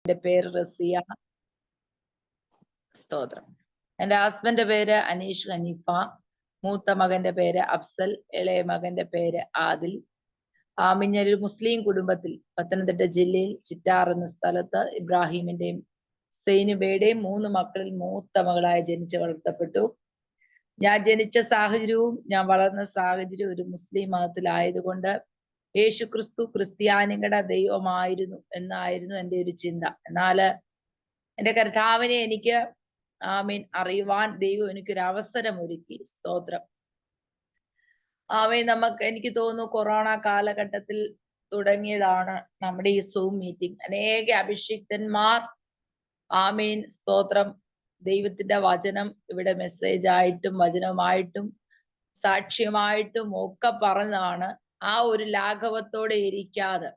എന്റെ പേര് റസിയ. സ്തോത്രം. എന്റെ ഹസ്ബൻഡിന്റെ പേര് അനീഷ് ഹനീഫ. മൂത്ത മകന്റെ പേര് അഫ്സൽ. ഇളയ മകന്റെ പേര് ആദിൽ. ഞാനൊരു മുസ്ലിം കുടുംബത്തിൽ പത്തനംതിട്ട ജില്ലയിൽ ചിറ്റാർ എന്ന സ്ഥലത്ത് ഇബ്രാഹിമിന്റെയും സൈനുബയുടെയും 3 മക്കളിൽ മൂത്ത മകളായി ജനിച്ച് വളർത്തപ്പെട്ടു. ഞാൻ ജനിച്ച സാഹചര്യവും ഞാൻ വളർന്ന സാഹചര്യവും ഒരു മുസ്ലിം മതത്തിലായതുകൊണ്ട് യേശു ക്രിസ്തു ക്രിസ്ത്യാനികളുടെ ദൈവമായിരുന്നു എന്നായിരുന്നു എൻ്റെ ഒരു ചിന്ത. എന്നാല് എൻ്റെ കർത്താവിനെ എനിക്ക് അറിയുവാൻ ദൈവം എനിക്കൊരു അവസരം ഒരുക്കി. സ്തോത്രം. എനിക്ക് തോന്നുന്നു കൊറോണ കാലഘട്ടത്തിൽ തുടങ്ങിയതാണ് നമ്മുടെ ഈ സൂം മീറ്റിംഗ്. അനേക അഭിഷിക്തന്മാർ സ്തോത്രം ദൈവത്തിന്റെ വചനം ഇവിടെ മെസ്സേജ് ആയിട്ടും വചനമായിട്ടും സാക്ഷ്യമായിട്ടും ഒക്കെ പറഞ്ഞതാണ്. ആ ഒരു ലാഘവത്തോടെ ഇരിക്കാതെ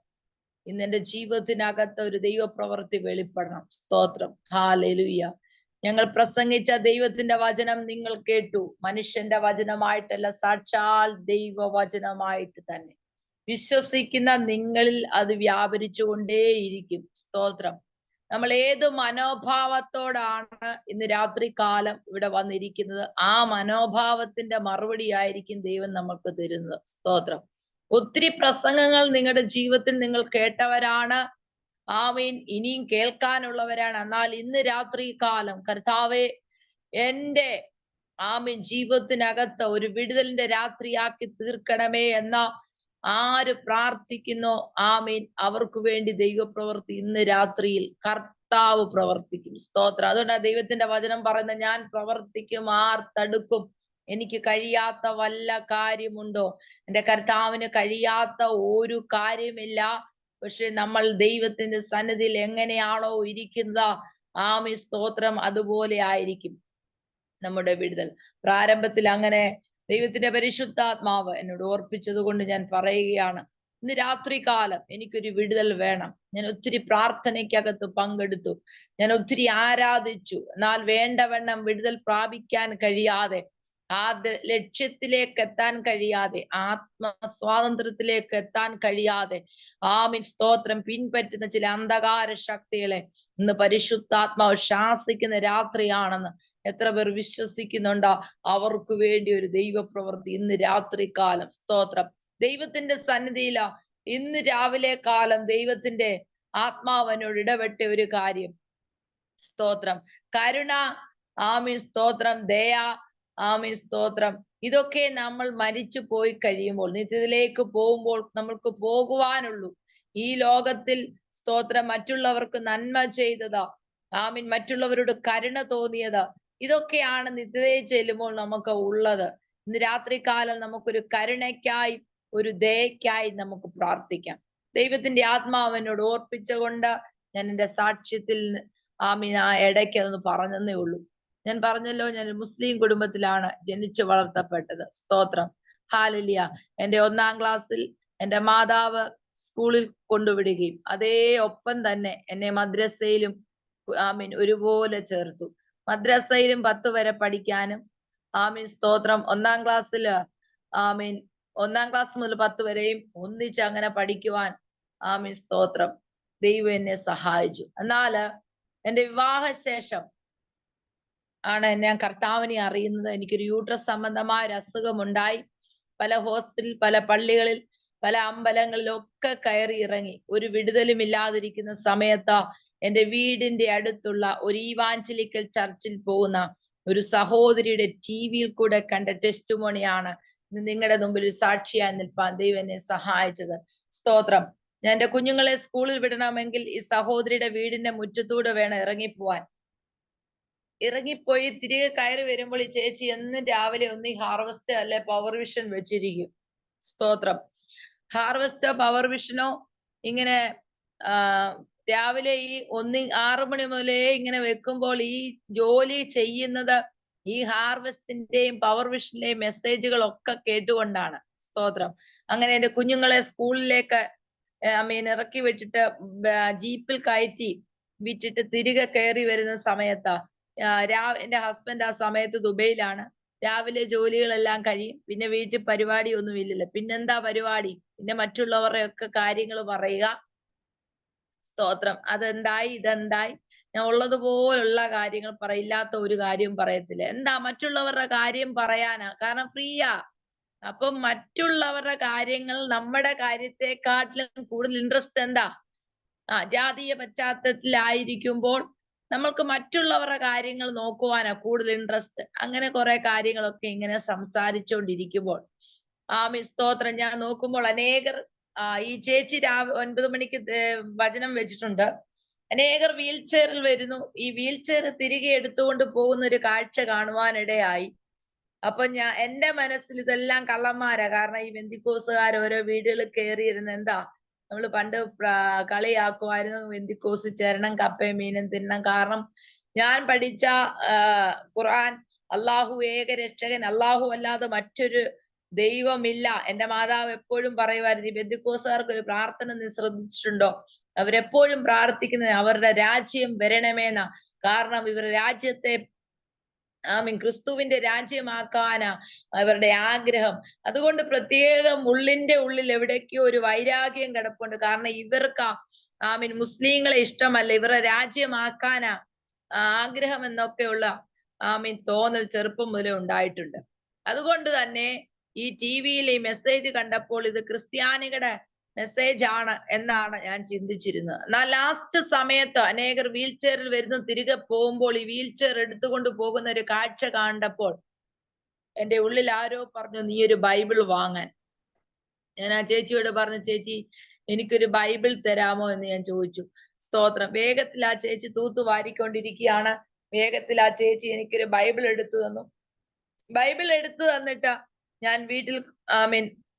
ഇന്നെന്റെ ജീവിതത്തിനകത്ത് ഒരു ദൈവപ്രവൃത്തി വെളിപ്പെടണം. സ്തോത്രം. ഹല്ലേലൂയ. ഞങ്ങൾ പ്രസംഗിച്ച ദൈവത്തിന്റെ വചനം നിങ്ങൾ കേട്ടു. മനുഷ്യന്റെ വചനമായിട്ടല്ല, സാക്ഷാൽ ദൈവവചനമായിട്ട് തന്നെ. വിശ്വസിക്കുന്ന നിങ്ങളിൽ അത് വ്യാപരിച്ചുകൊണ്ടേയിരിക്കും. സ്തോത്രം. നമ്മൾ ഏത് മനോഭാവത്തോടാണ് ഇന്ന് രാത്രി കാലം ഇവിടെ വന്നിരിക്കുന്നത്, ആ മനോഭാവത്തിന്റെ മറുപടി ആയിരിക്കും ദൈവം നമുക്ക് തരുന്നത്. സ്തോത്രം. ഒത്തിരി പ്രസംഗങ്ങൾ നിങ്ങളുടെ ജീവിതത്തിൽ നിങ്ങൾ കേട്ടവരാണ്. ഇനിയും കേൾക്കാനുള്ളവരാണ്. എന്നാൽ ഇന്ന് രാത്രി കാലം കർത്താവെ എൻ്റെ ജീവിതത്തിനകത്ത് ഒരു വിടുതലിന്റെ രാത്രിയാക്കി തീർക്കണമേ എന്ന ആര് പ്രാർത്ഥിക്കുന്നോ അവർക്ക് വേണ്ടി ദൈവപ്രവൃത്തി ഇന്ന് രാത്രിയിൽ കർത്താവ് പ്രവർത്തിക്കും. സ്തോത്രം. അതുകൊണ്ടാണ് ദൈവത്തിന്റെ വചനം പറയുന്നത്, ഞാൻ പ്രവർത്തിക്കും, ആർ തടുക്കും? എനിക്ക് കഴിയാത്ത വല്ല കാര്യമുണ്ടോ? എൻ്റെ കർത്താവിന് കഴിയാത്ത ഒരു കാര്യമില്ല. പക്ഷെ നമ്മൾ ദൈവത്തിന്റെ സന്നിധിയിൽ എങ്ങനെയാണോ ഇരിക്കുന്നത്, സ്തോത്രം, അതുപോലെ ആയിരിക്കും നമ്മുടെ വിടുതൽ. പ്രാരംഭത്തിൽ അങ്ങനെ ദൈവത്തിന്റെ പരിശുദ്ധാത്മാവ് എന്നോട് ഓർപ്പിച്ചത് കൊണ്ട് ഞാൻ പറയുകയാണ്, ഇന്ന് രാത്രി കാലം എനിക്കൊരു വിടുതൽ വേണം. ഞാൻ ഒത്തിരി പ്രാർത്ഥനയ്ക്കകത്ത് പങ്കെടുത്തു, ഞാൻ ഒത്തിരി ആരാധിച്ചു. എന്നാൽ വേണ്ടവണ്ണം വിടുതൽ പ്രാപിക്കാൻ കഴിയാതെ, ആ ലക്ഷ്യത്തിലേക്ക് എത്താൻ കഴിയാതെ, ആത്മസ്വാതന്ത്ര്യത്തിലേക്ക് എത്താൻ കഴിയാതെ സ്തോത്രം പിൻപറ്റുന്ന ചില അന്ധകാര ശക്തികളെ ഇന്ന് പരിശുദ്ധാത്മാവ് ശാസിക്കുന്ന രാത്രിയാണെന്ന് എത്ര പേർ വിശ്വസിക്കുന്നുണ്ടോ? അവർക്ക് വേണ്ടി ഒരു ദൈവപ്രവൃത്തി ഇന്ന് രാത്രി കാലം. സ്തോത്രം. ദൈവത്തിന്റെ സന്നിധിയില ഇന്ന് രാവിലെ കാലം ദൈവത്തിന്റെ ആത്മാവനോട് ഇടപെട്ട ഒരു കാര്യം. സ്തോത്രം. കരുണ, സ്തോത്രം. ദയ, സ്തോത്രം. ഇതൊക്കെ നമ്മൾ മരിച്ചു പോയി കഴിയുമ്പോൾ, നിത്യത്തിലേക്ക് പോകുമ്പോൾ നമ്മൾക്ക് പോകുവാനുള്ളൂ. ഈ ലോകത്തിൽ സ്തോത്രം മറ്റുള്ളവർക്ക് നന്മ ചെയ്തത്, മറ്റുള്ളവരോട് കരുണ തോന്നിയത്, ഇതൊക്കെയാണ് നിത്യതയിൽ ചെല്ലുമ്പോൾ നമുക്ക് ഉള്ളത്. ഇന്ന് രാത്രി കാലം നമുക്കൊരു കരുണയ്ക്കായി, ഒരു ദയക്കായി നമുക്ക് പ്രാർത്ഥിക്കാം. ദൈവത്തിന്റെ ആത്മാവിനോട് ഓർപ്പിച്ചുകൊണ്ട് ഞാൻ എൻ്റെ സാക്ഷ്യത്തിൽ ഇടയ്ക്ക് അതൊന്ന് പറഞ്ഞതേ ഉള്ളൂ. ഞാൻ പറഞ്ഞല്ലോ, ഞാൻ മുസ്ലിം കുടുംബത്തിലാണ് ജനിച്ചു വളർത്തപ്പെട്ടത്. സ്തോത്രം. ഹല്ലേലൂയ. എൻ്റെ 1-ാം ക്ലാസ്സിൽ എൻ്റെ മാതാവ് സ്കൂളിൽ കൊണ്ടുവിടുകയും അതേ ഒപ്പം തന്നെ എന്നെ മദ്രസയിലും ഒരുപോലെ ചേർത്തു. മദ്രസയിലും 10 വരെ പഠിക്കാനും സ്തോത്രം 1-ാം ക്ലാസ്സില് 1-ാം ക്ലാസ് മുതൽ 10 വരെയും ഒന്നിച്ച് അങ്ങനെ പഠിക്കുവാൻ സ്തോത്രം ദൈവം എന്നെ സഹായിച്ചു. എന്നാല് എൻ്റെ വിവാഹശേഷം ആണ് ഞാൻ കർത്താവിനെ അറിയുന്നത്. എനിക്കൊരു യൂട്രസ് സംബന്ധമായ ഒരു അസുഖമുണ്ടായി. പല ഹോസ്പിറ്റൽ, പല പള്ളികളിൽ, പല അമ്പലങ്ങളിലൊക്കെ കയറി ഇറങ്ങി. ഒരു വിടുതലും ഇല്ലാതിരിക്കുന്ന സമയത്ത് എൻ്റെ വീടിന്റെ അടുത്തുള്ള ഒരു ഈവാഞ്ചലിക്കൽ ചർച്ചിൽ പോകുന്ന ഒരു സഹോദരിയുടെ ടിവിയിൽ കൂടെ കണ്ട ടെസ്റ്റിമോണിയാണ് നിങ്ങളുടെ മുമ്പിൽ സാക്ഷിയായി നിൽപ്പാൻ ദൈവം എന്നെ സഹായിച്ചത്. സ്തോത്രം. ഞാൻ എൻ്റെ കുഞ്ഞുങ്ങളെ സ്കൂളിൽ വിടണമെങ്കിൽ ഈ സഹോദരിയുടെ വീടിന്റെ മുറ്റത്തൂടെ വേണം ഇറങ്ങിപ്പോവാൻ. ഇറങ്ങിപ്പോയി തിരികെ കയറി വരുമ്പോൾ ഈ ചേച്ചി എന്നും രാവിലെ ഒന്ന് ഈ ഹാർവസ്റ്റ് അല്ലെ പവർ വിഷൻ വെച്ചിരിക്കും. സ്തോത്രം. ഹാർവസ്റ്റോ പവർ വിഷനോ ഇങ്ങനെ രാവിലെ ഈ 6 മണി മുതലേ ഇങ്ങനെ വെക്കുമ്പോൾ ഈ ജോലി ചെയ്യുന്നത് ഈ ഹാർവസ്റ്റിന്റെയും പവർ വിഷന്റെയും മെസ്സേജുകളൊക്കെ കേട്ടുകൊണ്ടാണ്. സ്തോത്രം. അങ്ങനെ എൻ്റെ കുഞ്ഞുങ്ങളെ സ്കൂളിലേക്ക് ഇറക്കി വിട്ടിട്ട് ജീപ്പിൽ കയറ്റി വിട്ടിട്ട് തിരികെ കയറി വരുന്ന സമയത്താ എൻ്റെ ഹസ്ബൻഡ് ആ സമയത്ത് ദുബൈയിലാണ്. രാവിലെ ജോലികളെല്ലാം കഴിയും. പിന്നെ വീട്ടിൽ പരിപാടി ഒന്നും ഇല്ലല്ലോ. പിന്നെന്താ പരിപാടി? പിന്നെ മറ്റുള്ളവരുടെ ഒക്കെ കാര്യങ്ങൾ പറയുക, സ്തോത്രം. അതെന്തായി ഇതെന്തായി, ഞാൻ ഉള്ളതുപോലുള്ള കാര്യങ്ങൾ പറയില്ലാത്ത ഒരു കാര്യവും പറയത്തില്ല. എന്താ മറ്റുള്ളവരുടെ കാര്യം പറയാനാ, കാരണം ഫ്രീയാ. അപ്പം മറ്റുള്ളവരുടെ കാര്യങ്ങൾ നമ്മുടെ കാര്യത്തെക്കാട്ടിലും കൂടുതൽ ഇൻട്രസ്റ്റ് എന്താ, ജാതീയ പശ്ചാത്തലത്തിലായിരിക്കുമ്പോൾ നമ്മൾക്ക് മറ്റുള്ളവരുടെ കാര്യങ്ങൾ നോക്കുവാനാ കൂടുതൽ ഇൻട്രസ്റ്റ്. അങ്ങനെ കുറെ കാര്യങ്ങളൊക്കെ ഇങ്ങനെ സംസാരിച്ചുകൊണ്ടിരിക്കുമ്പോൾ സ്തോത്രം, ഞാൻ നോക്കുമ്പോൾ അനേകർ ഈ ചേച്ചി 9 മണിക്ക് വചനം വെച്ചിട്ടുണ്ട്. അനേകർ വീൽ ചെയറിൽ വരുന്നു. ഈ വീൽ ചെയർ തിരികെ എടുത്തുകൊണ്ട് പോകുന്ന ഒരു കാഴ്ച കാണുവാനിടയായി. അപ്പൊ എന്റെ മനസ്സിൽ ഇതെല്ലാം കള്ളന്മാരാ. കാരണം ഈ ബെന്തിക്കോസുകാർ ഓരോ വീടുകളിൽ കയറിയിരുന്ന് എന്താ, നമ്മൾ പണ്ട് കളിയാക്കുമായിരുന്നു, ബെന്തിക്കോസ് ചേരണം, കപ്പയും മീനും തിന്നണം. കാരണം ഞാൻ പഠിച്ച ഖുർആൻ, അള്ളാഹു ഏക രക്ഷകൻ, അള്ളാഹു അല്ലാതെ മറ്റൊരു ദൈവമില്ല. എന്റെ മാതാവ് എപ്പോഴും പറയുമായിരുന്നു, ഈ ബെന്തിക്കോസുകാർക്ക് ഒരു പ്രാർത്ഥന നീ ശ്രദ്ധിച്ചിട്ടുണ്ടോ, അവരെപ്പോഴും പ്രാർത്ഥിക്കുന്നത് അവരുടെ രാജ്യം വരണമേന്നാ. കാരണം ഇവർ രാജ്യത്തെ ക്രിസ്തുവിന്റെ രാജ്യമാക്കാനാ അവരുടെ ആഗ്രഹം. അതുകൊണ്ട് പ്രത്യേകം ഉള്ളിന്റെ ഉള്ളിൽ എവിടേക്കോ ഒരു വൈരാഗ്യം കിടപ്പുണ്ട്. കാരണം ഇവർക്ക് മുസ്ലിങ്ങളെ ഇഷ്ടമല്ല, ഇവരുടെ രാജ്യമാക്കാനാ ആഗ്രഹം എന്നൊക്കെയുള്ള തോന്നൽ ചെറുപ്പം മുതലേ ഉണ്ടായിട്ടുണ്ട്. അതുകൊണ്ട് തന്നെ ഈ ടിവിയിൽ ഈ മെസ്സേജ് കണ്ടപ്പോൾ ഇത് ക്രിസ്ത്യാനികളുടെ മെസ്സേജ് ആണ് എന്നാണ് ഞാൻ ചിന്തിച്ചിരുന്നത്. എന്നാൽ ലാസ്റ്റ് സമയത്ത് അനേകർ വീൽ ചെയറിൽ വരുന്നു, തിരികെ പോകുമ്പോൾ ഈ വീൽ ചെയർ എടുത്തുകൊണ്ട് പോകുന്ന ഒരു കാഴ്ച കണ്ടപ്പോൾ എന്റെ ഉള്ളിൽ ആരോ പറഞ്ഞു, നീ ഒരു ബൈബിൾ വാങ്ങാൻ. ഞാൻ ആ ചേച്ചിയോട് പറഞ്ഞു, ചേച്ചി എനിക്കൊരു ബൈബിൾ തരാമോ എന്ന് ഞാൻ ചോദിച്ചു. സ്തോത്രം. വേഗത്തിൽ ആ ചേച്ചി തൂത്തു വാരിക്കൊണ്ടിരിക്കുകയാണ്. വേഗത്തിൽ ആ ചേച്ചി എനിക്കൊരു ബൈബിൾ എടുത്തു തന്നു. ബൈബിൾ എടുത്തു തന്നിട്ട് ഞാൻ വീട്ടിൽ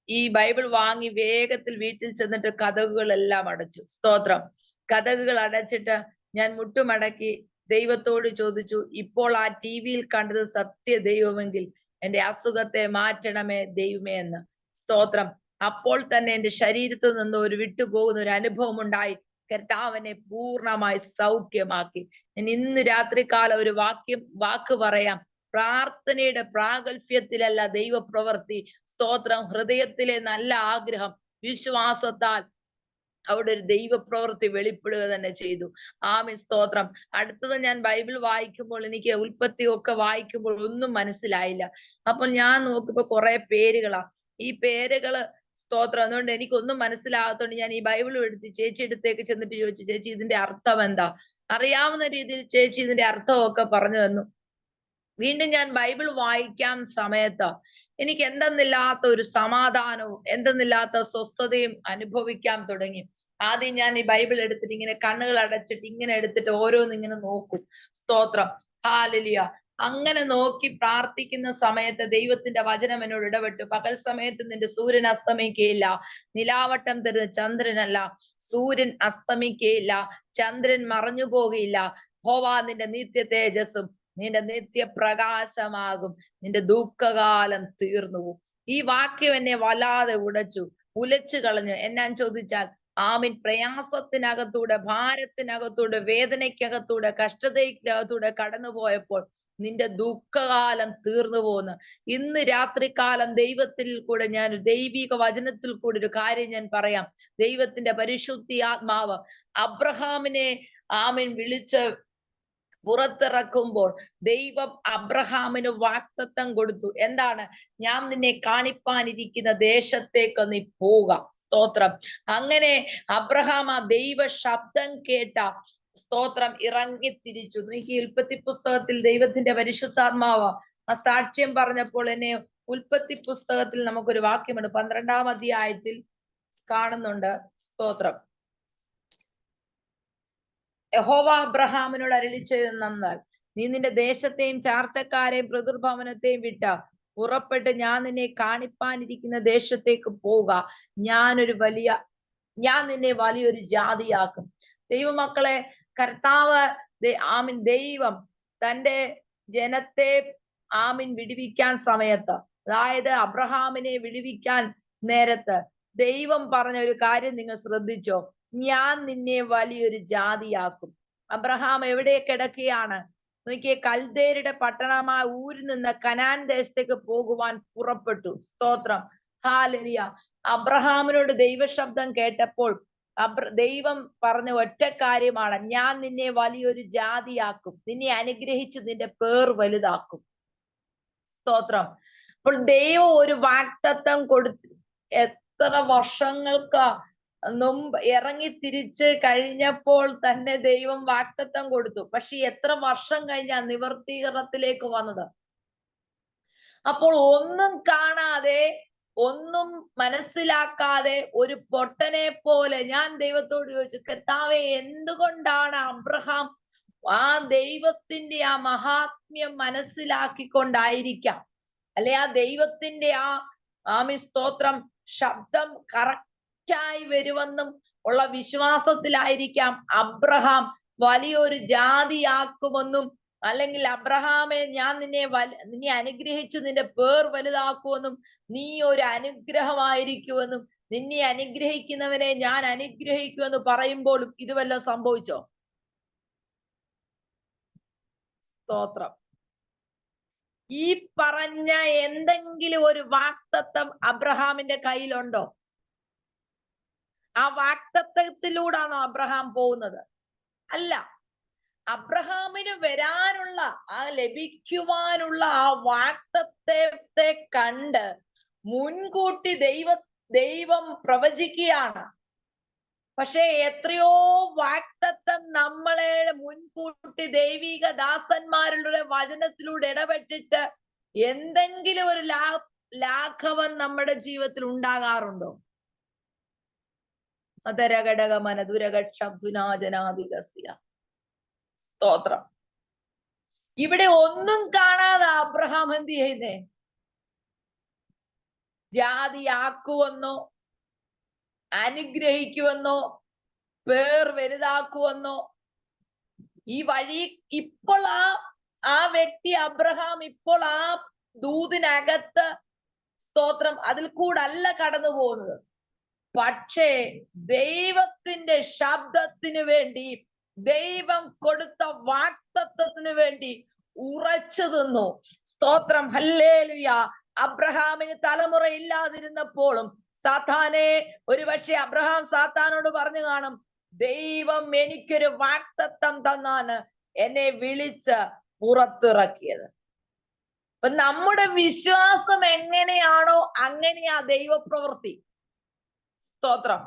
ഈ ബൈബിൾ വാങ്ങി വേഗത്തിൽ വീട്ടിൽ ചെന്നിട്ട് കതകുകളെല്ലാം അടച്ചു. സ്തോത്രം. കതകുകൾ അടച്ചിട്ട് ഞാൻ മുട്ടുമടക്കി ദൈവത്തോട് ചോദിച്ചു, ഇപ്പോൾ ആ ടിവിയിൽ കണ്ടത് സത്യ ദൈവമെങ്കിൽ എന്റെ അസുഖത്തെ മാറ്റണമേ ദൈവമേ എന്ന്. സ്തോത്രം. അപ്പോൾ തന്നെ എന്റെ ശരീരത്തിൽ നിന്ന് ഒരു വിട്ടുപോകുന്ന ഒരു അനുഭവം ഉണ്ടായി. കർത്താവിനെ പൂർണ്ണമായി സൗഖ്യമാക്കി. ഞാൻ ഇന്ന് രാത്രികാലം ഒരു വാക്ക് പറയാം. പ്രാർത്ഥനയുടെ പ്രാഗൽഭ്യത്തിലല്ല ദൈവപ്രവൃത്തി. സ്തോത്രം. ഹൃദയത്തിലെ നല്ല ആഗ്രഹം, വിശ്വാസത്താൽ അവിടെ ഒരു ദൈവപ്രവൃത്തി വെളിപ്പെടുക തന്നെ ചെയ്തു. സ്തോത്രം. അടുത്തത് ഞാൻ ബൈബിൾ വായിക്കുമ്പോൾ എനിക്ക് ഉൽപ്പത്തി ഒക്കെ വായിക്കുമ്പോൾ ഒന്നും മനസ്സിലായില്ല. അപ്പോൾ ഞാൻ നോക്കുമ്പോ കുറെ പേരുകളാ. ഈ പേരുകള് സ്തോത്രം. അതുകൊണ്ട് എനിക്കൊന്നും മനസ്സിലാകാത്തോണ്ട് ഞാൻ ഈ ബൈബിൾ എടുത്ത് ചേച്ചി അടുത്തേക്ക് ചെന്നിട്ട് ചോദിച്ചു, ചേച്ചി ഇതിന്റെ അർത്ഥം എന്താ? അറിയാവുന്ന രീതിയിൽ ചേച്ചി ഇതിന്റെ അർത്ഥമൊക്കെ പറഞ്ഞു തന്നു. വീണ്ടും ഞാൻ ബൈബിൾ വായിക്കാൻ സമയത്ത് എനിക്ക് എന്തെന്നില്ലാത്ത ഒരു സമാധാനവും എന്തെന്നില്ലാത്ത സ്വസ്ഥതയും അനുഭവിക്കാൻ തുടങ്ങി. ആദ്യം ഞാൻ ഈ ബൈബിൾ എടുത്തിട്ട് ഇങ്ങനെ കണ്ണുകൾ അടച്ചിട്ട് ഇങ്ങനെ എടുത്തിട്ട് ഓരോന്നിങ്ങനെ നോക്കും. സ്തോത്രം. ഹല്ലേലൂയ. അങ്ങനെ നോക്കി പ്രാർത്ഥിക്കുന്ന സമയത്ത് ദൈവത്തിന്റെ വചനം എന്നോട് ഇടപെട്ടു. പകൽ സമയത്ത് നിന്റെ സൂര്യൻ അസ്തമിക്കുകയില്ല, നിലാവട്ടം തരുന്ന ചന്ദ്രനല്ല, സൂര്യൻ അസ്തമിക്കുകയില്ല, ചന്ദ്രൻ മറഞ്ഞു പോകുകയില്ല. യഹോവ നിന്റെ നിത്യ തേജസ്സും നിന്റെ നിത്യപ്രകാശമാകും, നിന്റെ ദുഃഖകാലം തീർന്നു. ഈ വാക്യം എന്നെ വല്ലാതെ ഉലച്ചു കളഞ്ഞു. എന്നാൻ ചോദിച്ചാൽ പ്രയാസത്തിനകത്തൂടെ, ഭാരത്തിനകത്തൂടെ, വേദനയ്ക്കകത്തൂടെ, കഷ്ടതയ്ക്കകത്തൂടെ കടന്നുപോയപ്പോൾ നിന്റെ ദുഃഖകാലം തീർന്നു പോകുന്നു. ഇന്ന് രാത്രികാലം ദൈവത്തിൽ കൂടെ ഞാൻ ദൈവിക വചനത്തിൽ കൂടെ ഒരു കാര്യം ഞാൻ പറയാം. ദൈവത്തിന്റെ പരിശുദ്ധി ആത്മാവ് അബ്രഹാമിനെ വിളിച്ച് പുറത്തിറക്കുമ്പോൾ ദൈവം അബ്രഹാമിന് വാഗ്ദത്തം കൊടുത്തു. എന്താണ്? ഞാൻ നിന്നെ കാണിപ്പാനിരിക്കുന്ന ദേശത്തേക്ക് നീ പോവുക. സ്തോത്രം. അങ്ങനെ അബ്രഹാം ആ ദൈവ ശബ്ദം കേട്ട സ്തോത്രം ഇറങ്ങിത്തിരിച്ചു. ഈ ഉൽപ്പത്തി പുസ്തകത്തിൽ ദൈവത്തിന്റെ പരിശുദ്ധാത്മാവ് ആ സാക്ഷ്യം പറഞ്ഞപ്പോൾ എന്നെ ഉൽപ്പത്തി പുസ്തകത്തിൽ നമുക്കൊരു വാക്യമുണ്ട്, 12-ാം അധ്യായത്തിൽ കാണുന്നുണ്ട്. സ്തോത്രം. യഹോവ അബ്രഹാമിനോട് അരുളിച്ചെയ്തെന്നാൽ, നീ നിന്റെ ദേശത്തെയും ചാർച്ചക്കാരെയും പിതൃഭവനത്തെയും വിട്ട പുറപ്പെട്ട് ഞാൻ നിന്നെ കാണിപ്പാനിരിക്കുന്ന ദേശത്തേക്ക് പോവുക. ഞാൻ നിന്നെ വലിയൊരു ജാതിയാക്കും. ദൈവമക്കളെ, കർത്താവ് ദൈവം തന്റെ ജനത്തെ വിടുവിക്കാൻ സമയത്ത്, അതായത് അബ്രഹാമിനെ വിടുവിക്കാൻ നേരത്ത് ദൈവം പറഞ്ഞ ഒരു കാര്യം നിങ്ങൾ ശ്രദ്ധിച്ചോ? ഞാൻ നിന്നെ വലിയൊരു ജാതിയാക്കും. അബ്രഹാം എവിടെ കിടക്കുകയാണ്? നോക്കിയേ, കൽദേരുടെ പട്ടണമായ ഊരിൽ നിന്ന് കനാൻ ദേശത്തേക്ക് പോകുവാൻ പുറപ്പെട്ടു. സ്തോത്രം. ഹല്ലേലൂയ. അബ്രഹാമിനോട് ദൈവശബ്ദം കേട്ടപ്പോൾ ദൈവം പറഞ്ഞ ഒറ്റ കാര്യമാണ്, ഞാൻ നിന്നെ വലിയൊരു ജാതിയാക്കും, നിന്നെ അനുഗ്രഹിച്ച് നിന്റെ പേർ വലുതാക്കും. സ്തോത്രം. അപ്പോൾ ദൈവം ഒരു വാഗ്ദത്തം കൊടുത്ത് എത്ര വർഷങ്ങൾക്ക് മുമ്പ് ഇറങ്ങി തിരിച്ച് കഴിഞ്ഞപ്പോൾ തന്നെ ദൈവം വാഗ്ദത്തം കൊടുത്തു. പക്ഷെ എത്ര വർഷം കഴിഞ്ഞാ നിവർത്തീകരണത്തിലേക്ക് വന്നത്? അപ്പോൾ ഒന്നും കാണാതെ, ഒന്നും മനസ്സിലാക്കാതെ ഒരു പൊട്ടനെ പോലെ ഞാൻ ദൈവത്തോട് ചോദിച്ചു, കർത്താവേ, എന്തുകൊണ്ടാണ് അബ്രഹാം ആ ദൈവത്തിന്റെ ആ മഹാത്മ്യം മനസ്സിലാക്കിക്കൊണ്ടായിരിക്കാം, അല്ലെ ആ ദൈവത്തിന്റെ സ്തോത്രം ശബ്ദം കറക്റ്റായി വരുമെന്നും ഉള്ള വിശ്വാസത്തിലായിരിക്കാം അബ്രഹാം വലിയൊരു ജാതിയാക്കുമെന്നും, അല്ലെങ്കിൽ അബ്രഹാമെ, ഞാൻ നിന്നെ അനുഗ്രഹിച്ചു നിന്റെ പേർ വലുതാക്കുമെന്നും, നീ ഒരു അനുഗ്രഹമായിരിക്കുമെന്നും, നിന്നെ അനുഗ്രഹിക്കുന്നവനെ ഞാൻ അനുഗ്രഹിക്കുമെന്ന് പറയുമ്പോഴും ഇത് വല്ലതും സംഭവിച്ചോ? സ്തോത്രം. ഈ പറഞ്ഞ എന്തെങ്കിലും ഒരു വാഗ്ദത്തം അബ്രഹാമിന്റെ കയ്യിലുണ്ടോ? ആ വാഗ്ദത്തത്തിലൂടാണോ അബ്രഹാം പോകുന്നത്? അല്ല. അബ്രഹാമിന് വരാനുള്ള ലഭിക്കുവാനുള്ള ആ വാഗ്ദത്തത്തെ കണ്ട് മുൻകൂട്ടി ദൈവം പ്രവചിക്കുകയാണ്. പക്ഷെ എത്രയോ വാഗ്ദത്തം നമ്മളെ മുൻകൂട്ടി ദൈവിക ദാസന്മാരുടെ വചനത്തിലൂടെ ഇടപെട്ടിട്ട് എന്തെങ്കിലും ഒരു ലാഘവം നമ്മുടെ ജീവിതത്തിൽ ഉണ്ടാകാറുണ്ടോ? സ്തോത്രം. ഇവിടെ ഒന്നും കാണാതെ അബ്രഹാം എന്ത് ചെയ്യുന്നേ? ജാതിയാക്കുവെന്നോ, അനുഗ്രഹിക്കുവെന്നോ, പേർ വലുതാക്കുവെന്നോ, ഈ വഴി ഇപ്പോൾ ആ വ്യക്തി അബ്രഹാം ഇപ്പോൾ ആ ദൂതിനകത്ത്, സ്തോത്രം, അതിൽ കൂടല്ല കടന്നു പോകുന്നത്. പക്ഷേ ദൈവത്തിന്റെ ശബ്ദത്തിന് വേണ്ടി, ദൈവം കൊടുത്ത വാഗ്ദത്തത്തിന് വേണ്ടി ഉറച്ചു നിന്നു. സ്തോത്രം. ഹല്ലേലൂയ. അബ്രഹാമിന് തലമുറ ഇല്ലാതിരുന്നപ്പോഴും സാത്താനെ, ഒരുപക്ഷെ അബ്രഹാം സാത്താനോട് പറഞ്ഞു കാണും, ദൈവം എനിക്കൊരു വാഗ്ദത്തം തന്നാണ് എന്നെ വിളിച്ച് പുറത്തിറക്കിയത്. അപ്പൊ നമ്മുടെ വിശ്വാസം എങ്ങനെയാണോ അങ്ങനെയാ ദൈവപ്രവൃത്തി. സ്തോത്രം.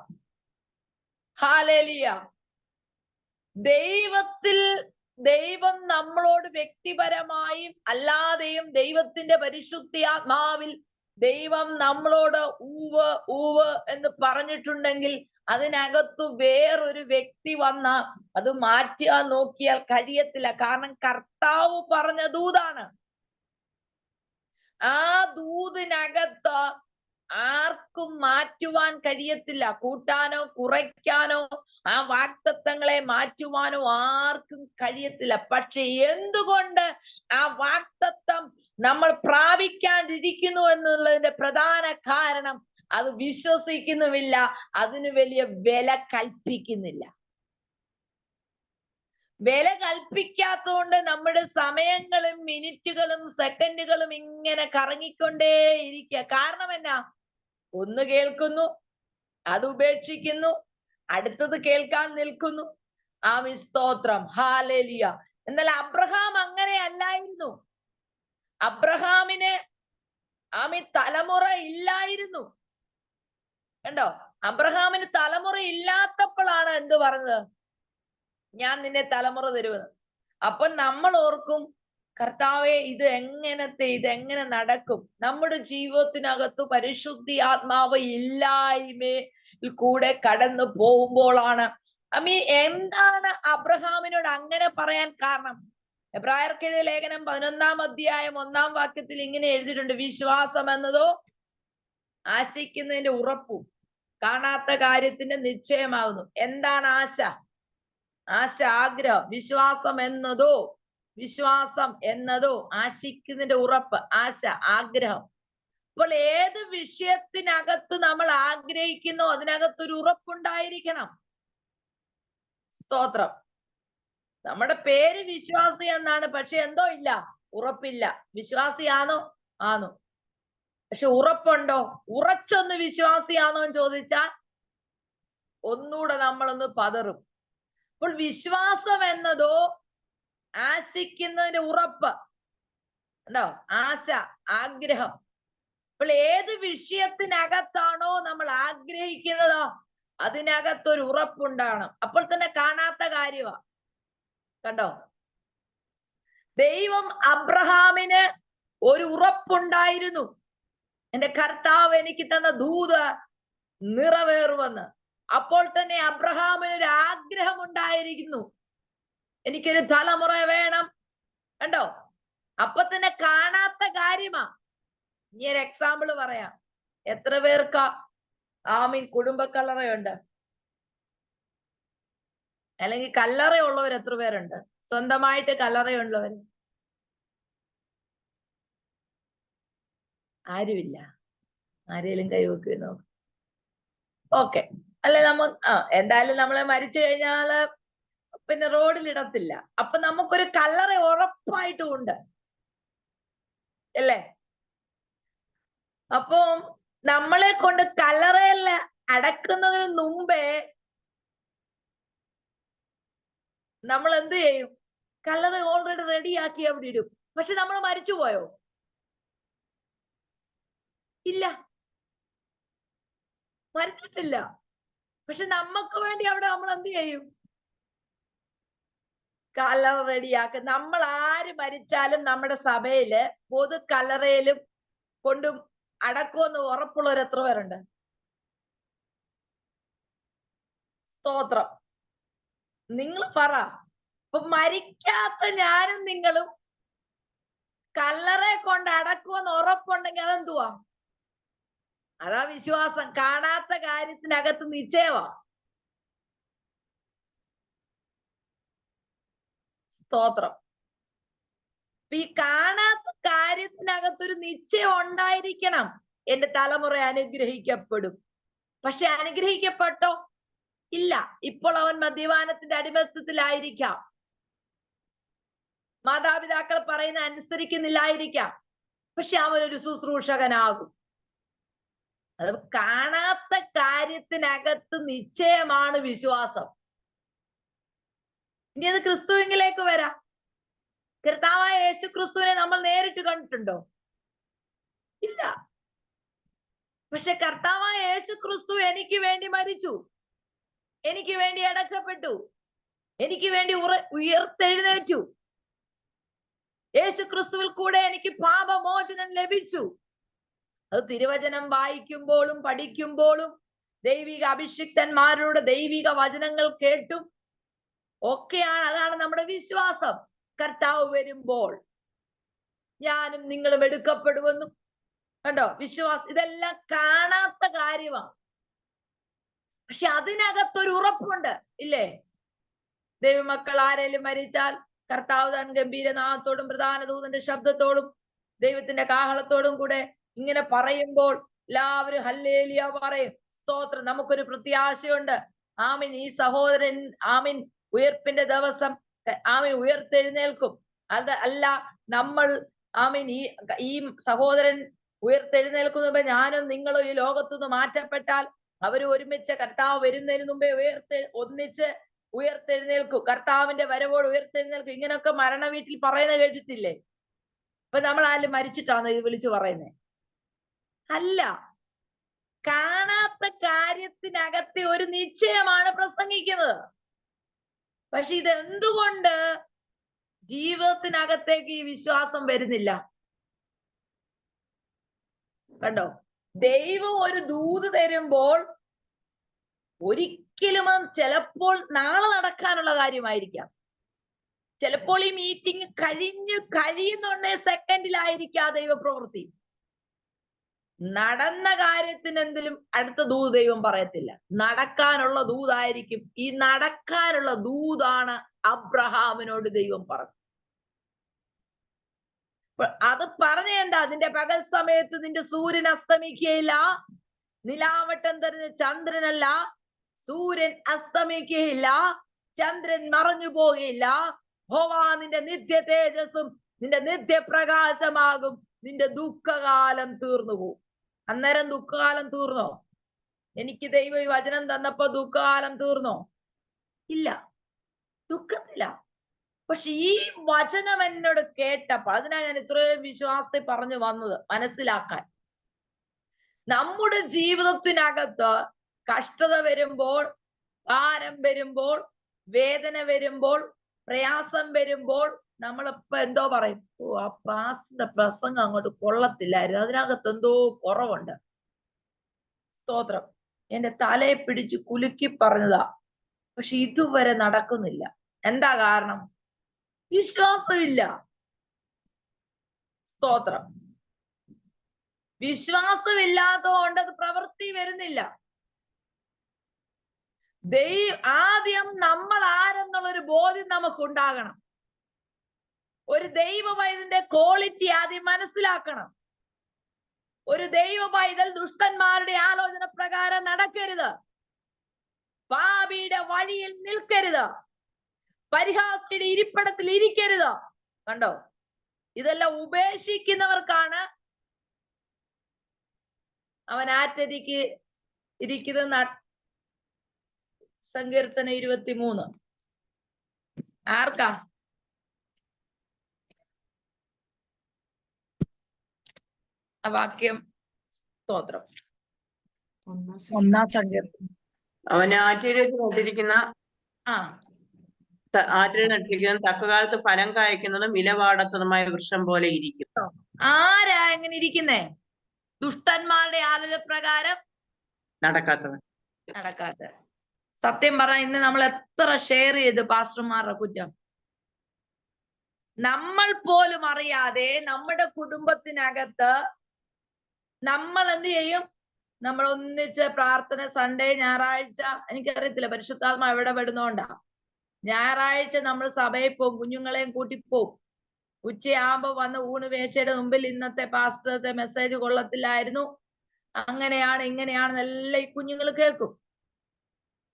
ഹല്ലേലൂയ. ദൈവം നമ്മളോട് വ്യക്തിപരമായും അല്ലാതെയും ദൈവത്തിന്റെ പരിശുദ്ധാത്മാവിൽ ദൈവം നമ്മളോട് ഊവ് എന്ന് പറഞ്ഞിട്ടുണ്ടെങ്കിൽ അതിനകത്തു വേറൊരു വ്യക്തി വന്ന അത് മാറ്റാൻ നോക്കിയാൽ കഴിയത്തില്ല. കാരണം കർത്താവ് പറഞ്ഞ ദൂതാണ്. ആ ദൂതിനകത്ത് ആർക്കും മാറ്റുവാൻ കഴിയത്തില്ല. കൂട്ടാനോ കുറയ്ക്കാനോ ആ വാഗ്ദത്തങ്ങളെ മാറ്റുവാനോ ആർക്കും കഴിയത്തില്ല. പക്ഷെ എന്തുകൊണ്ട് ആ വാഗ്ദത്തം നമ്മൾ പ്രാപിക്കാണ്ടിരിക്കുന്നു എന്നുള്ളതിന്റെ പ്രധാന കാരണം അത് വിശ്വസിക്കുന്നുമില്ല, അതിന് വലിയ വില കൽപ്പിക്കുന്നില്ല. വില കൽപ്പിക്കാത്തതുകൊണ്ട് നമ്മുടെ സമയങ്ങളും മിനിറ്റുകളും സെക്കൻഡുകളും ഇങ്ങനെ കറങ്ങിക്കൊണ്ടേയിരിക്കുക. കാരണം എന്നാ? ഒന്ന് കേൾക്കുന്നു, അത് ഉപേക്ഷിക്കുന്നു, അടുത്തത് കേൾക്കാൻ നിൽക്കുന്നു. സ്തോത്രം. ഹല്ലേലൂയ. എന്നാൽ അബ്രഹാം അങ്ങനെ അല്ലായിരുന്നു. അബ്രഹാമിന് തലമുറ ഇല്ലായിരുന്നു. കണ്ടോ? അബ്രഹാമിന് തലമുറ ഇല്ലാത്തപ്പോഴാണ് എന്ത് പറഞ്ഞത്? ഞാൻ നിന്നെ തലമുറ തരുമെന്ന്. അപ്പൊ നമ്മൾ ഓർക്കും, കർത്താവെ, ഇതെങ്ങനെ നടക്കും? നമ്മുടെ ജീവിതത്തിനകത്ത് പരിശുദ്ധി ആത്മാവ് ഇല്ലായ്മയിൽ കൂടെ കടന്നു പോകുമ്പോഴാണ്. എന്താണ് അബ്രഹാമിനോട് അങ്ങനെ പറയാൻ കാരണം? എബ്രായർക്കെഴുതിയ ലേഖനം 11-ാം അധ്യായം 1-ാം വാക്യത്തിൽ ഇങ്ങനെ എഴുതിയിട്ടുണ്ട്, വിശ്വാസം എന്നതോ ആശിക്കുന്നതിന്റെ ഉറപ്പും കാണാത്ത കാര്യത്തിന്റെ നിശ്ചയമാകുന്നു. എന്താണ് ആശ? ആഗ്രഹം. വിശ്വാസം എന്നതോ ആശിക്കുന്നതിന്റെ ഉറപ്പ്, ആശ, ആഗ്രഹം. അപ്പോൾ ഏത് വിഷയത്തിനകത്ത് നമ്മൾ ആഗ്രഹിക്കുന്നോ അതിനകത്തൊരു ഉറപ്പുണ്ടായിരിക്കണം. സ്തോത്രം. നമ്മുടെ പേര് വിശ്വാസി എന്നാണ്, പക്ഷെ എന്തോ ഇല്ല, ഉറപ്പില്ല. വിശ്വാസിയാണോ? ആണോ? പക്ഷെ ഉറപ്പുണ്ടോ? ഉറച്ചൊന്ന് വിശ്വാസിയാണോ എന്ന് ചോദിച്ചാൽ ഒന്നുകൂടെ നമ്മളൊന്ന് പതറും. അപ്പോൾ വിശ്വാസം എന്നതോ ആശിക്കുന്നതിന്റെ ഉറപ്പ് ഉണ്ടോ, ആശ, ആഗ്രഹം. അപ്പോൾ ഏത് വിഷയത്തിനകത്താണോ നമ്മൾ ആഗ്രഹിക്കുന്നത് അതിനകത്തൊരു ഉറപ്പുണ്ടാകണം. അപ്പോൾ തന്നെ കാണാത്ത കാര്യമാ. കണ്ടോ, ദൈവം അബ്രഹാമിന് ഒരു ഉറപ്പുണ്ടായിരുന്നു, എന്റെ കർത്താവ് എനിക്ക് തന്ന ദൂത് നിറവേറുമെന്ന്. അപ്പോൾ തന്നെ അബ്രഹാമിന് ഒരു ആഗ്രഹം ഉണ്ടായിരിക്കുന്നു, എനിക്കൊരു തലമുറ വേണം. കണ്ടോ, അപ്പൊ തന്നെ കാണാത്ത കാര്യമാ. ഇനി ഒരു എക്സാമ്പിൾ പറയാം. എത്ര പേർക്കാ കുടുംബ കല്ലറയുണ്ട്? അല്ലെങ്കിൽ കല്ലറയുള്ളവർ എത്ര പേരുണ്ട്? സ്വന്തമായിട്ട് കല്ലറയുള്ളവർ ആരുമില്ല. ആരെങ്കിലും കൈവെക്കുന്നോ? ഓക്കെ. അല്ലെ, എന്തായാലും നമ്മളെ മരിച്ചു കഴിഞ്ഞാല് പിന്നെ റോഡിൽ ഇടത്തില്ല. അപ്പൊ നമുക്കൊരു കല്ലറ ഉറപ്പായിട്ടും ഉണ്ട്, അല്ലേ? അപ്പം നമ്മളെ കൊണ്ട് കല്ലറയിൽ അടക്കുന്നതിന് മുമ്പേ നമ്മൾ എന്ത് ചെയ്യും? കല്ലറ ഓൾറെഡി റെഡിയാക്കി അവിടെ ഇടും. പക്ഷെ നമ്മൾ മരിച്ചുപോയോ? ഇല്ല, മരിച്ചിട്ടില്ല. പക്ഷെ നമുക്ക് വേണ്ടി അവിടെ നമ്മൾ എന്ത് ചെയ്യും? കല്ലറ റെഡിയാക്കും. നമ്മൾ ആര് മരിച്ചാലും നമ്മുടെ സഭയില് പൊതു കല്ലറയിലും കൊണ്ടും അടക്കുമെന്ന് ഉറപ്പുള്ളവർ എത്ര പേരുണ്ട്? സ്തോത്രം. നിങ്ങൾ പറ. അപ്പൊ മരിക്കാത്ത ഞാനും നിങ്ങളും കല്ലറെ കൊണ്ട് അടക്കുമെന്ന് ഉറപ്പുണ്ടെങ്കിൽ അതെന്തുവാ? അതാ വിശ്വാസം. കാണാത്ത കാര്യത്തിനകത്ത് നിശ്ചയമാ. സ്തോത്രം. ഈ കാണാത്ത കാര്യത്തിനകത്തൊരു നിശ്ചയം ഉണ്ടായിരിക്കണം, എന്റെ തലമുറ അനുഗ്രഹിക്കപ്പെടും. പക്ഷെ അനുഗ്രഹിക്കപ്പെട്ടോ? ഇല്ല. ഇപ്പോൾ അവൻ മദ്യപാനത്തിന്റെ അടിമത്തത്തിലായിരിക്കാം, മാതാപിതാക്കൾ പറയുന്ന അനുസരിക്കുന്നില്ലായിരിക്കാം, പക്ഷെ അവനൊരു ശുശ്രൂഷകനാകും. അത് കാണാത്ത കാര്യത്തിനകത്ത് നിശ്ചയമാണ് വിശ്വാസം. ഇനി അത് ക്രിസ്തുവിലേക്ക് വരാം. കർത്താവായ യേശു ക്രിസ്തുവിനെ നമ്മൾ നേരിട്ട് കണ്ടിട്ടുണ്ടോ? ഇല്ല. പക്ഷെ കർത്താവായ യേശു ക്രിസ്തു എനിക്ക് വേണ്ടി മരിച്ചു, എനിക്ക് വേണ്ടി അടക്കപ്പെട്ടു, എനിക്ക് വേണ്ടി ഉയർത്തെഴുന്നേറ്റു. യേശു ക്രിസ്തുവിൽ കൂടെ എനിക്ക് പാപമോചനം ലഭിച്ചു. അത് തിരുവചനം വായിക്കുമ്പോഴും പഠിക്കുമ്പോഴും ദൈവിക അഭിഷിക്തന്മാരുടെ ദൈവിക വചനങ്ങൾ കേട്ടും ഒക്കെയാണ്. അതാണ് നമ്മുടെ വിശ്വാസം. കർത്താവ് വരുമ്പോൾ ഞാനും നിങ്ങളും എടുക്കപ്പെടുമെന്നും. കണ്ടോ, വിശ്വാസം. ഇതെല്ലാം കാണാത്ത കാര്യമാണ്, പക്ഷെ അതിനകത്തൊരു ഉറപ്പുണ്ട്, ഇല്ലേ? ദൈവമക്കൾ ആരെങ്കിലും മരിച്ചാൽ കർത്താവ് താൻ ഗംഭീരനാഥത്തോടും പ്രധാന ദൂതന്റെ ശബ്ദത്തോടും ദൈവത്തിന്റെ കാഹളത്തോടും കൂടെ ഇങ്ങനെ പറയുമ്പോൾ എല്ലാവരും ഹല്ലേലൂയ പറയും. സ്തോത്രം. നമുക്കൊരു പ്രത്യാശയുണ്ട്. ആമീൻ. ഈ സഹോദരൻ ഉയർപ്പിന്റെ ദിവസം ഉയർത്തെഴുന്നേൽക്കും. അത് അല്ല, നമ്മൾ ഈ സഹോദരൻ ഉയർത്തെഴുന്നേൽക്കുന്ന ഞാനും നിങ്ങളും ഈ ലോകത്തുനിന്ന് മാറ്റപ്പെട്ടാൽ അവർ ഒരുമിച്ച് കർത്താവ് വരുന്നതിന് മുമ്പേ ഒന്നിച്ച് ഉയർത്തെഴുന്നേൽക്കും. കർത്താവിന്റെ വരവോട് ഉയർത്തെഴുന്നേൽക്കും. ഇങ്ങനെയൊക്കെ മരണ വീട്ടിൽ പറയുന്നത് കേട്ടിട്ടില്ലേ? അപ്പൊ നമ്മൾ ആരും മരിച്ചിട്ടാണ് ഇത് വിളിച്ചു പറയുന്നത്? അല്ല. കാണാത്ത കാര്യത്തിനകത്തെ ഒരു നിശ്ചയമാണ് പ്രസംഗിക്കുന്നത്. പക്ഷെ ഇതെന്തുകൊണ്ട് ജീവിതത്തിനകത്തേക്ക് ഈ വിശ്വാസം വരുന്നില്ല? കണ്ടോ, ദൈവം ഒരു ദൂത് തരുമ്പോൾ ഒരിക്കലും ചിലപ്പോൾ നാളെ നടക്കാനുള്ള കാര്യമായിരിക്കാം, ചിലപ്പോൾ ഈ മീറ്റിംഗ് കഴിയുന്നുണ്ടേ സെക്കൻഡിലായിരിക്കാം ദൈവപ്രവൃത്തി. നടന്ന കാര്യത്തിന് എന്തിലും അടുത്ത ദൂത് ദൈവം പറയത്തില്ല, നടക്കാനുള്ള ദൂതായിരിക്കും. ഈ നടക്കാനുള്ള ദൂതാണ് അബ്രഹാമിനോട് ദൈവം പറഞ്ഞു. അത് പറഞ്ഞ എന്താ? നിന്റെ പകൽ സമയത്ത് നിന്റെ സൂര്യൻ അസ്തമിക്കുകയില്ല, നിലാവട്ടം തരുന്ന ചന്ദ്രനല്ല, സൂര്യൻ അസ്തമിക്കുകയില്ല, ചന്ദ്രൻ മറഞ്ഞു പോകുകയില്ല. ഹോവാ നിന്റെ നിത്യ തേജസ്സും നിന്റെ നിത്യപ്രകാശമാകും. നിന്റെ ദുഃഖകാലം തീർന്നു പോകും. അന്നേരം ദുഃഖകാലം തീർന്നോ? എനിക്ക് ദൈവം ഈ വചനം തന്നപ്പോ ദുഃഖകാലം തീർന്നോ? ഇല്ല, ദുഃഖത്തില്ല. പക്ഷെ ഈ വചനം എന്നോട് കേട്ടപ്പോ, അതിനാണ് ഞാൻ ഇത്രയും വിശ്വാസത്തെ പറഞ്ഞു വന്നത്, മനസ്സിലാക്കാൻ. നമ്മുടെ ജീവിതത്തിനകത്ത് കഷ്ടത വരുമ്പോൾ, ഭാരം വരുമ്പോൾ, വേദന വരുമ്പോൾ, പ്രയാസം വരുമ്പോൾ നമ്മളിപ്പോ എന്തോ പറയും, ഓ ആ പാസ്റ്ററുടെ പ്രസംഗം അങ്ങോട്ട് കൊള്ളത്തില്ലായിരുന്നു, അതിനകത്ത് എന്തോ കുറവുണ്ട്. സ്തോത്രം. എന്റെ തലയെ പിടിച്ച് കുലുക്കി പറഞ്ഞതാ, പക്ഷെ ഇതുവരെ നടക്കുന്നില്ല. എന്താ കാരണം? വിശ്വാസമില്ല. സ്തോത്രം. വിശ്വാസമില്ലാത്തതുകൊണ്ട് അത് പ്രവൃത്തി വരുന്നില്ല. ആദ്യം നമ്മൾ ആരെന്നുള്ളൊരു ബോധ്യം നമുക്കുണ്ടാകണം. ഒരു ദൈവ പൈതലിന്റെ ക്വാളിറ്റി ആദ്യം മനസ്സിലാക്കണം. ഒരു ദൈവ പൈതൽ ദുഷ്ടന്മാരുടെ ആലോചന പ്രകാരം നടക്കരുത്, പാപിയുടെ വഴിയിൽ നിൽക്കരുത്, പരിഹാസിയുടെ ഇരിപ്പിടത്തിൽ ഇരിക്കരുത്. കണ്ടോ? ഇതെല്ലാം ഉപേക്ഷിക്കുന്നവർക്കാണ് അവൻ ആറ്റരിക്ക് ഇരിക്കുന്ന. സങ്കീർത്തനം 23 ആർക്കാ? ആ വാക്യം. സ്തോത്രം. 1-ാം സങ്കീർത്തനം. അവൻ ആറ്റിലേക്ക് നട്ടിരിക്കുന്ന തക്കകാലത്ത് ഫലം കായ്ക്കുന്നതും ഇലവാടത്തതുമായ വൃക്ഷം പോലെ ഇരിക്കും. ആരാ എങ്ങനെ ഇരിക്കുന്നേ? ദുഷ്ടന്മാരുടെ ആലോചന പ്രകാരം നടക്കാത്തവൻ. സത്യം പറഞ്ഞ ഇന്ന് നമ്മൾ എത്ര ഷെയർ ചെയ്ത് പാസ്റ്റർമാരുടെ കുറ്റം. നമ്മൾ പോലും അറിയാതെ നമ്മുടെ കുടുംബത്തിനകത്ത് നമ്മൾ എന്ത് ചെയ്യും? നമ്മൾ ഒന്നിച്ച് പ്രാർത്ഥന, സൺഡേ, ഞായറാഴ്ച, എനിക്കറിയത്തില്ല പരിശുദ്ധാത്മ എവിടെ പെടുന്നോണ്ടാ, ഞായറാഴ്ച നമ്മൾ സഭയിൽ പോകും, കുഞ്ഞുങ്ങളെയും കൂട്ടിപ്പോവും. ഉച്ചയാകുമ്പോ വന്ന് ഊണ് മേശയുടെ മുമ്പിൽ ഇന്നത്തെ പാസ്റ്ററുടെ മെസ്സേജ് കൊള്ളത്തില്ലായിരുന്നു, അങ്ങനെയാണ് ഇങ്ങനെയാണെന്നെല്ലാം ഈ കുഞ്ഞുങ്ങൾ കേൾക്കും.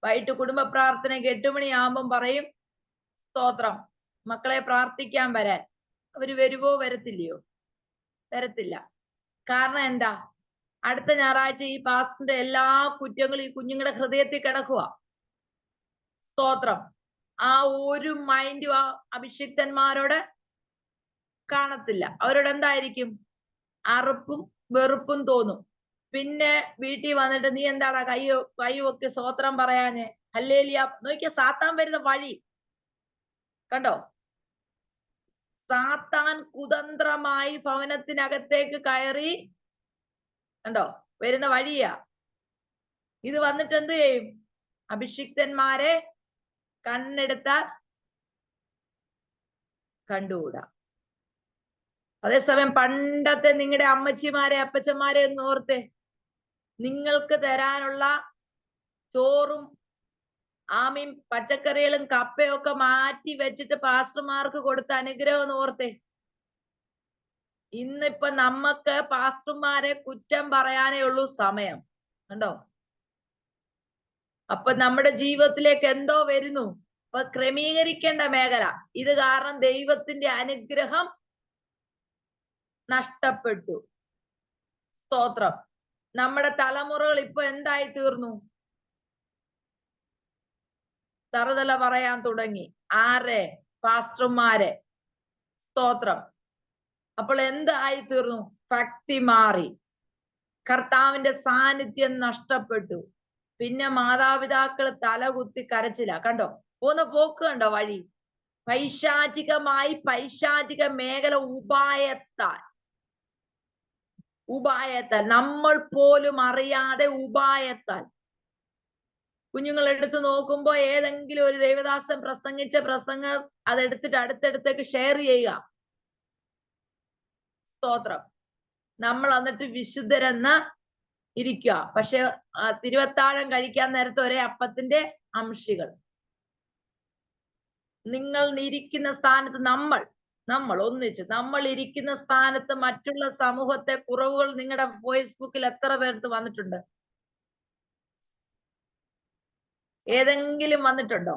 വൈകിട്ട് കുടുംബ പ്രാർത്ഥനയ്ക്ക് 8 മണിയാകുമ്പം പറയും, സ്തോത്രം, മക്കളെ പ്രാർത്ഥിക്കാൻ വരാൻ. അവര് വരുവോ? വരത്തില്ലയോ? വരത്തില്ല. കാരണം എന്താ? അടുത്ത ഞായറാഴ്ച ഈ പാസ്റ്ററിന്റെ എല്ലാ കുറ്റങ്ങളും ഈ കുഞ്ഞുങ്ങളുടെ ഹൃദയത്തിൽ കിടക്കുക. സ്തോത്രം. ആ ഒരു മൈൻഡും ആ അഭിഷിക്തന്മാരോട് കാണത്തില്ല. അവരോട് എന്തായിരിക്കും? അറുപ്പും വെറുപ്പും തോന്നും. പിന്നെ വീട്ടിൽ വന്നിട്ട് നീ എന്താടാ കൈയൊക്കെ സ്തോത്രം പറയാഞ്ഞ്, ഹല്ലേലൂയ. നോക്കിയ സാത്താൻ വരുന്ന വഴി കണ്ടോ? സാത്താൻ കുതന്ത്രമായി ഭവനത്തിനകത്തേക്ക് കയറി, കണ്ടോ? വരുന്ന വഴിയാ ഇത്. വന്നിട്ട് എന്ത് ചെയ്യും? അഭിഷിക്തന്മാരെ കണ്ണെടുത്താൽ കണ്ടുകൂടാ. അതേസമയം പണ്ടത്തെ നിങ്ങളുടെ അമ്മച്ചിമാരെ അപ്പച്ചന്മാരെ ഒന്ന് ഓർത്തെ, നിങ്ങൾക്ക് തരാനുള്ള ചോറും ആമീൻ പച്ചക്കറികളും കപ്പയും ഒക്കെ മാറ്റി വെച്ചിട്ട് പാസ്റ്റർമാർക്ക് കൊടുത്ത അനുഗ്രഹം ഒന്ന് ഓർത്തെ. ഇന്നിപ്പൊ നമ്മക്ക് പാസ്റ്റർമാരെ കുറ്റം പറയാനേ ഉള്ളൂ സമയം. കണ്ടോ? അപ്പൊ നമ്മുടെ ജീവിതത്തിലേക്ക് എന്തോ വരുന്നു. അപ്പൊ ക്രമീകരിക്കേണ്ട മേഖല ഇത്. കാരണം ദൈവത്തിന്റെ അനുഗ്രഹം നഷ്ടപ്പെട്ടു. സ്തോത്രം. നമ്മുടെ തലമുറകൾ ഇപ്പൊ എന്തായി തീർന്നു? തറുതല പറയാൻ തുടങ്ങി. ആരെ? പാസ്റ്റർമാരെ. സ്തോത്രം. അപ്പോൾ എന്തായി തീർന്നു? ഭക്തി മാറി, കർത്താവിന്റെ സാന്നിധ്യം നഷ്ടപ്പെട്ടു. പിന്നെ മാതാപിതാക്കൾ തലകുത്തി കരച്ചില്ല. കണ്ടോ? പോന്ന പോക്ക് കണ്ടോ? വഴി പൈശാചികമായി, പൈശാചിക മേഖല ഉപായത്താൽ നമ്മൾ പോലും അറിയാതെ ഉപായത്താൽ. കുഞ്ഞുങ്ങൾ എടുത്തു നോക്കുമ്പോ ഏതെങ്കിലും ഒരു ദൈവദാസൻ പ്രസംഗിച്ച പ്രസംഗം അതെടുത്തിട്ട് അടുത്തടുത്തേക്ക് ഷെയർ ചെയ്യുക. സ്തോത്രം. നമ്മൾ എന്നിട്ട് വിശുദ്ധരെന്ന് ഇരിക്കുക. പക്ഷെ തിരുവത്താഴം കഴിക്കാൻ നേരത്തെ ഒരേ അപ്പത്തിന്റെ അംശികൾ. നിങ്ങൾ ഇരിക്കുന്ന സ്ഥാനത്ത് നമ്മൾ ഒന്നിച്ച് നമ്മൾ ഇരിക്കുന്ന സ്ഥാനത്ത് മറ്റുള്ള സമൂഹത്തെ കുറവുകൾ നിങ്ങളുടെ ഫേസ്ബുക്കിൽ എത്ര പേർക്ക് വന്നിട്ടുണ്ട്? ഏതെങ്കിലും വന്നിട്ടുണ്ടോ?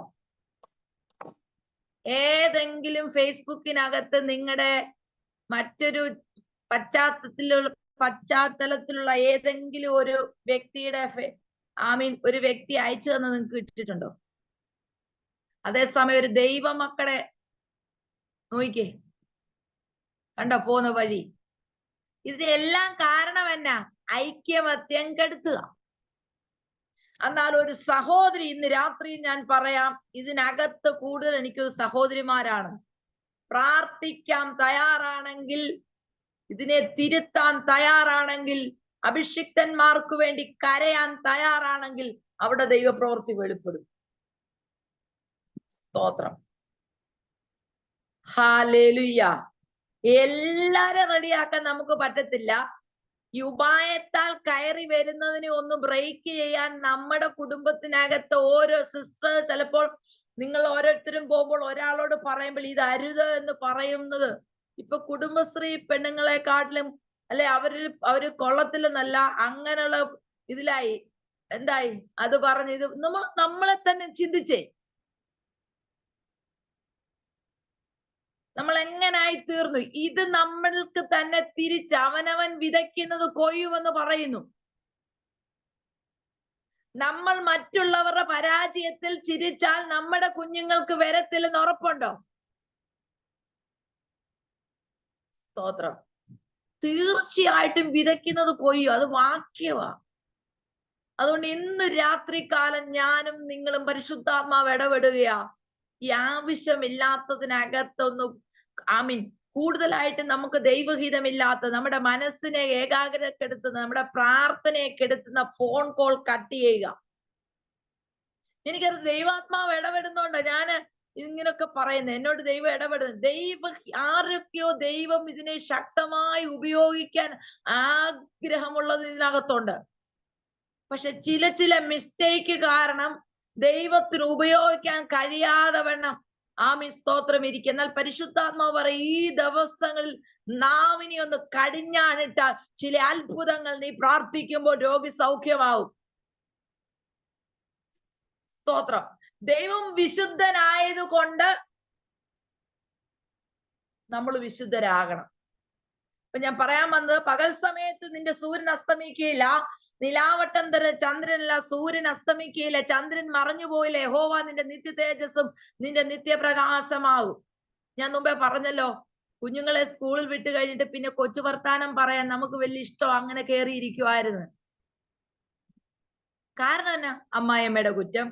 ഏതെങ്കിലും ഫേസ്ബുക്കിനകത്ത് നിങ്ങളുടെ മറ്റൊരു പശ്ചാത്തലത്തിലുള്ള ഏതെങ്കിലും ഒരു വ്യക്തിയുടെ ഒരു വ്യക്തി അയച്ചു തന്നത് നിങ്ങൾക്ക് കിട്ടിയിട്ടുണ്ടോ? അതേസമയം ഒരു ദൈവമക്കളെ നോക്കിക്കേ, കണ്ടോ പോകുന്ന വഴി. ഇതിനെല്ലാം കാരണം എന്നാ? ഐക്യമത്യം കെടുത്തുക. എന്നാൽ ഒരു സഹോദരി, ഇന്ന് രാത്രി ഞാൻ പറയാം, ഇതിനകത്ത് കൂടുതൽ എനിക്കൊരു സഹോദരിമാരാണ്. പ്രാർത്ഥിക്കാൻ തയ്യാറാണെങ്കിൽ, ഇതിനെ തിരുത്താൻ തയ്യാറാണെങ്കിൽ, അഭിഷിക്തന്മാർക്ക് വേണ്ടി കരയാൻ തയ്യാറാണെങ്കിൽ അവിടെ ദൈവപ്രവൃത്തി വെളിപ്പെടും. സ്തോത്രം. ഹല്ലേലൂയ. എല്ലാരും റെഡിയാക്കാൻ നമുക്ക് പറ്റത്തില്ല. ഈ ഉപായത്താൽ കയറി വരുന്നതിനെ ഒന്ന് ബ്രേക്ക് ചെയ്യാൻ നമ്മുടെ കുടുംബത്തിനകത്ത് ഓരോ സിസ്റ്റർ, ചിലപ്പോൾ നിങ്ങൾ ഓരോരുത്തരും പോകുമ്പോൾ ഒരാളോട് പറയുമ്പോൾ ഇത് അരുത് എന്ന് പറയുന്നത്, ഇപ്പൊ കുടുംബശ്രീ പെണ്ണുങ്ങളെക്കാട്ടിലും അല്ലെ അവര് കൊള്ളത്തില്ലെന്നല്ല, അങ്ങനെയുള്ള ഇതിലായി. എന്തായി അത് പറഞ്ഞ് ഇത് നമ്മളെ തന്നെ ചിന്തിച്ചേ, നമ്മൾ എങ്ങനായി തീർന്നു. ഇത് നമ്മൾക്ക് തന്നെ തിരിച്ച് അവനവൻ വിതയ്ക്കുന്നത് കൊയ്യുമെന്ന് പറയുന്നു. നമ്മൾ മറ്റുള്ളവരുടെ പരാജയത്തിൽ ചിരിച്ചാൽ നമ്മുടെ കുഞ്ഞുങ്ങൾക്ക് വരത്തില്ലെന്ന് ഉറപ്പുണ്ടോ? സ്തോത്രം. തീർച്ചയായിട്ടും വിതയ്ക്കുന്നത് കൊയ്യും, അത് വാക്യവാ. അതുകൊണ്ട് ഇന്ന് രാത്രികാലം ഞാനും നിങ്ങളും പരിശുദ്ധാത്മാവ് ഇടപെടുകയാ. ഈ ആവശ്യമില്ലാത്തതിനകത്തൊന്നും കൂടുതലായിട്ട് നമുക്ക് ദൈവഹിതമില്ലാത്ത, നമ്മുടെ മനസ്സിനെ ഏകാഗ്രതക്കെടുത്തുന്ന, നമ്മുടെ പ്രാർത്ഥനയെ കെടുത്തുന്ന ഫോൺ കോൾ കട്ട് ചെയ്യുക. എനിക്കത് ദൈവാത്മാവ് ഇടപെടുന്നോണ്ടാ ഞാൻ ഇങ്ങനൊക്കെ പറയുന്നത്. എന്നോട് ദൈവം ഇടപെടുന്നു. ആരൊക്കെയോ ദൈവം ഇതിനെ ശക്തമായി ഉപയോഗിക്കാൻ ആഗ്രഹമുള്ളത് ഇതിനകത്തുണ്ട്. പക്ഷെ ചില മിസ്റ്റേക്ക് കാരണം ദൈവത്തിന് ഉപയോഗിക്കാൻ കഴിയാതെ വണ്ണം സ്തോത്രം ഇരിക്കും. എന്നാൽ പരിശുദ്ധാത്മാവ് പറയും, ഈ ദിവസങ്ങളിൽ നാവിനെ ഒന്ന് കടിഞ്ഞാണിട്ടാൽ ചില അത്ഭുതങ്ങൾ നീ പ്രാർത്ഥിക്കുമ്പോൾ രോഗി സൗഖ്യമാവും. സ്തോത്രം. ദൈവം വിശുദ്ധനായതുകൊണ്ട് നമ്മൾ വിശുദ്ധരാകണം. അപ്പൊ ഞാൻ പറയാൻ വന്നത്, പകൽ സമയത്ത് നിന്റെ സൂര്യൻ അസ്തമിക്കുകയില്ല, നിലാവട്ടം തര ചന്ദ്രനല്ല, സൂര്യൻ അസ്തമിക്കുകയില്ല, ചന്ദ്രൻ മറഞ്ഞു പോയില്ല, യഹോവ നിന്റെ നിത്യ തേജസ്സും നിന്റെ നിത്യപ്രകാശമാകും. ഞാൻ മുമ്പേ പറഞ്ഞല്ലോ, കുഞ്ഞുങ്ങളെ സ്കൂളിൽ വിട്ട് കഴിഞ്ഞിട്ട് പിന്നെ കൊച്ചു വർത്താനം പറയാൻ നമുക്ക് വലിയ ഇഷ്ടം, അങ്ങനെ കയറിയിരിക്കുമായിരുന്നു. കാരണം എന്നാ? അമ്മായിയമ്മയുടെ കുറ്റം,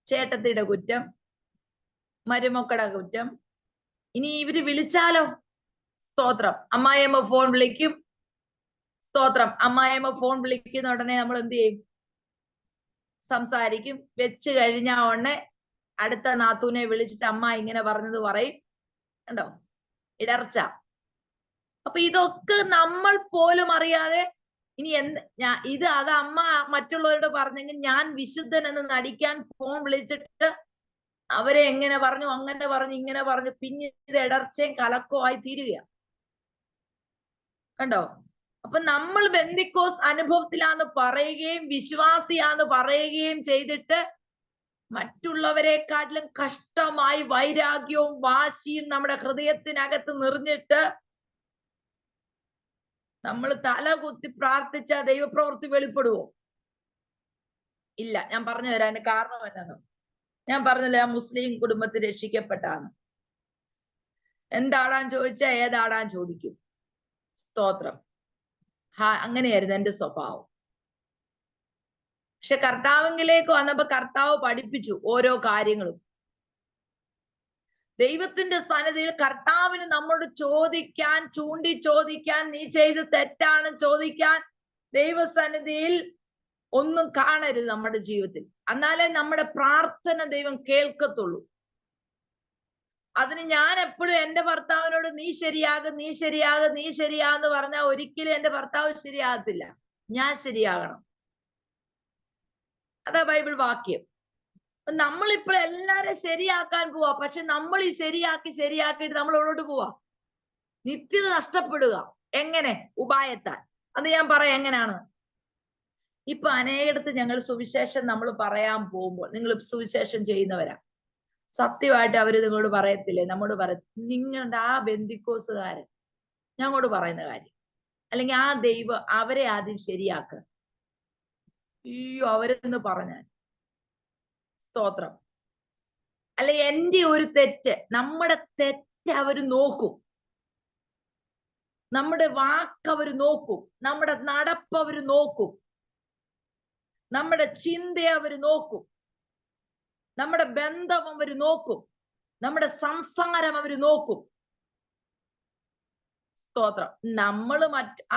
ചേട്ടത്തിയുടെ കുറ്റം, മരുമക്കളുടെ കുറ്റം. ഇനി ഇവര് വിളിച്ചാലോ? സ്തോത്രം. അമ്മായിയമ്മ ഫോൺ വിളിക്കും. സ്തോത്രം. അമ്മായിയമ്മ ഫോൺ വിളിക്കുന്ന ഉടനെ നമ്മൾ എന്ത് ചെയ്യും? സംസാരിക്കും. വെച്ച് കഴിഞ്ഞ ഉടനെ അടുത്ത നാത്തൂനെ വിളിച്ചിട്ട് അമ്മ ഇങ്ങനെ പറഞ്ഞത് പറയും. കണ്ടോ ഇടർച്ച. അപ്പൊ ഇതൊക്കെ നമ്മൾ പോലും അറിയാതെ ഇനി അത് അമ്മ മറ്റുള്ളവരോട് പറഞ്ഞെങ്കിൽ ഞാൻ വിശുദ്ധൻ എന്ന് നടിക്കാൻ ഫോൺ വിളിച്ചിട്ട് അവരെ എങ്ങനെ പറഞ്ഞു, അങ്ങനെ പറഞ്ഞു, ഇങ്ങനെ പറഞ്ഞു, പിന്നെ ഇത് ഇടർച്ചയും കലക്കവും ആയി തീരുകയാണ്. കണ്ടോ? അപ്പൊ നമ്മൾ ബെന്തിക്കോസ് അനുഭവത്തിലാന്ന് പറയുകയും വിശ്വാസിയാന്ന് പറയുകയും ചെയ്തിട്ട് മറ്റുള്ളവരെക്കാട്ടിലും കഷ്ടമായി വൈരാഗ്യവും വാശിയും നമ്മുടെ ഹൃദയത്തിനകത്ത് നിറഞ്ഞിട്ട് നമ്മൾ തല കുത്തി പ്രാർത്ഥിച്ച ദൈവപ്രവൃത്തി വെളിപ്പെടുവോ? ഇല്ല. ഞാൻ പറഞ്ഞു തരാം അതിന് കാരണം എന്നാണ്. ഞാൻ പറഞ്ഞില്ല, മുസ്ലിം കുടുംബത്തിൽ രക്ഷിക്കപ്പെട്ടാണ്. എന്താടാൻ ചോദിച്ചാൽ ഏതാടാൻ ചോദിക്കും. സ്തോത്രം. അങ്ങനെയായിരുന്നു എന്റെ സ്വഭാവം. പക്ഷെ കർത്താവിലേക്ക് വന്നപ്പോ കർത്താവ് പഠിപ്പിച്ചു ഓരോ കാര്യങ്ങളും. ദൈവത്തിന്റെ സന്നിധിയിൽ കർത്താവിന് നമ്മോട് ചോദിക്കാൻ, ചൂണ്ടി ചോദിക്കാൻ, നീ ചെയ്ത് തെറ്റാണ് ചോദിക്കാൻ ദൈവസന്നിധിയിൽ ഒന്നും കാണരുത് നമ്മുടെ ജീവിതത്തിൽ. എന്നാലേ നമ്മുടെ പ്രാർത്ഥന ദൈവം കേൾക്കത്തുള്ളൂ. അതിന് ഞാൻ എപ്പോഴും എന്റെ ഭർത്താവിനോട് നീ ശരിയാകും, നീ ശരിയാകും, നീ ശരിയാന്ന് പറഞ്ഞാൽ ഒരിക്കലും എന്റെ ഭർത്താവ് ശരിയാകത്തില്ല. ഞാൻ ശരിയാകണം. അതാ ബൈബിൾ വാക്യം. നമ്മളിപ്പോൾ എല്ലാരും ശരിയാക്കാൻ പോവാ. പക്ഷെ നമ്മൾ ഈ ശരിയാക്കിയിട്ട് നമ്മൾ എവിടോട്ട് പോവാ? നിത്യത നഷ്ടപ്പെടുക. എങ്ങനെ? ഉപായത്താൽ. അത് ഞാൻ പറയാം എങ്ങനെയാണ്. ഇപ്പൊ അനേകടത്ത് ഞങ്ങൾ സുവിശേഷം നമ്മൾ പറയാൻ പോകുമ്പോൾ, നിങ്ങൾ സുവിശേഷം ചെയ്യുന്നവരാ, സത്യമായിട്ട് അവര് നിങ്ങളോട് പറയത്തില്ലേ? നമ്മോട് നിങ്ങളുടെ ആ ബെന്തിക്കോസുകാരൻ ഞങ്ങളോട് പറയുന്ന കാര്യം, അല്ലെങ്കിൽ ആ ദൈവം അവരെ ആദ്യം ശരിയാക്കുക. അയ്യോ അവരെന്ന് പറഞ്ഞാൽ സ്തോത്രം. അല്ലെ എന്റെ ഒരു തെറ്റ്, നമ്മുടെ തെറ്റ് അവര് നോക്കും, നമ്മുടെ വാക്ക് അവര് നോക്കും, നമ്മുടെ നടപ്പ് അവര് നോക്കും, നമ്മുടെ ചിന്ത അവര് നോക്കും, നമ്മുടെ ബന്ധം അവര് നോക്കും, നമ്മുടെ സംസാരം അവര് നോക്കും. സ്തോത്രം.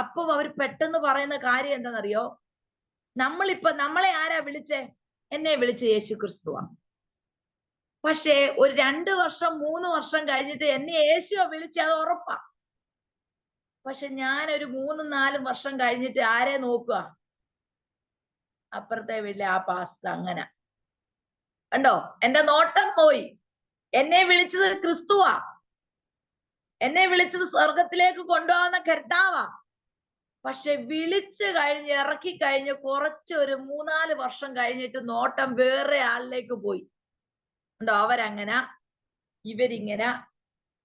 അപ്പൊ അവർ പെട്ടെന്ന് പറയുന്ന കാര്യം എന്താണെന്നറിയോ? നമ്മളെ ആരാ വിളിച്ചേ? എന്നെ വിളിച്ച യേശു ക്രിസ്തുവാ. പക്ഷേ ഒരു 2 വർഷം 3 വർഷം കഴിഞ്ഞിട്ട് എന്നെ യേശുവാ വിളിച്ച, അത് ഉറപ്പാ. പക്ഷെ ഞാൻ ഒരു 3-4 വർഷം കഴിഞ്ഞിട്ട് ആരെ നോക്കുക? അപ്പുറത്തെ വീട്ടിലെ ആ പാസ്റ്റർ. അങ്ങനെ കണ്ടോ, എന്റെ നോട്ടം പോയി. എന്നെ വിളിച്ചത് ക്രിസ്തുവാ, എന്നെ വിളിച്ചത് സ്വർഗത്തിലേക്ക് കൊണ്ടുപോകുന്ന കർത്താവാ. പക്ഷെ വിളിച്ചു കഴിഞ്ഞ് ഇറക്കി കഴിഞ്ഞ് കുറച്ച് ഒരു 3-4 വർഷം കഴിഞ്ഞിട്ട് നോട്ടം വേറെ ആളിലേക്ക് പോയി. ഉണ്ടോ? അവരങ്ങനെ, ഇവരിങ്ങനെ.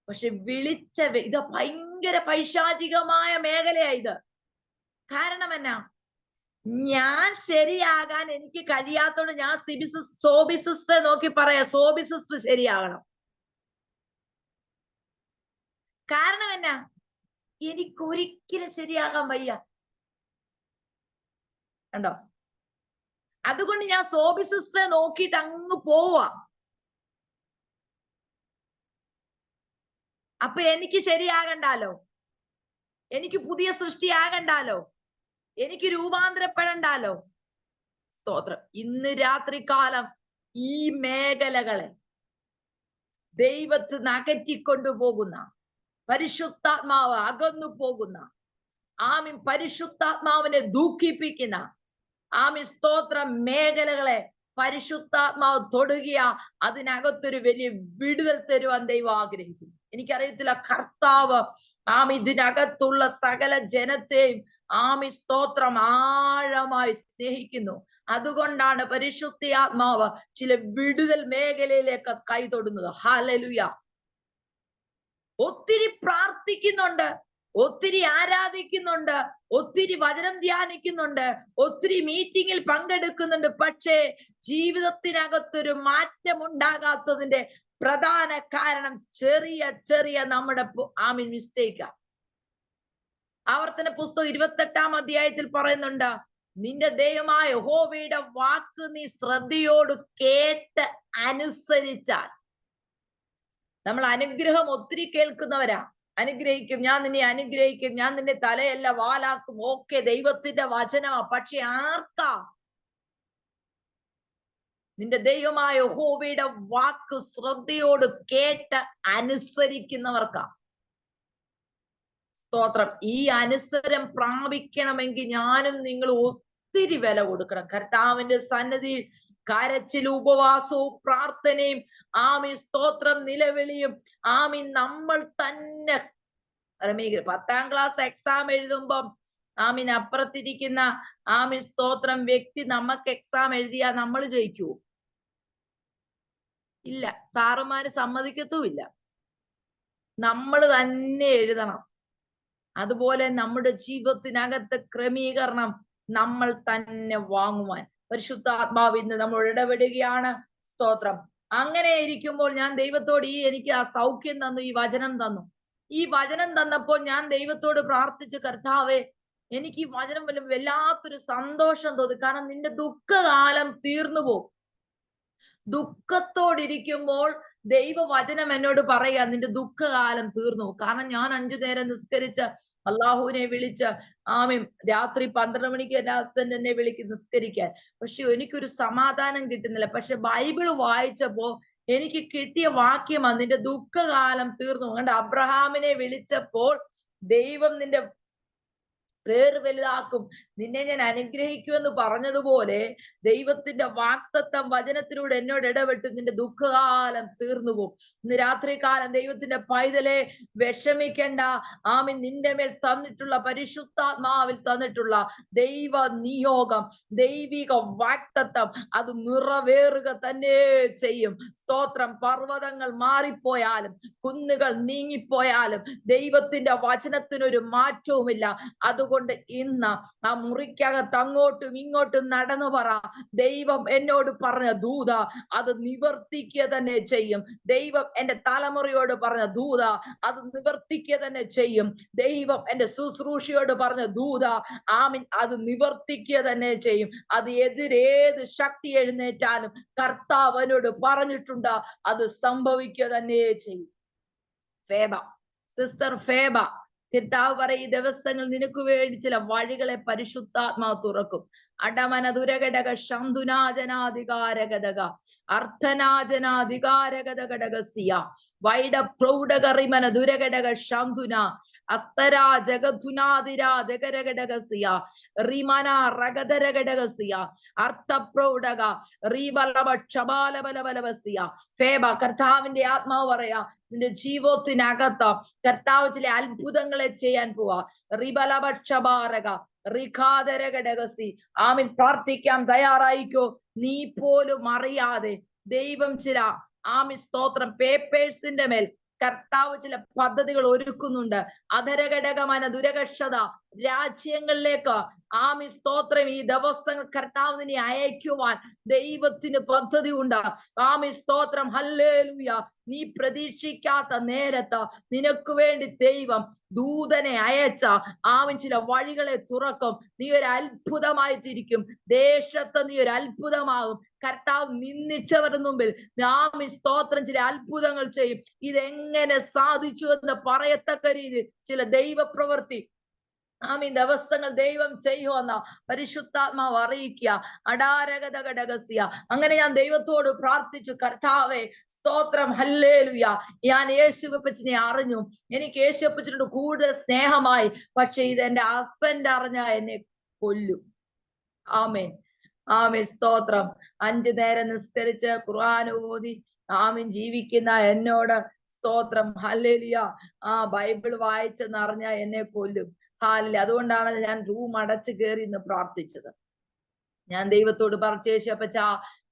പക്ഷെ ഇത് ഭയങ്കര പൈശാചികമായ മേഖലയാ ഇത്. കാരണം എന്നാ? ഞാൻ ശരിയാകാൻ എനിക്ക് കഴിയാത്തോണ്ട് ഞാൻ സോബി സിസ്റ്ററെ നോക്കി പറയാ, സോബി സിസ്റ്റർ ശരിയാകണം. കാരണം എന്നാ? എനിക്കൊരിക്കലും ശരിയാകാൻ വയ്യ. കണ്ടോ? അതുകൊണ്ട് ഞാൻ സോബി സിസ്റ്ററെ നോക്കിയിട്ട് അങ്ങ് പോവാ. അപ്പൊ എനിക്ക് ശരിയാകണ്ടാലോ, എനിക്ക് പുതിയ സൃഷ്ടിയാകണ്ടാലോ, എനിക്ക് രൂപാന്തരപ്പെടണ്ടാലോ. സ്തോത്രം. ഇന്ന് രാത്രികാലം ഈ മേഖലകളെ ദൈവത്തിന് അകറ്റിക്കൊണ്ടുപോകുന്ന, പരിശുദ്ധാത്മാവ് അകന്നു പോകുന്ന, പരിശുദ്ധാത്മാവിനെ ദുഃഖിപ്പിക്കുന്ന സ്തോത്രം മേഖലകളെ പരിശുദ്ധാത്മാവ് തൊടുകയ, അതിനകത്തൊരു വലിയ വിടുതൽ തരുവാൻ ദൈവം ആഗ്രഹിക്കുന്നു. എനിക്കറിയത്തില്ല, കർത്താവ് ഇതിനകത്തുള്ള സകല ജനത്തെയും സ്തോത്രം ആഴമായി സ്നേഹിക്കുന്നു. അതുകൊണ്ടാണ് പരിശുദ്ധാത്മാവ് ചില വിടുതൽ മേഖലയിലേക്ക് കൈ തൊടുന്നത്. ഹല്ലേലൂയ. ഒത്തിരി പ്രാർത്ഥിക്കുന്നുണ്ട്, ഒത്തിരി ആരാധിക്കുന്നുണ്ട്, ഒത്തിരി വചനം ധ്യാനിക്കുന്നുണ്ട്, ഒത്തിരി മീറ്റിങ്ങിൽ പങ്കെടുക്കുന്നുണ്ട്. പക്ഷേ ജീവിതത്തിനകത്തൊരു മാറ്റം ഉണ്ടാകാത്തതിന്റെ പ്രധാന കാരണം ചെറിയ ചെറിയ നമ്മുടെ മിസ്റ്റേക്കാ. ആവർത്തന പുസ്തകം 28-ാം അധ്യായത്തിൽ പറയുന്നുണ്ട്, നിന്റെ ദൈവമായ യഹോവയുടെ വാക്ക് നീ ശ്രദ്ധയോട് കേട്ട് അനുസരിച്ചാൽ. നമ്മൾ അനുഗ്രഹം ഒത്തിരി കേൾക്കുന്നവരാ. അനുഗ്രഹിക്കും, ഞാൻ നിന്നെ അനുഗ്രഹിക്കും, ഞാൻ നിന്റെ തലയല്ല വാലാക്കും, ഓക്കെ, ദൈവത്തിന്റെ വചനമാ. പക്ഷെ ആർക്കാ? നിന്റെ ദൈവമായ യഹോവയുടെ വാക്ക് ശ്രദ്ധയോട് കേട്ട് അനുസരിക്കുന്നവർക്കാ. സ്തോത്രം. ഈ അനുസരം പ്രാപിക്കണമെങ്കിൽ ഞാനും നിങ്ങൾ ഒത്തിരി വില കൊടുക്കണം. കർത്താവിന്റെ സന്നിധിയിൽ കരച്ചിലും ഉപവാസവും പ്രാർത്ഥനയും സ്തോത്രം നിലവിളിയും നമ്മൾ തന്നെ. 10ാം ക്ലാസ് എക്സാം എഴുതുമ്പം അപ്പുറത്തിരിക്കുന്ന സ്തോത്രം വ്യക്തി നമുക്ക് എക്സാം എഴുതിയാ നമ്മൾ ജയിക്കുവോ? ഇല്ല, സാറുമാര് സമ്മതിക്കത്തുമില്ല. നമ്മൾ തന്നെ എഴുതണം. അതുപോലെ നമ്മുടെ ജീവിതത്തിനകത്ത് ക്രമീകരണം നമ്മൾ തന്നെ വാങ്ങുവാൻ പരിശുദ്ധാത്മാവ് ഇന്ന് നമ്മൾ ഇടപെടുകയാണ്. സ്തോത്രം. അങ്ങനെ ഇരിക്കുമ്പോൾ ഞാൻ ദൈവത്തോട് എനിക്ക് ആ സൗഖ്യം തന്നു, ഈ വചനം തന്നു. ഈ വചനം തന്നപ്പോൾ ഞാൻ ദൈവത്തോട് പ്രാർത്ഥിച്ചു, കർത്താവേ, എനിക്ക് ഈ വചനം വല്ലാത്തൊരു സന്തോഷം തോന്നി. കാരണം നിന്റെ ദുഃഖകാലം തീർന്നു പോകും. ദുഃഖത്തോടിരിക്കുമ്പോൾ ദൈവവചനം എന്നോട് പറയാ, നിന്റെ ദുഃഖകാലം തീർന്നു. കാരണം ഞാൻ 5 നേരം നിസ്കരിച്ച അള്ളാഹുവിനെ വിളിച്ച് രാത്രി 12 മണിക്ക് എന്റെ ഹസ്ബൻഡ് എന്നെ വിളിക്കും നിസ്കരിക്കാൻ. പക്ഷെ എനിക്കൊരു സമാധാനം കിട്ടുന്നില്ല. പക്ഷെ ബൈബിള് വായിച്ചപ്പോ എനിക്ക് കിട്ടിയ വാക്യമാ, നിന്റെ ദുഃഖകാലം തീർന്നു. കണ്ട, അബ്രഹാമിനെ വിളിച്ചപ്പോൾ ദൈവം നിന്റെ പേര് വലുതാക്കും, നിന്നെ ഞാൻ അനുഗ്രഹിക്കുമെന്ന് പറഞ്ഞതുപോലെ ദൈവത്തിന്റെ വാഗ്ദത്തം വചനത്തിലൂടെ എന്നോട് ഇടപെട്ടു, നിന്റെ ദുഃഖകാലം തീർന്നു പോകും. ഇന്ന് രാത്രികാലം ദൈവത്തിന്റെ പൈതലെ വിഷമിക്കണ്ട. നിന്റെ മേൽ തന്നിട്ടുള്ള പരിശുദ്ധാത്മാവിൽ തന്നിട്ടുള്ള ദൈവ നിയോഗം, ദൈവിക വാഗ്ദത്തം അത് നിറവേറുക തന്നെ ചെയ്യും. സ്തോത്രം. പർവ്വതങ്ങൾ മാറിപ്പോയാലും കുന്നുകൾ നീങ്ങിപ്പോയാലും ദൈവത്തിന്റെ വചനത്തിനൊരു മാറ്റവുമില്ല. അതുകൊണ്ട് അതുകൊണ്ട് ഇന്ന് ആ മുറിക്കകത്ത് അങ്ങോട്ടും ഇങ്ങോട്ടും നടന്നു പറ, ദൈവം എന്നോട് പറഞ്ഞ ദൂത അത് നിവർത്തിക്കുക തന്നെ ചെയ്യും. ദൈവം എന്റെ തലമുറയോട് പറഞ്ഞ ദൂത അത് നിവർത്തിക്കുക തന്നെ ചെയ്യും. ദൈവം എന്റെ ശുശ്രൂഷയോട് പറഞ്ഞ ദൂത ആമീൻ അത് നിവർത്തിക്കുക തന്നെ ചെയ്യും. അത് എതിരേത് ശക്തി എഴുന്നേറ്റാലും കർത്താവ് അവനോട് പറഞ്ഞിട്ടുണ്ട്, അത് സംഭവിക്കുക തന്നെ ചെയ്യും. ഫേബ, സിസ്റ്റർ ഫേബ, കർത്താവ് പറയും ഈ ദിവസങ്ങൾ നിനക്ക് വേണ്ടി ചില വഴികളെ പരിശുദ്ധാത്മാവ് തുറക്കും. അടമന ദുരഘടക ശംധുനാജനാധികാരഗതക അർത്ഥനാജനാധികാരഗതഘടകസിയ വൈഡ പ്രൗഢകറിമന ദുരഘടക ശംധുന അസ്തരാ ജഗധുനാതിരാധകരഘടകസിയ റിമന റഗധരഘടകസിയ അർത്ഥപ്രൗഢക റീബലവ ക്ഷബാലബലബലവസിയ. ഫേബ, കർത്താവിന്റെ ആത്മാവ് പറയാ നിന്റെ ജീവിതത്തിനകത്ത് കർത്താവ് ചില അത്ഭുതങ്ങളെ ചെയ്യാൻ പോവാ. റിബലഭക്ഷഭാരക റിഖാദരഘടകസി. ആമീൻ. പ്രാർത്ഥിക്കാൻ തയ്യാറായിക്കോ. നീ പോലും അറിയാതെ ദൈവം ചില ആമീൻ സ്തോത്രം പേപ്പേഴ്സിന്റെ മേൽ കർത്താവ് ചില പദ്ധതികൾ ഒരുക്കുന്നുണ്ട്. അധരഘടകമന ദുരകക്ഷത രാജ്യങ്ങളിലേക്ക് ആമീൻ സ്തോത്രം ഈ ദിവസങ്ങൾ കർത്താവ് നിന്നെ അയക്കുവാൻ ദൈവത്തിന് പദ്ധതി ഉണ്ട്. ആമീൻ സ്തോത്രം. ഹല്ലേലൂയ. നീ പ്രതീക്ഷിക്കാത്ത നേരത്ത് നിനക്ക് വേണ്ടി ദൈവം ദൂതനെ അയച്ച ആമീൻ ചില വഴികളെ തുറക്കും. നീ ഒരു അത്ഭുതമായി തിരിക്കും. ദേശത്ത് നീ ഒരു അത്ഭുതമാകും. കർത്താവ് നിന്ദിച്ചവരുടെ മുമ്പിൽ ആമീൻ സ്തോത്രം ചില അത്ഭുതങ്ങൾ ചെയ്യും. ഇതെങ്ങനെ സാധിച്ചു എന്ന് പറയത്തക്ക രീതിയിൽ ചില ദൈവപ്രവൃത്തി ആമീൻ ദിവസങ്ങൾ ദൈവം ചെയ്യുമെന്ന പരിശുദ്ധാത്മാവ് അറിയിക്കുക. അടാരഗതഘടകസ്യ. അങ്ങനെ ഞാൻ ദൈവത്തോട് പ്രാർത്ഥിച്ചു, കർത്താവേ സ്തോത്രം, ഹല്ലേലൂയ. ഞാൻ യേശുവപ്പച്ചനെ അറിഞ്ഞു, എനിക്ക് യേശുവപ്പച്ചനോട് കൂടുതൽ സ്നേഹമായി. പക്ഷെ ഇത് എന്റെ ഹസ്ബൻഡ് അറിഞ്ഞ എന്നെ കൊല്ലും. ആമേൻ, ആമേൻ സ്തോത്രം. 5 നേരം നിസ്കരിച്ച് ഖുർആൻ ഓതി ആമീൻ ജീവിക്കുന്ന എന്നോട് സ്തോത്രം, ഹല്ലേലൂയ, ബൈബിൾ വായിച്ചെന്ന് അറിഞ്ഞ എന്നെ കൊല്ലും. ഹാലില്ല. അതുകൊണ്ടാണ് ഞാൻ റൂം അടച്ചു കയറി ഇന്ന് പ്രാർത്ഥിച്ചത്. ഞാൻ ദൈവത്തോട് പറഞ്ഞു, യേശുവപ്പച്ചാ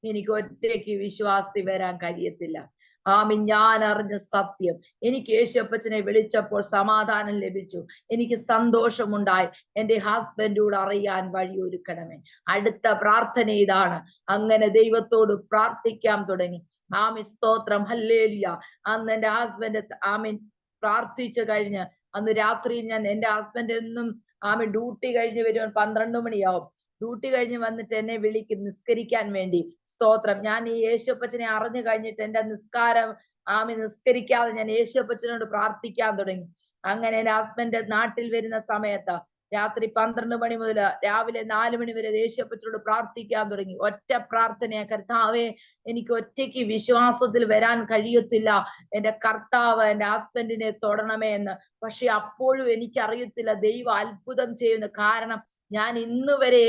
എനിക്ക് ഒറ്റയ്ക്ക് വിശ്വാസത്തിൽ വരാൻ കഴിയത്തില്ല. ആമീൻ. ഞാൻ അറിഞ്ഞ സത്യം, എനിക്ക് യേശുവപ്പച്ചനെ വിളിച്ചപ്പോൾ സമാധാനം ലഭിച്ചു, എനിക്ക് സന്തോഷമുണ്ടായി. എന്റെ ഹസ്ബൻഡോട് അറിയാൻ വഴിയൊരുക്കണമേ. അടുത്ത പ്രാർത്ഥന ഇതാണ്. അങ്ങനെ ദൈവത്തോട് പ്രാർത്ഥിക്കാൻ തുടങ്ങി. ആമീൻ സ്തോത്രം, ഹല്ലേലൂയ. അന്ന് എന്റെ ഹസ്ബൻഡ് ആമീൻ പ്രാർത്ഥിച്ചു കഴിഞ്ഞ് അന്ന് രാത്രി ഞാൻ എന്റെ ഹസ്ബൻഡ് എന്നും ആമീൻ ഡ്യൂട്ടി കഴിഞ്ഞ് വരുവാൻ 12 മണിയാവും. ഡ്യൂട്ടി കഴിഞ്ഞ് വന്നിട്ട് എന്നെ വിളിക്കും നിസ്കരിക്കാൻ വേണ്ടി. സ്തോത്രം. ഞാൻ ഈ യേശുവപ്പച്ചനെ അറിഞ്ഞു കഴിഞ്ഞിട്ട് എന്റെ നിസ്കാരം ആമീൻ നിസ്കരിക്കാതെ ഞാൻ യേശുവപ്പച്ചനോട് പ്രാർത്ഥിക്കാൻ തുടങ്ങി. അങ്ങനെ എന്റെ ഹസ്ബൻഡ് നാട്ടിൽ വരുന്ന സമയത്ത് രാത്രി 12 മണി മുതൽ രാവിലെ 4 മണി വരെ യേശുവപ്പച്ചനോട് പ്രാർത്ഥിക്കാൻ തുടങ്ങി. ഒറ്റ പ്രാർത്ഥനയാ, കർത്താവേ എനിക്ക് ഒറ്റയ്ക്ക് വിശ്വാസത്തിൽ വരാൻ കഴിയത്തില്ല, എന്റെ കർത്താവ് എന്റെ ഹസ്ബൻഡിനെ തൊടണമേ എന്ന്. പക്ഷെ അപ്പോഴും എനിക്കറിയത്തില്ല ദൈവം അത്ഭുതം ചെയ്യുന്നു. കാരണം ഞാൻ ഇന്ന് വരെ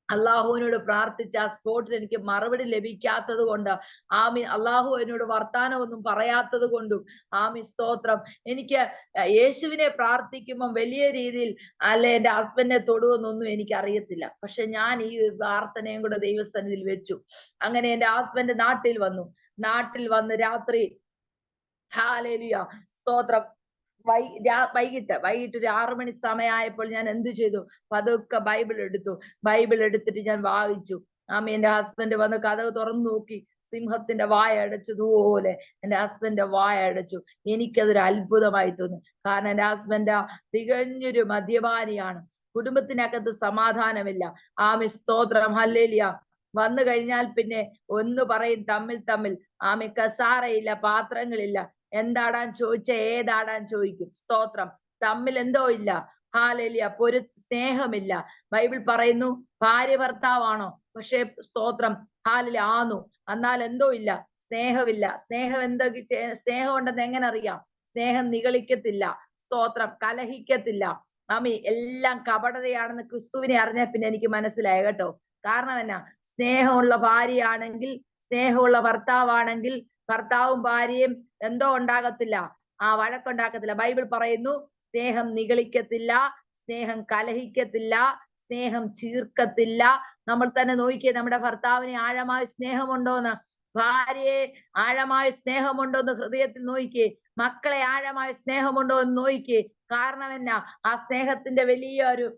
അള്ളാഹുവിനോട് പ്രാർത്ഥിച്ച ആ സ്പോട്ടിൽ എനിക്ക് മറുപടി ലഭിക്കാത്തത് കൊണ്ട്, ആമീൻ, അള്ളാഹു എന്നോട് വർത്താനമൊന്നും പറയാത്തത് കൊണ്ടും, ആമീൻ സ്തോത്രം, എനിക്ക് യേശുവിനെ പ്രാർത്ഥിക്കുമ്പോൾ വലിയ രീതിയിൽ അല്ലെ എന്റെ ഹസ്ബൻഡിനെ തൊടുവെന്നൊന്നും എനിക്ക് അറിയത്തില്ല. പക്ഷെ ഞാൻ ഈ പ്രാർത്ഥനയും കൂടെ ദൈവസന്നിധിയിൽ വെച്ചു. അങ്ങനെ എന്റെ ഹസ്ബൻഡ് നാട്ടിൽ വന്നു. നാട്ടിൽ വന്ന് രാത്രി ഹല്ലേലൂയ സ്തോത്രം വൈകിട്ട് ഒരു 6 മണി സമയമായപ്പോൾ ഞാൻ എന്ത് ചെയ്തു? പതുക്കെ ബൈബിൾ എടുത്തിട്ട് ഞാൻ വായിച്ചു. ആമീൻ. എന്റെ ഹസ്ബൻഡ് വന്ന് കഥക് തുറന്നു നോക്കി. സിംഹത്തിന്റെ വായ അടച്ചതുപോലെ എന്റെ ഹസ്ബൻഡ് വായ അടച്ചു. എനിക്കതൊരു അത്ഭുതമായി തോന്നി. കാരണം എന്റെ ഹസ്ബൻഡ് തികഞ്ഞൊരു മദ്യപാനിയാണ്. കുടുംബത്തിനകത്ത് സമാധാനമില്ല. ആമീൻ സ്തോത്രം, ഹല്ലേലൂയ. വന്നു കഴിഞ്ഞാൽ പിന്നെ ഒന്ന് പറയും തമ്മിൽ ആമീൻ കസാരയില്ല, പാത്രങ്ങളില്ല. എന്താടാൻ ചോദിച്ച ഏതാടാൻ ചോദിക്കും. സ്തോത്രം. തമ്മിൽ എന്തോ ഇല്ല. ഹാലേലിയ. സ്നേഹമില്ല. ബൈബിൾ പറയുന്നു ഭാര്യ ഭർത്താവാണോ? പക്ഷെ സ്തോത്രം, ഹാലില ആന്നു. എന്നാൽ എന്തോ ഇല്ല, സ്നേഹമില്ല. സ്നേഹം ഉണ്ടെന്ന് എങ്ങനെ അറിയാം? സ്നേഹം നിഗളിക്കത്തില്ല. സ്തോത്രം. കലഹിക്കത്തില്ല. ആമീൻ. എല്ലാം കപടതയാണെന്ന് ക്രിസ്തുവിനെ അറിഞ്ഞ പിന്നെ എനിക്ക് മനസ്സിലായി കേട്ടോ. കാരണം എന്നാ? സ്നേഹമുള്ള ഭാര്യയാണെങ്കിൽ, സ്നേഹമുള്ള ഭർത്താവാണെങ്കിൽ ഭർത്താവും ഭാര്യയും എന്തോ ഉണ്ടാകത്തില്ല, വഴക്കുണ്ടാക്കത്തില്ല. ബൈബിൾ പറയുന്നു സ്നേഹം നിഗളിക്കത്തില്ല, സ്നേഹം കലഹിക്കത്തില്ല, സ്നേഹം ചീർക്കത്തില്ല. നമ്മൾ തന്നെ നോക്കിയേ, നമ്മുടെ ഭർത്താവിന് ആഴമായ സ്നേഹമുണ്ടോന്ന്. ഭാര്യയെ ആഴമായ സ്നേഹമുണ്ടോ എന്ന് ഹൃദയത്തിൽ നോക്കിക്കേ. മക്കളെ ആഴമായ സ്നേഹമുണ്ടോ എന്ന് നോക്കിക്കേ. കാരണം എന്നാ? ആ സ്നേഹത്തിന്റെ വലിയൊരു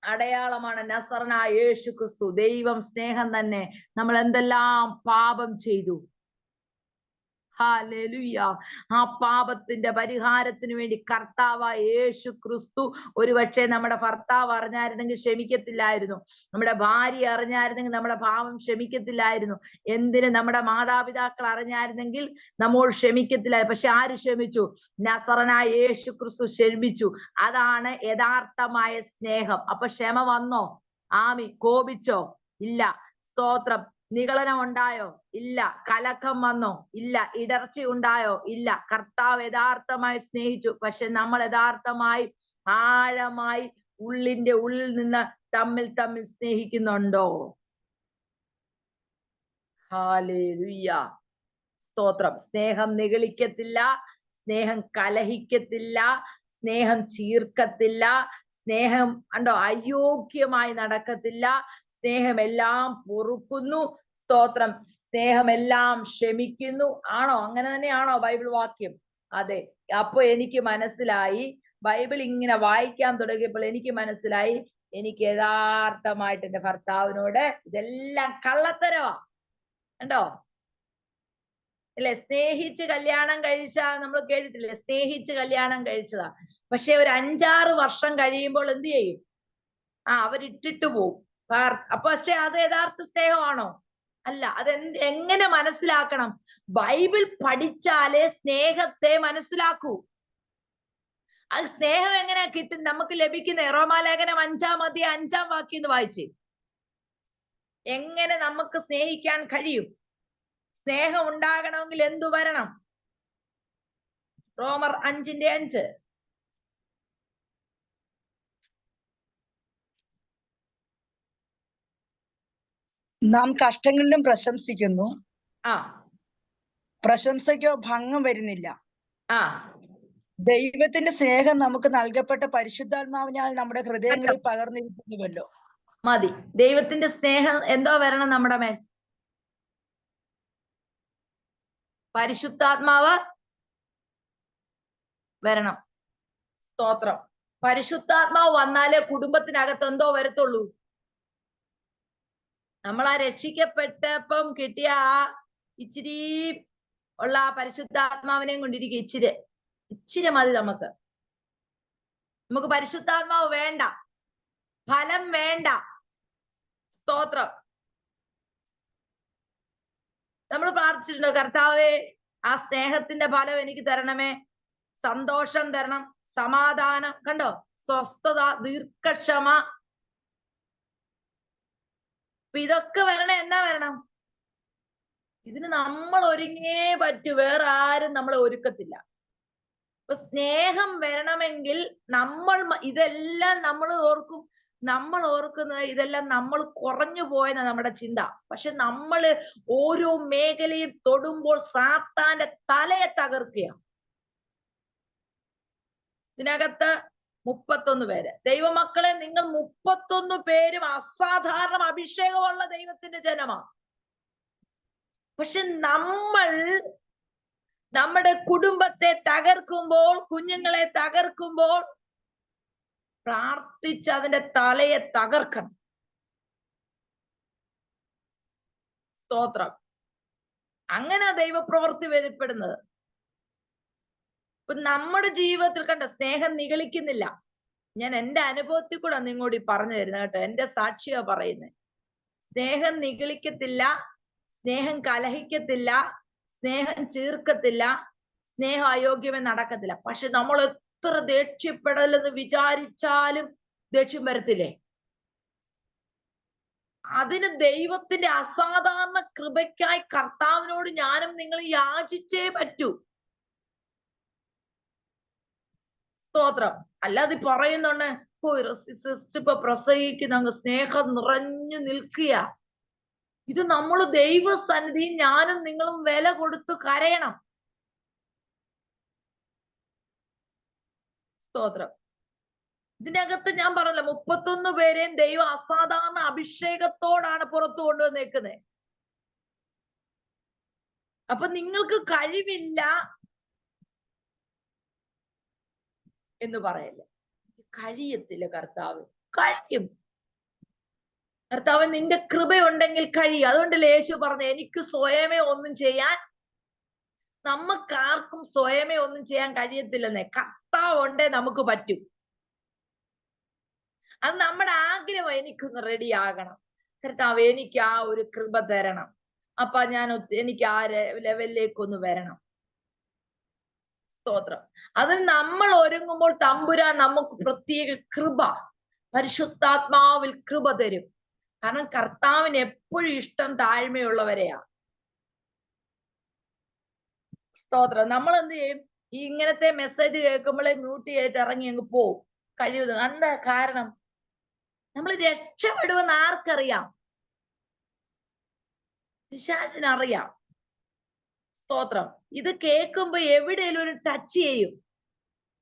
അടയാളമാണ് നസറനായ യേശു ക്രിസ്തു. ദൈവം സ്നേഹം തന്നെ. നമ്മൾ എന്തെല്ലാം പാപം ചെയ്തു. ഹല്ലേലൂയ. ആ പാപത്തിന്റെ പരിഹാരത്തിന് വേണ്ടി കർത്താവായ യേശു ക്രിസ്തു, ഒരുപക്ഷെ നമ്മുടെ ഭർത്താവ് അറിഞ്ഞായിരുന്നെങ്കിൽ ക്ഷമിക്കത്തില്ലായിരുന്നു. നമ്മുടെ ഭാര്യ അറിഞ്ഞായിരുന്നെങ്കിൽ നമ്മുടെ പാപം ക്ഷമിക്കത്തില്ലായിരുന്നു. എന്തിന്? നമ്മുടെ മാതാപിതാക്കൾ അറിഞ്ഞായിരുന്നെങ്കിൽ നമ്മോട് ക്ഷമിക്കത്തില്ല. പക്ഷെ ആര് ക്ഷമിച്ചു? നസറനായ യേശു ക്രിസ്തു ക്ഷമിച്ചു. അതാണ് യഥാർത്ഥമായ സ്നേഹം. അപ്പൊ ക്ഷമ വന്നോ? ആമി. കോപിച്ചോ? ഇല്ല. സ്തോത്രം. നിഗളനം ഉണ്ടായോ? ഇല്ല. കലക്കം വന്നോ? ഇല്ല. ഇടർച്ച ഉണ്ടായോ? ഇല്ല. കർത്താവ് യഥാർത്ഥമായി സ്നേഹിച്ചു. പക്ഷെ നമ്മൾ യഥാർത്ഥമായി ആഴമായി ഉള്ളിന്റെ ഉള്ളിൽ നിന്ന് തമ്മിൽ തമ്മിൽ സ്നേഹിക്കുന്നുണ്ടോ? ഹല്ലേലൂയ. സ്തോത്രം. സ്നേഹം നിഗളിക്കത്തില്ല, സ്നേഹം കലഹിക്കത്തില്ല, സ്നേഹം ചീർക്കത്തില്ല, സ്നേഹം കണ്ടോ അയോഗ്യമായി നടക്കത്തില്ല, സ്നേഹം എല്ലാം പൊറുക്കുന്നു. സ്തോത്രം. സ്നേഹം എല്ലാം ക്ഷമിക്കുന്നു. ആണോ? അങ്ങനെ തന്നെയാണോ ബൈബിൾ വാക്യം? അതെ. അപ്പൊ എനിക്ക് മനസ്സിലായി, ബൈബിൾ ഇങ്ങനെ വായിക്കാൻ തുടങ്ങിയപ്പോൾ എനിക്ക് മനസ്സിലായി, എനിക്ക് യഥാർത്ഥമായിട്ട് എന്റെ ഭർത്താവിനോട് ഇതെല്ലാം കള്ളത്തരവാ. കണ്ടോ? അല്ലെ? സ്നേഹിച്ച് കല്യാണം കഴിച്ച നമ്മൾ കേട്ടിട്ടില്ലേ? സ്നേഹിച്ച് കല്യാണം കഴിച്ചതാ. പക്ഷെ ഒരു 5-6 വർഷം കഴിയുമ്പോൾ എന്ത് ചെയ്യും? അവരിട്ടിട്ട് പോവും. അപ്പൊ പക്ഷെ അത് യഥാർത്ഥ സ്നേഹമാണോ? അല്ല. എങ്ങനെ മനസ്സിലാക്കണം? ബൈബിൾ പഠിച്ചാലേ സ്നേഹത്തെ മനസ്സിലാക്കൂ. അത് സ്നേഹം എങ്ങനെയാ കിട്ടും? നമുക്ക് ലഭിക്കുന്ന റോമാലേഖനം 5-ാം അധ്യായം 5-ാം വാക്യം എന്ന് വായിച്ച് എങ്ങനെ നമുക്ക് സ്നേഹിക്കാൻ കഴിയും? സ്നേഹം ഉണ്ടാകണമെങ്കിൽ എന്തു വരണം? റോമർ 5:5. നാം കഷ്ടങ്ങളിലും പ്രശംസിക്കുന്നു, ആ പ്രശംസയ്ക്കോ ഭംഗം വരുന്നില്ല. ആ ദൈവത്തിന്റെ സ്നേഹം നമുക്ക് നൽകപ്പെട്ട പരിശുദ്ധാത്മാവിനാൽ നമ്മുടെ ഹൃദയങ്ങളിൽ പകർന്നിരിക്കുന്നുവല്ലോ. മതി. ദൈവത്തിന്റെ സ്നേഹം എന്തോ വരണം നമ്മുടെ മേൽ? പരിശുദ്ധാത്മാവ് വരണം. സ്തോത്രം. പരിശുദ്ധാത്മാവ് വന്നാലേ കുടുംബത്തിനകത്ത് എന്തോ വരത്തുള്ളൂ. നമ്മൾ ആ രക്ഷിക്കപ്പെട്ടപ്പം കിട്ടിയ ഇച്ചിരി ഉള്ള ആ പരിശുദ്ധാത്മാവിനെയും കൊണ്ടിരിക്കുക. ഇച്ചിരി മതി നമുക്ക്. നമുക്ക് പരിശുദ്ധാത്മാവ് വേണ്ട, ഫലം വേണ്ട. സ്തോത്രം. നമ്മൾ പ്രാർത്ഥിച്ചിട്ടുണ്ടോ? കർത്താവേ, ആ സ്നേഹത്തിന്റെ ഫലം എനിക്ക് തരണമേ, സന്തോഷം തരണം, സമാധാനം, കണ്ടോ, സ്വസ്ഥത, ദീർഘക്ഷമ. ഇതൊക്കെ വരണം. എന്നാ വരണം? ഇതിന് നമ്മൾ ഒരുങ്ങേ പറ്റൂ. വേറെ ആരും നമ്മളെ ഒരുക്കത്തില്ല. അപ്പൊ സ്നേഹം വരണമെങ്കിൽ ഇതെല്ലാം നമ്മൾ ഓർക്കുന്നത് ഇതെല്ലാം നമ്മൾ കുറഞ്ഞു പോയെന്ന നമ്മുടെ ചിന്ത. പക്ഷെ നമ്മള് ഓരോ മേഖലയും തൊടുമ്പോൾ സാത്താന്റെ തലയെ തകർക്കുക. ഇതിനകത്ത് 31 പേര് ദൈവമക്കളെ, നിങ്ങൾ 31 പേരും അസാധാരണ അഭിഷേകമുള്ള ദൈവത്തിന്റെ ജനമാണ്. പക്ഷെ നമ്മൾ നമ്മുടെ കുടുംബത്തെ തകർക്കുമ്പോൾ, കുഞ്ഞുങ്ങളെ തകർക്കുമ്പോൾ പ്രാർത്ഥിച്ച് അതിന്റെ തലയെ തകർക്കണം. സ്തോത്രം. അങ്ങനെ ദൈവപ്രവൃത്തി വെളിപ്പെടുന്നത്. ഇപ്പൊ നമ്മുടെ ജീവിതത്തിൽ കണ്ട സ്നേഹം നിഗളിക്കുന്നില്ല. ഞാൻ എന്റെ അനുഭവത്തിൽ കൂടെ നിങ്ങോട് പറഞ്ഞു തരുന്നത് കേട്ടോ. എന്റെ സാക്ഷിയാ പറയുന്നത്. സ്നേഹം നിഗളിക്കത്തില്ല, സ്നേഹം കലഹിക്കത്തില്ല, സ്നേഹം ചീർക്കത്തില്ല, സ്നേഹം അയോഗ്യമേ നടക്കത്തില്ല. പക്ഷെ നമ്മൾ എത്ര ദേഷ്യപ്പെടലെന്ന് വിചാരിച്ചാലും ദേഷ്യം വരത്തില്ലേ? അതിന് ദൈവത്തിന്റെ അസാധാരണ കൃപയ്ക്കായി കർത്താവിനോട് ഞാനും നിങ്ങൾ യാചിച്ചേ പറ്റൂ. സ്തോത്രം. അല്ലാതെ പറയുന്നുണ്ട് സിസ്റ്റർ ഇപ്പൊ പ്രസംഗിക്കുന്ന സ്നേഹം നിറഞ്ഞു നിൽക്കുക. ഇത് നമ്മൾ ദൈവസന്നിധിയിൽ ഞാനും നിങ്ങളും വില കൊടുത്തു കരയണം. സ്തോത്രം. ഇതിനകത്ത് ഞാൻ പറഞ്ഞല്ലോ 31 പേരെയും ദൈവം അസാധാരണ അഭിഷേകത്തോടാണ് പുറത്തു കൊണ്ടുവന്നേക്കുന്നത്. അപ്പൊ നിങ്ങൾക്ക് കഴിവില്ല എന്ന് പറയല്ലേ, കഴിയത്തില്ല കർത്താവ്. കഴിയും കർത്താവ്, നിന്റെ കൃപയുണ്ടെങ്കിൽ കഴിയും. അതുകൊണ്ടല്ലേ യേശു പറഞ്ഞു, എനിക്ക് സ്വയമേ ഒന്നും ചെയ്യാൻ, നമുക്കാർക്കും സ്വയമേ ഒന്നും ചെയ്യാൻ കഴിയത്തില്ലെന്നേ. കർത്താവ് ഉണ്ടേ നമുക്ക് പറ്റും. അത് നമ്മുടെ ആഗ്രഹം. എനിക്കൊന്ന് റെഡി ആകണം കർത്താവ്, എനിക്ക് ആ ഒരു കൃപ തരണം. അപ്പൊ ഞാൻ എനിക്ക് ആ ലെവലിലേക്ക് ഒന്ന് വരണം. സ്തോത്രം. അതിന് നമ്മൾ ഒരുങ്ങുമ്പോൾ തമ്പുരാൻ നമുക്ക് പ്രത്യേക കൃപ, പരിശുദ്ധാത്മാവിൽ കൃപ തരും. കാരണം കർത്താവിന് എപ്പോഴും ഇഷ്ടം താഴ്മയുള്ളവരെയാ. സ്തോത്രം. നമ്മൾ എന്ത് ചെയ്യും? ഈ ഇങ്ങനത്തെ മെസ്സേജ് കേൾക്കുമ്പോഴേ മ്യൂട്ട് ചെയ്തിട്ട് ഇറങ്ങി അങ്ങ് പോവും. കഴിയുന്നത് എന്താ കാരണം? നമ്മൾ രക്ഷപ്പെടുമെന്ന് ആർക്കറിയാം? പിശാചിനറിയാം. സ്തോത്രം. ഇത് കേൾക്കുമ്പോ എവിടെയെങ്കിലും ഒരു ടച്ച് ചെയ്യും.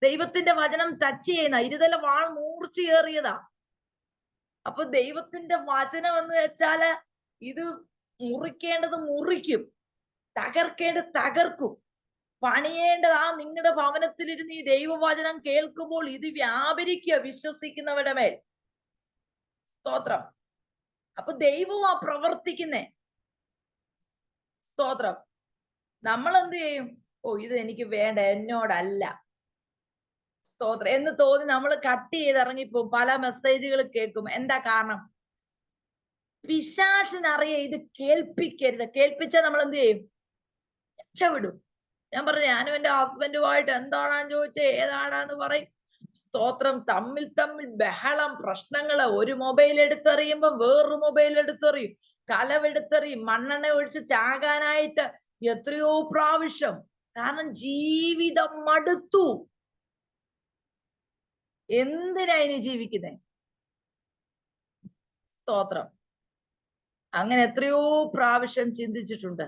ദൈവത്തിന്റെ വചനം ടച്ച് ചെയ്യുന്ന ഇരുതല വാൾ മൂർച്ചയേറിയതാ. അപ്പൊ ദൈവത്തിന്റെ വചനം എന്ന് വെച്ചാല് ഇത് മുറിക്കേണ്ടത് മുറിക്കും, തകർക്കേണ്ടത് തകർക്കും. പണിയേണ്ടത് ആ നിങ്ങളുടെ ഭവനത്തിലിരുന്ന് ഈ ദൈവവചനം കേൾക്കുമ്പോൾ ഇത് വ്യാപരിക്കുക വിശ്വസിക്കുന്നവരുടെ മേൽ. സ്തോത്രം. അപ്പൊ ദൈവമാ പ്രവർത്തിക്കുന്നേ. സ്തോത്രം. നമ്മൾ എന്ത് ചെയ്യും? ഓ, ഇത് എനിക്ക് വേണ്ട, എന്നോടല്ല. സ്തോത്രം എന്ന് തോന്നി നമ്മൾ കട്ട് ചെയ്ത് ഇറങ്ങിപ്പോവും. പല മെസ്സേജുകൾ കേൾക്കും. എന്താ കാരണം? പിശാചിനറിയാം ഇത് കേൾപ്പിക്കരുത്. കേൾപ്പിച്ചാൽ നമ്മൾ എന്ത് ചെയ്യും? രക്ഷപ്പെടും. ഞാൻ പറഞ്ഞു, ഞാനും എന്റെ ഹസ്ബൻഡുമായിട്ട് എന്താണെന്ന് ചോദിച്ചാൽ ഏതാണെന്ന് പറയും. സ്തോത്രം. തമ്മിൽ ബഹളം, പ്രശ്നങ്ങള്. ഒരു മൊബൈൽ എടുത്തെറിയുമ്പോ വേറൊരു മൊബൈൽ എടുത്തെറിയും, കലവെടുത്തെറിയും, മണ്ണെണ്ണ ഒഴിച്ച് ചാകാനായിട്ട് എത്രയോ പ്രാവശ്യം. കാരണം ജീവിതം മടുത്തു. എന്തിനാ ഇനി ജീവിക്കുന്നേ? സ്തോത്രം. അങ്ങനെ എത്രയോ പ്രാവശ്യം ചിന്തിച്ചിട്ടുണ്ട്.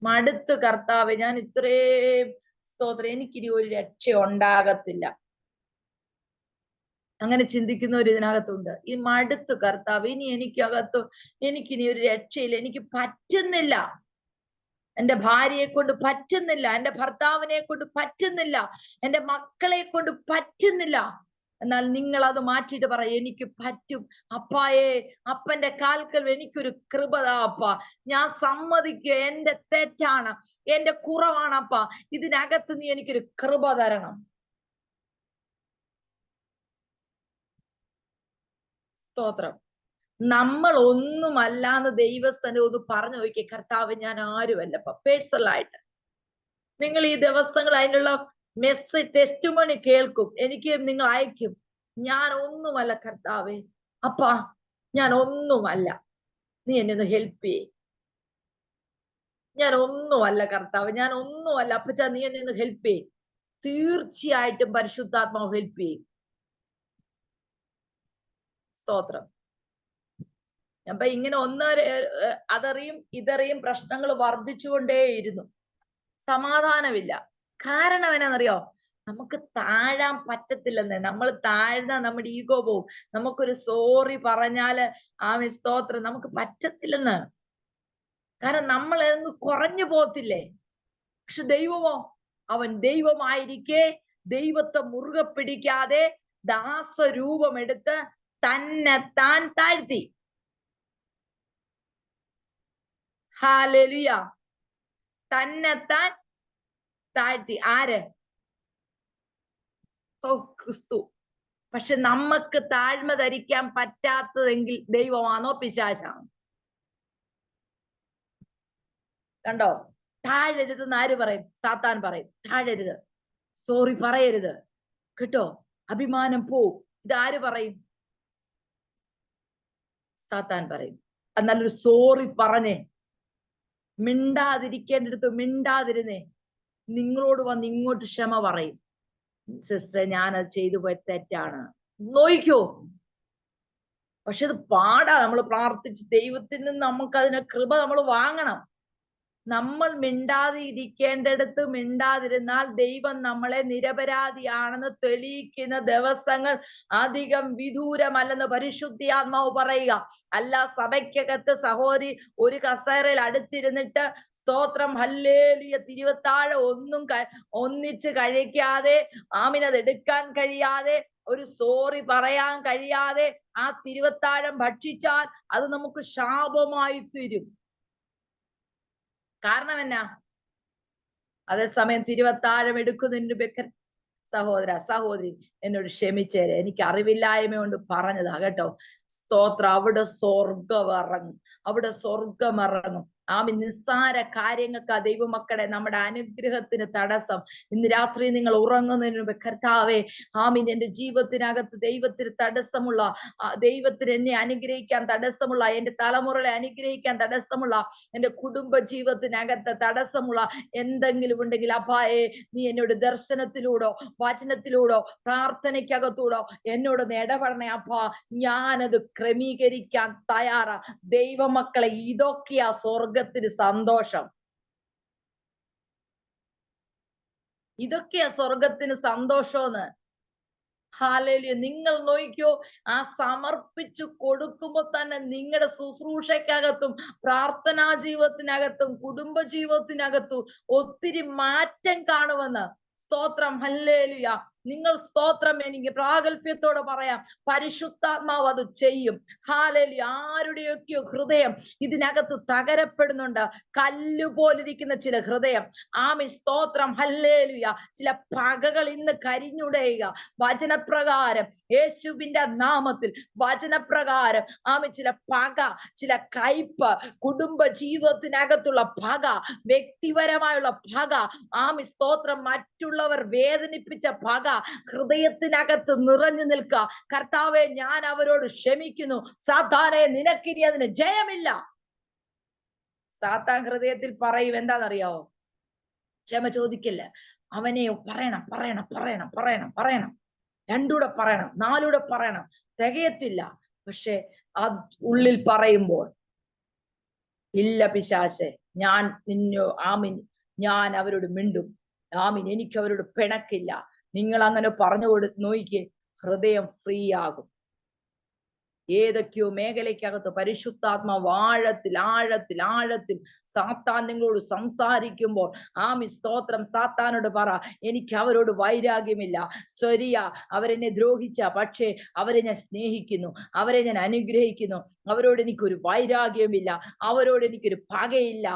മടുത്ത് കർത്താവ്, ഞാൻ ഇത്രയും സ്തോത്രം, എനിക്കിനി ഒരു രക്ഷ ഉണ്ടാകത്തില്ല. അങ്ങനെ ചിന്തിക്കുന്നവർ ഇതിനകത്തുണ്ട്. ഈ മടുത്ത് കർത്താവ്, ഇനി എനിക്കിനി ഒരു രക്ഷയില്ല, എനിക്ക് പറ്റുന്നില്ല, എന്റെ ഭാര്യയെ കൊണ്ട് പറ്റുന്നില്ല, എന്റെ ഭർത്താവിനെ കൊണ്ട് പറ്റുന്നില്ല, എന്റെ മക്കളെ കൊണ്ട് പറ്റുന്നില്ല. എന്നാൽ നിങ്ങൾ അത് മാറ്റിയിട്ട് പറ, എനിക്ക് പറ്റും അപ്പായേ. അപ്പന്റെ കാൽക്കൽ എനിക്കൊരു കൃപതാ അപ്പ. ഞാൻ സമ്മതിക്കുക, എന്റെ തെറ്റാണ്, എന്റെ കുറവാണ് അപ്പ. ഇതിനകത്ത് നീ എനിക്കൊരു കൃപ തരണം. സ്തോത്രം. നമ്മൾ ഒന്നുമല്ലാന്ന് ദൈവസ്ഥനെ ഒന്ന് പറഞ്ഞു നോക്കിയേ. കർത്താവ്, ഞാൻ ആരുമല്ലപ്പ. പേഴ്സണലായിട്ട് നിങ്ങൾ ഈ ദിവസങ്ങൾ അതിനുള്ള മെസ്സേജ് ടെസ്റ്റിമോണി കേൾക്കും, എനിക്ക് നിങ്ങൾ അയക്കും. ഞാൻ ഒന്നുമല്ല കർത്താവേ, അപ്പാ ഞാൻ ഒന്നുമല്ല, നീ എന്നെ ഒന്ന് ഹെൽപ്പ് ചെയ്യേ. ഞാൻ ഒന്നുമല്ല കർത്താവ്, ഞാൻ ഒന്നുമല്ല അപ്പച്ചാ, നീ എന്നെ ഒന്ന് ഹെൽപ്പ് ചെയ്യേ. തീർച്ചയായിട്ടും പരിശുദ്ധാത്മാവ് ഹെൽപ്പ് ചെയ്യും. സ്തോത്രം. അപ്പൊ ഇങ്ങനെ അതറിയും ഇതറിയും പ്രശ്നങ്ങൾ വർദ്ധിച്ചുകൊണ്ടേയിരുന്നു. സമാധാനമില്ല. കാരണം എന്നാന്നറിയോ? നമുക്ക് താഴാൻ പറ്റത്തില്ലെന്നേ. നമ്മൾ താഴ്ന്ന നമ്മുടെ ഈഗോ പോവും. നമുക്കൊരു സോറി പറഞ്ഞാല് സ്തോത്രം നമുക്ക് പറ്റത്തില്ലെന്ന്. കാരണം നമ്മൾ എന്ന് കുറഞ്ഞു പോകത്തില്ലേ? പക്ഷെ ദൈവമോ, അവൻ ദൈവമായിരിക്കെ ദൈവത്തെ മുറുകെ പിടിക്കാതെ ദാസരൂപമെടുത്ത് തന്നെ താൻ താഴ്ത്തി. ഹല്ലേലൂയ. തന്നെത്താൻ താഴ്ത്തി. ആര്? ഓ, ക്രിസ്തു. പക്ഷെ നമുക്ക് താഴ്മ ധരിക്കാൻ പറ്റാത്തതെങ്കിൽ ദൈവമാണോ പിശാചാണോ? കണ്ടോ? താഴരുതെന്ന് ആര് പറയും? സാത്താൻ പറയും താഴരുത്, സോറി പറയരുത്, കേട്ടോ, അഭിമാനം പോവും. ഇതാര് പറയും? സാത്താൻ പറയും. എന്നാലൊരു സോറി പറഞ്ഞേ, മിണ്ടാതിരിക്കേണ്ടടുത്ത് മിണ്ടാതിരുന്നേ, നിങ്ങളോട് വന്ന് ഇങ്ങോട്ട് ക്ഷമ പറയും. സിസ്റ്ററെ, ഞാനത് ചെയ്തു പോയ തെറ്റാണ്, നോയിക്കോ. പക്ഷെ അത് പാടാ. നമ്മൾ പ്രാർത്ഥിച്ച് ദൈവത്തിൽ നിന്ന് നമുക്ക് അതിനെ കൃപ നമ്മൾ വാങ്ങണം. നമ്മൾ മിണ്ടാതെ ഇരിക്കേണ്ടടുത്ത് മിണ്ടാതിരുന്നാൽ ദൈവം നമ്മളെ നിരപരാധിയാണെന്ന് തെളിയിക്കുന്ന ദിവസങ്ങൾ അധികം വിദൂരമല്ലെന്ന് പരിശുദ്ധാത്മാവ് പറയുക. അല്ല, സഭയ്ക്കകത്ത് സഹോദരി ഒരു കസേരയിൽ അടുത്തിരുന്നിട്ട് സ്തോത്രം. ഹല്ലേലൂയ. തിരുവത്താഴം ഒന്നിച്ച് കഴിക്കാതെ, അത് എടുക്കാൻ കഴിയാതെ, ഒരു സോറി പറയാൻ കഴിയാതെ ആ തിരുവത്താഴം ഭക്ഷിച്ചാൽ അത് നമുക്ക് ശാപമായി തീരും. കാരണം എന്നാ? അതേസമയം തിരുവത്താഴം എടുക്കുന്നതിന് ബെക്കൻ സഹോദര സഹോദരി എന്നോട് ക്ഷമിച്ചേരെ, എനിക്ക് അറിവില്ലായ്മ കൊണ്ട് പറഞ്ഞതാ കേട്ടോ. സ്തോത്രം. അവിടെ സ്വർഗം ഇറങ്ങും, അവിടെ സ്വർഗം ഇറങ്ങും. നിസ്സാര കാര്യങ്ങൾക്ക് ദൈവമക്കളെ നമ്മുടെ അനുഗ്രഹത്തിന് തടസ്സം. ഇന്ന് രാത്രി നിങ്ങൾ ഉറങ്ങുന്നതിന് മുമ്പ് കർത്താവേ, എന്റെ ജീവിതത്തിനകത്ത് ദൈവത്തിന് തടസ്സമുള്ള, ദൈവത്തിന് എന്നെ അനുഗ്രഹിക്കാൻ തടസ്സമുള്ള, എന്റെ തലമുറകളെ അനുഗ്രഹിക്കാൻ തടസ്സമുള്ള, എന്റെ കുടുംബ ജീവിതത്തിനകത്ത് തടസ്സമുള്ള എന്തെങ്കിലും ഉണ്ടെങ്കിൽ അപ്പായേ, നീ എന്നോട് ദർശനത്തിലൂടോ വചനത്തിലൂടോ പ്രാർത്ഥനയ്ക്കകത്തൂടോ എന്നോട് ഇടപെടണേ അപ്പാ. ഞാനത് ക്രമീകരിക്കാൻ തയ്യാറാ. ദൈവമക്കളെ, ഇതൊക്കെയാ സ്വർഗത്തിന് സന്തോഷം. ഇതൊക്കെയാ സ്വർഗത്തിന് സന്തോഷമെന്ന്. ഹല്ലേലൂയ. നിങ്ങൾ നോക്കിക്കോ, ആ സമർപ്പിച്ചു കൊടുക്കുമ്പോ തന്നെ നിങ്ങളുടെ ശുശ്രൂഷയ്ക്കകത്തും പ്രാർത്ഥനാ ജീവിതത്തിനകത്തും കുടുംബ ജീവിതത്തിനകത്തും ഒത്തിരി മാറ്റം കാണുമെന്ന്. സ്തോത്രം. ഹല്ലേലൂയ. നിങ്ങൾ സ്തോത്രം. എനിക്ക് പ്രാഗൽഭ്യത്തോടെ പറയാം, പരിശുദ്ധാത്മാവ് അത് ചെയ്യും. ഹല്ലേലൂയ. ആരുടെയൊക്കെയോ ഹൃദയം ഇതിനകത്ത് തകരപ്പെടുന്നുണ്ട്, കല്ലുപോലിരിക്കുന്ന ചില ഹൃദയം. സ്തോത്രം. ഹല്ലേലൂയ. ചില പകകൾ ഇന്ന് കരിഞ്ഞുടയുക വചനപ്രകാരം, യേശുവിന്റെ നാമത്തിൽ വചനപ്രകാരം. ചില പക, ചില കയ്പ്, കുടുംബ ജീവിതത്തിനകത്തുള്ള പക, വ്യക്തിപരമായുള്ള പക. സ്തോത്രം. മറ്റുള്ളവർ വേദനിപ്പിച്ച പക ഹൃദയത്തിനകത്ത് നിറഞ്ഞു നിൽക്കുക. കർത്താവെ, ഞാൻ അവരോട് ക്ഷമിക്കുന്നു. സാത്താനെ, നിനക്കിനി അതിന് ജയമില്ല. സാത്താൻ ഹൃദയത്തിൽ പറയും എന്താണെന്നറിയാവോ? ക്ഷമ ചോദിക്കില്ല. അവനെ പറയണം പറയണം പറയണം പറയണം പറയണം, 2 പറയണം, 4 പറയണം, തികയത്തില്ല. പക്ഷെ അത് ഉള്ളിൽ പറയുമ്പോൾ, ഇല്ല പിശാചേ, ഞാൻ അവരോട് മിണ്ടും. എനിക്ക് അവരോട് പിണക്കില്ല. നിങ്ങൾ അങ്ങനെ പറഞ്ഞു നോക്കിക്കേ, ഹൃദയം ഫ്രീ ആകും. ഏതൊക്കെയോ മേഖലയ്ക്കകത്ത് പരിശുദ്ധാത്മാവ് ആഴത്തിൽ ആഴത്തിൽ ആഴത്തിൽ സാത്താൻ നിങ്ങളോട് സംസാരിക്കുമ്പോൾ, സ്തോത്രം. സാത്താനോട് പറ, എനിക്ക് അവരോട് വൈരാഗ്യമില്ല. ശരിയാ, അവരെന്നെ ദ്രോഹിച്ച, പക്ഷേ അവരെ ഞാൻ സ്നേഹിക്കുന്നു, അവരെ ഞാൻ അനുഗ്രഹിക്കുന്നു. അവരോട് എനിക്കൊരു വൈരാഗ്യമില്ല, അവരോട് എനിക്കൊരു പകയില്ല.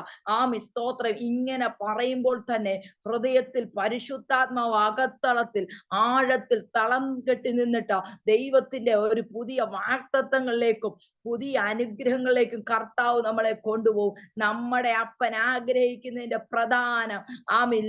സ്തോത്രം. ഇങ്ങനെ പറയുമ്പോൾ തന്നെ ഹൃദയത്തിൽ പരിശുദ്ധാത്മാവ് അകത്തളത്തിൽ ആഴത്തിൽ തളം കെട്ടി നിന്നിട്ട് ദൈവത്തിന്റെ ഒരു പുതിയ വാഗ്ദത്തങ്ങളിലേക്കും പുതിയ അനുഗ്രഹങ്ങളിലേക്കും കർത്താവ് നമ്മളെ കൊണ്ടുപോകും. നമ്മുടെ അപ്പൻ ആഗ്രഹിക്കുന്നതിന്റെ പ്രധാന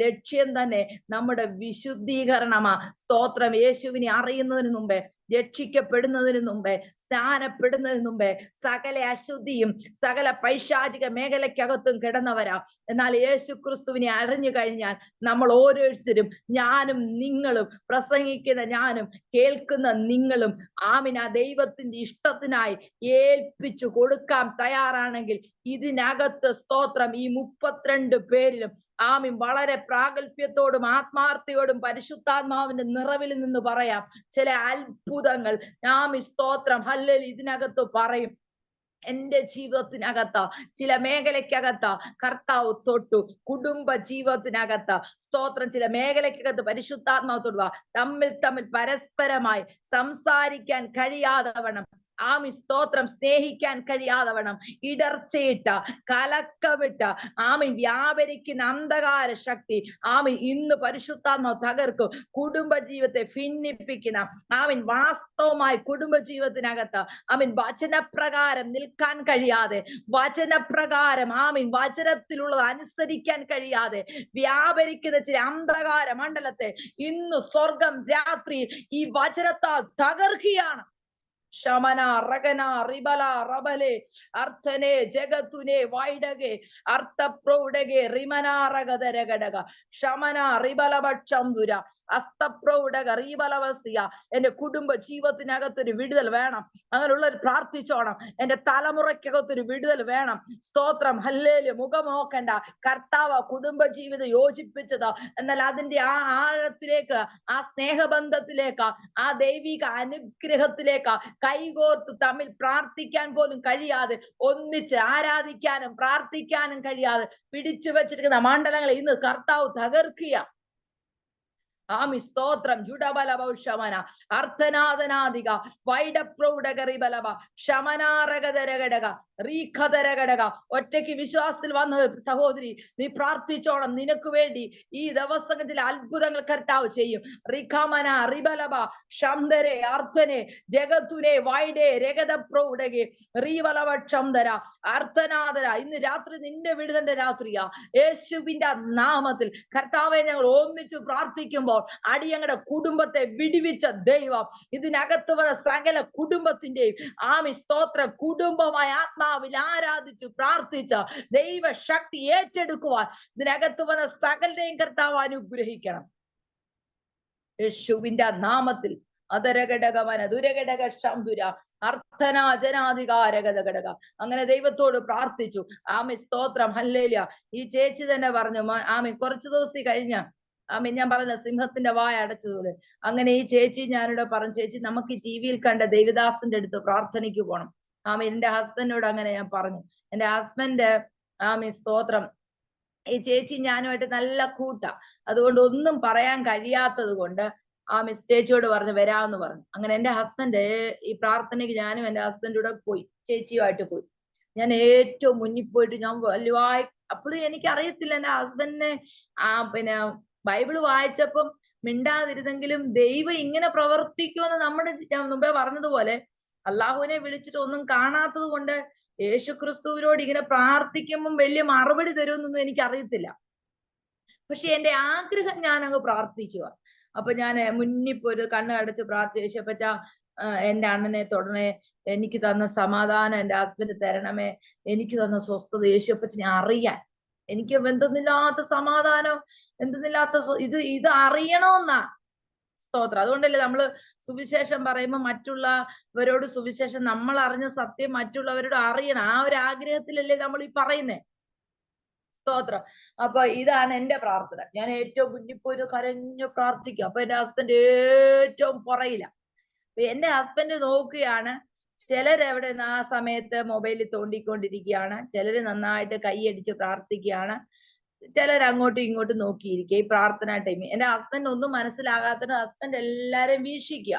ലക്ഷ്യം തന്നെ നമ്മുടെ വിശുദ്ധീകരണമാ. സ്തോത്രം. യേശുവിനെ അറിയുന്നതിന് മുമ്പേ, രക്ഷിക്കപ്പെടുന്നതിന് മുമ്പേ, സ്നാനപ്പെടുന്നതിന് മുമ്പേ സകല അശുദ്ധിയും സകല പൈശാചിക മേഖലയ്ക്കകത്തും കിടന്നവരാ. എന്നാൽ യേശു ക്രിസ്തുവിനെ അറിഞ്ഞു കഴിഞ്ഞാൽ നമ്മൾ ഓരോരുത്തരും, ഞാനും നിങ്ങളും, പ്രസംഗിക്കുന്ന ഞാനും കേൾക്കുന്ന നിങ്ങളും ആ ദൈവത്തിന്റെ ഇഷ്ടത്തിനായി ഏൽപ്പിച്ചു കൊടുക്കാൻ തയ്യാറാണെങ്കിൽ ഇതിനകത്ത് സ്തോത്രം ഈ 32 പേരിലും വളരെ പ്രാഗൽഭ്യത്തോടും ആത്മാർത്ഥയോടും പരിശുദ്ധാത്മാവിന്റെ നിറവിൽ നിന്ന് പറയാം, ചില അത്ഭുതങ്ങൾ സ്തോത്രം. ഹല്ലേലൂയ. ഇതിനകത്ത് പറയും. എന്റെ ജീവിതത്തിനകത്ത് ചില മേഖലയ്ക്കകത്ത് കർത്താവ് തൊട്ടു. കുടുംബ ജീവിതത്തിനകത്ത് സ്തോത്രം ചില മേഖലയ്ക്കകത്ത് പരിശുദ്ധാത്മാവ് തൊടുക. തമ്മിൽ പരസ്പരമായി സംസാരിക്കാൻ കഴിയാതെ വണ്ണം, സ്തോത്രം, സ്നേഹിക്കാൻ കഴിയാതെ വണ്ണം ഇടർച്ചയിട്ട കലക്കവിട്ട വ്യാപരിക്കുന്ന അന്ധകാര ശക്തി ഇന്ന് പരിശുദ്ധാത്മാവ് തകർക്കും. കുടുംബ ജീവിതത്തെ ഭിന്നിപ്പിക്കുന്ന വാസ്തവമായി കുടുംബ ജീവിതത്തിനകത്ത് വചനപ്രകാരം നിൽക്കാൻ കഴിയാതെ, വചനപ്രകാരം വചനത്തിലുള്ളത് അനുസരിക്കാൻ കഴിയാതെ വ്യാപരിക്കുന്ന ചില അന്ധകാര മണ്ഡലത്തെ ഇന്ന് സ്വർഗം രാത്രി ഈ വചനത്താൽ തകർക്കുകയാണ്. ശമന റഗന റിബല റബലെ അർത്ഥനെ ജഗത്തുനെ വൈഡകെ അർത്ഥപ്രൗഢകെ റിമനാറഗതരഘടക ശമന റിബലഭക്ഷംദുര അസ്തപ്രൗഢക റീബലവസ്യ. എന്റെ കുടുംബ ജീവിതത്തിനകത്തൊരു വിടുതൽ വേണം. അങ്ങനെയുള്ളവർ പ്രാർത്ഥിച്ചോണം. എന്റെ തലമുറയ്ക്കകത്തൊരു വിടുതൽ വേണം. സ്തോത്രം. ഹല്ലേലൂയ. മുഖം നോക്കണ്ട, കർത്താവ് കുടുംബ ജീവിതം യോജിപ്പിച്ചത്. എന്നാൽ അതിന്റെ ആഴത്തിലേക്ക്, സ്നേഹബന്ധത്തിലേക്ക്, ദൈവിക അനുഗ്രഹത്തിലേക്ക് കൈകോർത്ത് തമ്മിൽ പ്രാർത്ഥിക്കാൻ പോലും കഴിയാതെ, ഒന്നിച്ച് ആരാധിക്കാനും പ്രാർത്ഥിക്കാനും കഴിയാതെ പിടിച്ചു വെച്ചിരിക്കുന്ന മണ്ഡലങ്ങളെ ഇന്ന് കർത്താവ് തകർക്കുക. ആമി സ്തോത്രം. ജുഡബലഭൗഷമന അർത്ഥനാഥനാദിക വൈഡപ്രൗഢകരിബലഭ ശമനാരകതരഘടക റീഖതരഘടക. ഒറ്റയ്ക്ക് വിശ്വാസത്തിൽ വന്ന സഹോദരി, നീ പ്രാർത്ഥിച്ചോണം. നിനക്ക് വേണ്ടി ഈ ദിവസത്തിൽ അത്ഭുതങ്ങൾ കർത്താവ് ചെയ്യും. റിഖമന റിബലഭ ശംദരെ അർത്ഥനെ ജഗത്തുനെ വൈഡേ രഗത പ്രൗഢകെ റീവലഭ ക്ഷംദര അർത്ഥനാഥര. ഇന്ന് രാത്രി നിന്റെ വിടുതന്റെ രാത്രിയാ. യേശുവിന്റെ നാമത്തിൽ കർത്താവെ ഞങ്ങൾ ഒന്നിച്ചു പ്രാർത്ഥിക്കുമ്പോൾ അടിയങ്ങളുടെ കുടുംബത്തെ വിടുവിച്ച ദൈവം ഇതിനകത്ത് വന്ന സകല കുടുംബത്തിന്റെയും ആമി സ്തോത്ര കുടുംബമായ ആത്മാവിൽ ആരാധിച്ചു പ്രാർത്ഥിച്ച ദൈവശക്തി ഏറ്റെടുക്കുവാൻ ഇതിനകത്ത് വന്ന സകലരെയും കർത്താവ് അനുഗ്രഹിക്കണം യേശുവിന്റെ നാമത്തിൽ. അതരഘടകമന ദുരഘടക ശംദുര അർത്ഥനാജനാധികാരഗത ഘടക. അങ്ങനെ ദൈവത്തോട് പ്രാർത്ഥിച്ചു. ആമി സ്തോത്രം. ഹല്ലേലൂയ. ഈ ചേച്ചി തന്നെ പറഞ്ഞു, ആമി കുറച്ചു ദിവസം കഴിഞ്ഞ ആമി ഞാൻ പറഞ്ഞ സിംഹത്തിന്റെ വായ അടച്ചതുപോലെ. അങ്ങനെ ഈ ചേച്ചി ഞാനിവിടെ പറഞ്ഞു, ചേച്ചി നമുക്ക് ഈ ടി വിയിൽ കണ്ട ദേവദാസിന്റെ അടുത്ത് പ്രാർത്ഥനയ്ക്ക് പോകണം. ആമി എന്റെ ഹസ്ബൻഡിനോട് അങ്ങനെ ഞാൻ പറഞ്ഞു. എന്റെ ഹസ്ബൻഡ് ആമി സ്തോത്രം ഈ ചേച്ചി ഞാനുമായിട്ട് നല്ല കൂട്ടാ. അതുകൊണ്ട് ഒന്നും പറയാൻ കഴിയാത്തത് കൊണ്ട് ആമി ചേച്ചിയോട് പറഞ്ഞു വരാമെന്ന് പറഞ്ഞു. അങ്ങനെ എന്റെ ഹസ്ബൻഡ് ഈ പ്രാർത്ഥനയ്ക്ക് ഞാനും എന്റെ ഹസ്ബൻഡൂടെ പോയി, ചേച്ചിയുമായിട്ട് പോയി. ഞാൻ ഏറ്റവും മുന്നിൽ പോയിട്ട് ഞാൻ വലുതായി, അപ്പോഴും എനിക്ക് അറിയത്തില്ല എന്റെ ഹസ്ബൻഡിനെ പിന്നെ ബൈബിള് വായിച്ചപ്പം മിണ്ടാതിരുന്നെങ്കിലും ദൈവം ഇങ്ങനെ പ്രവർത്തിക്കുമെന്ന് നമ്മുടെ ഞാൻ മുമ്പേ പറഞ്ഞതുപോലെ അള്ളാഹുവിനെ വിളിച്ചിട്ട് ഒന്നും കാണാത്തത് കൊണ്ട് യേശു ക്രിസ്തുവിനോട് ഇങ്ങനെ പ്രാർത്ഥിക്കുമ്പം വലിയ മറുപടി തരുമെന്നൊന്നും എനിക്ക് അറിയത്തില്ല. പക്ഷെ എന്റെ ആഗ്രഹം ഞാൻ അങ്ങ് പ്രാർത്ഥിക്കുക. അപ്പൊ ഞാൻ മുന്നിൽ പോയി കണ്ണ് അടച്ച് പ്രാർത്ഥിച്ചു, യേശുപ്പച്ച എന്റെ അണ്ണനെ തൊടണേ, എനിക്ക് തന്ന സമാധാനം എന്റെ ഹസ്ബൻഡ് തരണമേ, എനിക്ക് തന്ന സ്വസ്ഥത യേശുപ്പച്ചനെ അറിയാൻ. എനിക്ക് എന്തെന്നില്ലാത്ത സമാധാനം, എന്തെന്നില്ലാത്ത ഇത് അറിയണമെന്നാ സ്തോത്രം. അതുകൊണ്ടല്ലേ നമ്മള് സുവിശേഷം പറയുമ്പോൾ മറ്റുള്ളവരോട് സുവിശേഷം നമ്മൾ അറിഞ്ഞ സത്യം മറ്റുള്ളവരോട് അറിയണം. ആ ഒരു ആഗ്രഹത്തിലല്ലേ നമ്മൾ ഈ പറയുന്നേ. സ്തോത്രം. അപ്പൊ ഇതാണ് എന്റെ പ്രാർത്ഥന. ഞാൻ ഏറ്റവും മുന്നിൽ പോയി കരഞ്ഞു പ്രാർത്ഥിക്കും. അപ്പൊ എന്റെ ഹസ്ബൻഡ് ഏറ്റവും പുറയില്ല. എന്റെ ഹസ്ബൻഡ് നോക്കുകയാണ്. ചിലരെവിടെ ആ സമയത്ത് മൊബൈലിൽ തോണ്ടിക്കൊണ്ടിരിക്കുകയാണ്, ചിലര് നന്നായിട്ട് കൈയടിച്ച് പ്രാർത്ഥിക്കുകയാണ്, ചിലർ അങ്ങോട്ടും ഇങ്ങോട്ടും നോക്കിയിരിക്കുക ഈ പ്രാർത്ഥന ടൈമിൽ. എന്റെ ഹസ്ബൻഡ് ഒന്നും മനസ്സിലാകാത്ത ഹസ്ബൻഡ് എല്ലാരെയും വീക്ഷിക്കുക.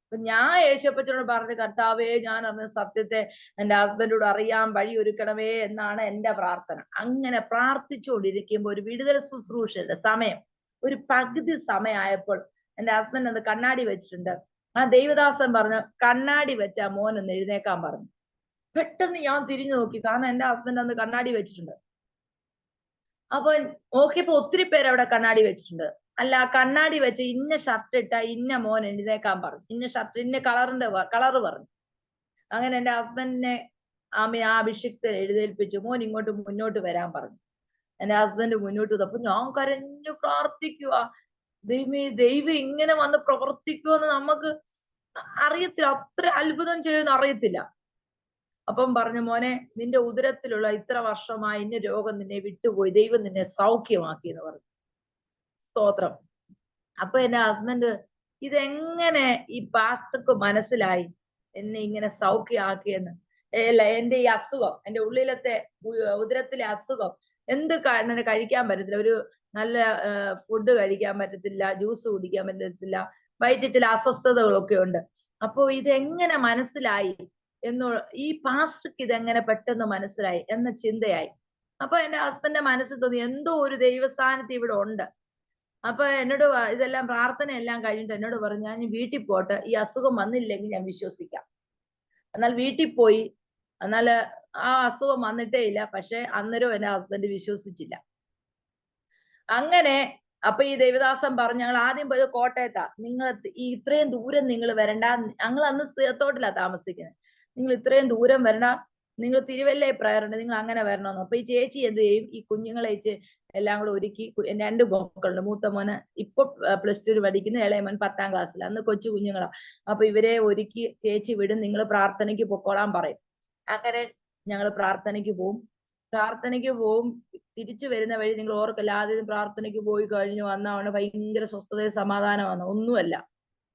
അപ്പൊ ഞാൻ യേശുപ്പച്ചനോട് പറഞ്ഞു, കർത്താവേ ഞാൻ അറിഞ്ഞ സത്യത്തെ എന്റെ ഹസ്ബൻഡോട് അറിയാൻ വഴി ഒരുക്കണമേ എന്നാണ് എന്റെ പ്രാർത്ഥന. അങ്ങനെ പ്രാർത്ഥിച്ചുകൊണ്ടിരിക്കുമ്പോൾ ഒരു വിടുതൽ ശുശ്രൂഷയുടെ സമയം, ഒരു പകുതി സമയമായപ്പോൾ എന്റെ ഹസ്ബൻഡ് അത് കണ്ണാടി വെച്ചിട്ടുണ്ട്. ആ ദൈവദാസൻ പറഞ്ഞു, കണ്ണാടി വെച്ച മോനൊന്ന് എഴുന്നേക്കാൻ പറഞ്ഞു. പെട്ടെന്ന് ഞാൻ തിരിഞ്ഞു നോക്കി, കാരണം എന്റെ ഹസ്ബൻഡ് അന്ന് കണ്ണാടി വെച്ചിട്ടുണ്ട്. അപ്പൊ നോക്കിയപ്പോ ഒത്തിരി പേര് അവിടെ കണ്ണാടി വെച്ചിട്ടുണ്ട്. അല്ല, കണ്ണാടി വെച്ച് ഇന്ന ഷർട്ട് ഇട്ട ഇന്ന മോൻ എഴുന്നേക്കാൻ പറഞ്ഞു, ഇന്ന ഷർട്ട് ഇന്ന കളറ് പറഞ്ഞു. അങ്ങനെ എന്റെ ഹസ്ബൻഡിനെ ആ അഭിഷിക്തൻ എഴുന്നേൽപ്പിച്ചു, മോൻ ഇങ്ങോട്ട് മുന്നോട്ട് വരാൻ പറഞ്ഞു. എന്റെ ഹസ്ബൻഡ് മുന്നോട്ട് വന്നപ്പോ ഞാൻ കരഞ്ഞു പ്രാർത്ഥിക്കുക, ദൈവം ഇങ്ങനെ വന്ന് പ്രവർത്തിക്കുമെന്ന് നമുക്ക് അറിയത്തില്ല, അത്ര അത്ഭുതം ചെയ്യുമെന്ന് അറിയത്തില്ല. അപ്പം പറഞ്ഞു, മോനെ നിന്റെ ഉദരത്തിലുള്ള ഇത്ര വർഷമായി ഇന്ന രോഗം നിന്നെ വിട്ടുപോയി, ദൈവം നിന്നെ സൗഖ്യമാക്കി എന്ന് പറഞ്ഞു. സ്തോത്രം. അപ്പൊ എന്റെ ഹസ്ബൻഡ് ഇതെങ്ങനെ ഈ പാസ്റ്റർക്ക് മനസ്സിലായി എന്നെ ഇങ്ങനെ സൗഖ്യമാക്കിയെന്ന്? അല്ല, എന്റെ ഈ അസുഖം, എന്റെ ഉള്ളിലത്തെ ഉദരത്തിലെ അസുഖം എന്നെ കഴിക്കാൻ പറ്റത്തില്ല, ഒരു നല്ല ഫുഡ് കഴിക്കാൻ പറ്റത്തില്ല, ജ്യൂസ് കുടിക്കാൻ പറ്റത്തില്ല, വയറ്റിൽ ചില അസ്വസ്ഥതകളൊക്കെ ഉണ്ട്. അപ്പൊ ഇതെങ്ങനെ മനസ്സിലായി ഈ പാസ്റ്റർക്ക് ഇതെങ്ങനെ പെട്ടെന്ന് മനസ്സിലായി എന്ന ചിന്തയായി. അപ്പൊ എന്റെ ഹസ്ബൻഡിന്റെ മനസ്സിൽ തോന്നി എന്തോ ഒരു ദൈവസ്ഥാനത്ത് ഇവിടെ ഉണ്ട്. അപ്പൊ എന്നോട് ഇതെല്ലാം പ്രാർത്ഥന എല്ലാം കഴിഞ്ഞിട്ട് എന്നോട് പറഞ്ഞു, ഞാൻ വീട്ടിൽ പോട്ടെ, ഈ അസുഖം വന്നില്ലെങ്കിൽ ഞാൻ വിശ്വസിക്കാം. എന്നാൽ വീട്ടിൽ പോയി, എന്നാൽ ആ അസുഖം വന്നിട്ടേ ഇല്ല. പക്ഷെ അന്നേരം എന്റെ ഹസ്ബൻഡ് വിശ്വസിച്ചില്ല. അങ്ങനെ അപ്പൊ ഈ ദേവദാസൻ പറഞ്ഞു, ഞങ്ങൾ ആദ്യം പോയത് കോട്ടയത്താ, നിങ്ങൾ ഇത്രയും ദൂരം നിങ്ങൾ വരണ്ട, ഞങ്ങൾ അന്ന് സീത്തോട്ടിലാ താമസിക്കുന്നത്, നിങ്ങൾ ഇത്രയും ദൂരം വരണ്ട, നിങ്ങൾ തിരുവല്ലേ പ്രയറുണ്ട്, നിങ്ങൾ അങ്ങനെ വരണമെന്ന്. അപ്പൊ ഈ ചേച്ചി എന്ത് ചെയ്യും, ഈ കുഞ്ഞുങ്ങളെ എല്ലാം കൂടെ ഒരുക്കി, 2 മക്കളുണ്ട്, മൂത്ത മോന് ഇപ്പൊ +2 പഠിക്കുന്നു, ഇളയ മോൻ 10ാം ക്ലാസ്സിൽ, അന്ന് കൊച്ചു കുഞ്ഞുങ്ങളാ. അപ്പൊ ഇവരെ ഒരുക്കി ചേച്ചി വിടും, നിങ്ങൾ പ്രാർത്ഥനയ്ക്ക് പൊക്കോളാൻ പറയും. അങ്ങനെ ഞങ്ങൾ പ്രാർത്ഥനയ്ക്ക് പോവും. തിരിച്ചു വരുന്ന വഴി നിങ്ങൾ ഓർക്കല്ല, ആദ്യം പ്രാർത്ഥനയ്ക്ക് പോയി കഴിഞ്ഞ് വന്നവണ് ഭയങ്കര സ്വസ്ഥതയും സമാധാനമാണ്. ഒന്നുമല്ല,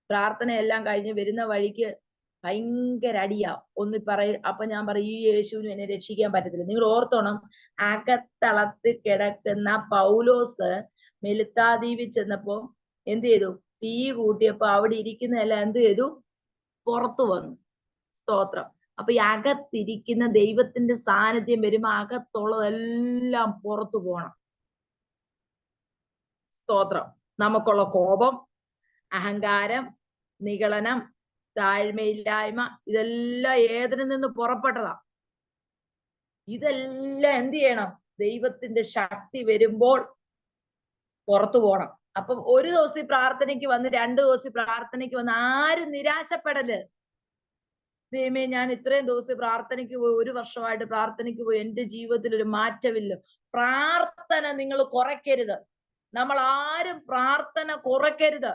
പ്രാർത്ഥനയെല്ലാം കഴിഞ്ഞ് വരുന്ന വഴിക്ക് ഭയങ്കര അടിയാ. അപ്പൊ ഞാൻ പറയും ഈ യേശുവിനും എന്നെ രക്ഷിക്കാൻ പറ്റത്തില്ല. നിങ്ങൾ ഓർത്തോണം, അകത്തളത്ത് കിടക്കുന്ന പൗലോസ് മെലിത്താദ്വീപിൽ ചെന്നപ്പോ എന്ത് ചെയ്തു? തീ കൂട്ടിയപ്പോ അവിടെ ഇരിക്കുന്നതെല്ലാം എന്ത് ചെയ്തു? പുറത്തു വന്നു. സ്തോത്രം. അപ്പൊ ഈ അകത്തിരിക്കുന്ന ദൈവത്തിന്റെ സാന്നിധ്യം വരുമ്പോ അകത്തുള്ളതെല്ലാം പുറത്തു പോകണം. സ്തോത്രം. നമുക്കുള്ള കോപം, അഹങ്കാരം, നിഗളനം, താഴ്മയില്ലായ്മ, ഇതെല്ലാം ഏതിൽ നിന്ന് പുറപ്പെട്ടതാ? ഇതെല്ലാം എന്ത് ചെയ്യണം? ദൈവത്തിന്റെ ശക്തി വരുമ്പോൾ പുറത്തു പോകണം. അപ്പം ഒരു ദിവസം പ്രാർത്ഥനയ്ക്ക് വന്ന്, 2 ദിവസം പ്രാർത്ഥനയ്ക്ക് വന്ന് ആരും നിരാശപ്പെടല്. ദൈവമേ, ഞാൻ ഇത്രയും ദിവസം പ്രാർത്ഥനയ്ക്ക് പോയി, 1 വർഷമായിട്ട് പ്രാർത്ഥനയ്ക്ക് പോയി, എന്റെ ജീവിതത്തിൽ ഒരു മാറ്റമില്ല. പ്രാർത്ഥന നിങ്ങൾ കുറയ്ക്കരുത്. നമ്മൾ ആരും പ്രാർത്ഥന കുറയ്ക്കരുത്.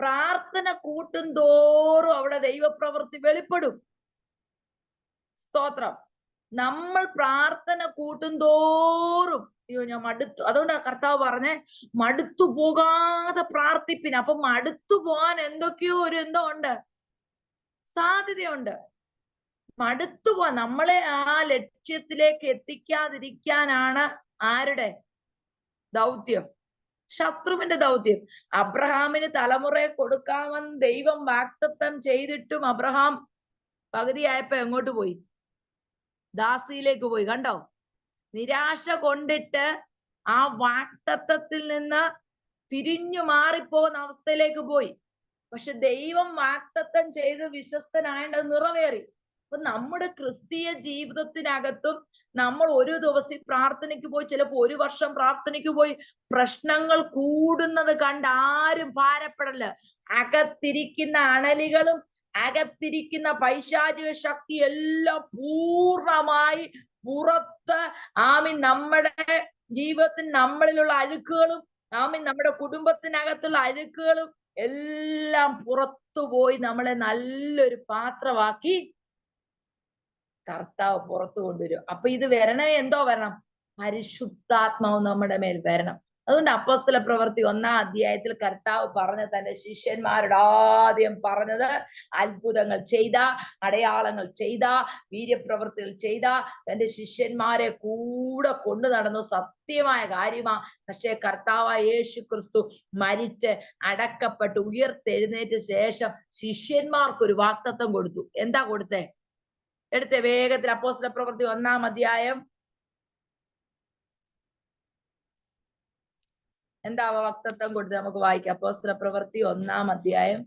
പ്രാർത്ഥന കൂട്ടും തോറും അവിടെ ദൈവപ്രവൃത്തി വെളിപ്പെടും. സ്തോത്രം. നമ്മൾ പ്രാർത്ഥന കൂട്ടും തോറും, അയ്യോ ഞാൻ മടുത്തു, അതുകൊണ്ടാ കർത്താവ് പറഞ്ഞേ മടുത്തു പോകാതെ പ്രാർത്ഥിപ്പിന്. അപ്പൊ മടുത്തു പോകാൻ എന്തൊക്കെയോ എന്തോ ഉണ്ട്, സാധ്യതയുണ്ട്. മടുത്തു പോവാൻ, നമ്മളെ ആ ലക്ഷ്യത്തിലേക്ക് എത്തിക്കാതിരിക്കാനാണ് ആരുടെ ദൗത്യം? ശത്രുവിന്റെ ദൗത്യം. അബ്രഹാമിന് തലമുറയെ കൊടുക്കാമെന്ന് ദൈവം വാഗ്ദത്തം ചെയ്തിട്ടും അബ്രഹാം പകുതിയായപ്പോ എങ്ങോട്ട് പോയി? ദാസിയിലേക്ക് പോയി. കണ്ടോ? നിരാശ കൊണ്ടിട്ട് ആ വാഗ്ദത്തത്തിൽ നിന്ന് തിരിഞ്ഞു മാറിപ്പോകുന്ന അവസ്ഥയിലേക്ക് പോയി. പക്ഷെ ദൈവം വാഗ്ദത്തം ചെയ്ത് വിശ്വസ്തനായത് നിറവേറി. അപ്പൊ നമ്മുടെ ക്രിസ്തീയ ജീവിതത്തിനകത്തും നമ്മൾ ഒരു ദിവസം പ്രാർത്ഥനയ്ക്ക് പോയി, ചിലപ്പോൾ 1 വർഷം പ്രാർത്ഥനയ്ക്ക് പോയി, പ്രശ്നങ്ങൾ കൂടുന്നത് കണ്ട് ആരും ഭാരപ്പെടല്ല. അകത്തിരിക്കുന്ന അണലികളും അകത്തിരിക്കുന്ന പൈശാചിക ശക്തി എല്ലാം പൂർണ്ണമായി പുറത്ത് നമ്മുടെ ജീവിതത്തിൽ നമ്മളിലുള്ള അഴുക്കുകളും നമ്മുടെ കുടുംബത്തിനകത്തുള്ള അഴുക്കുകളും എല്ലാം പുറത്തുപോയി നമ്മളെ നല്ലൊരു പാത്രമാക്കി കർത്താവ് പുറത്തു കൊണ്ടുവരും. അപ്പൊ ഇത് വരണമേ എന്തോ വരണം? പരിശുദ്ധാത്മാവ് നമ്മുടെ മേൽ വരണം. അതുകൊണ്ട് അപ്പോസ്തല പ്രവൃത്തി 1-ാം അധ്യായത്തിൽ കർത്താവ് പറഞ്ഞ തന്റെ ശിഷ്യന്മാരോട് ആദ്യം പറഞ്ഞത്, അത്ഭുതങ്ങൾ ചെയ്ത, അടയാളങ്ങൾ ചെയ്ത, വീര്യപ്രവൃത്തികൾ ചെയ്ത തന്റെ ശിഷ്യന്മാരെ കൂടെ കൊണ്ടു നടന്നു. സത്യമായ കാര്യമാ. പക്ഷേ കർത്താവായ യേശു ക്രിസ്തു മരിച്ച് അടക്കപ്പെട്ട് ഉയർത്തെഴുന്നേറ്റ ശേഷം ശിഷ്യന്മാർക്കൊരു വാഗ്ദത്തം കൊടുത്തു. എന്താ കൊടുത്തേ? എടുത്തേ വേഗത്തിൽ. അപ്പോസ്തല പ്രവൃത്തി 1-ാം അധ്യായം. എന്താ വാഗ്ദത്തം കൊടുത്ത് നമുക്ക് വായിക്കാം. അപ്പോസ്തല പ്രവൃത്തി 1-ാം അധ്യായം.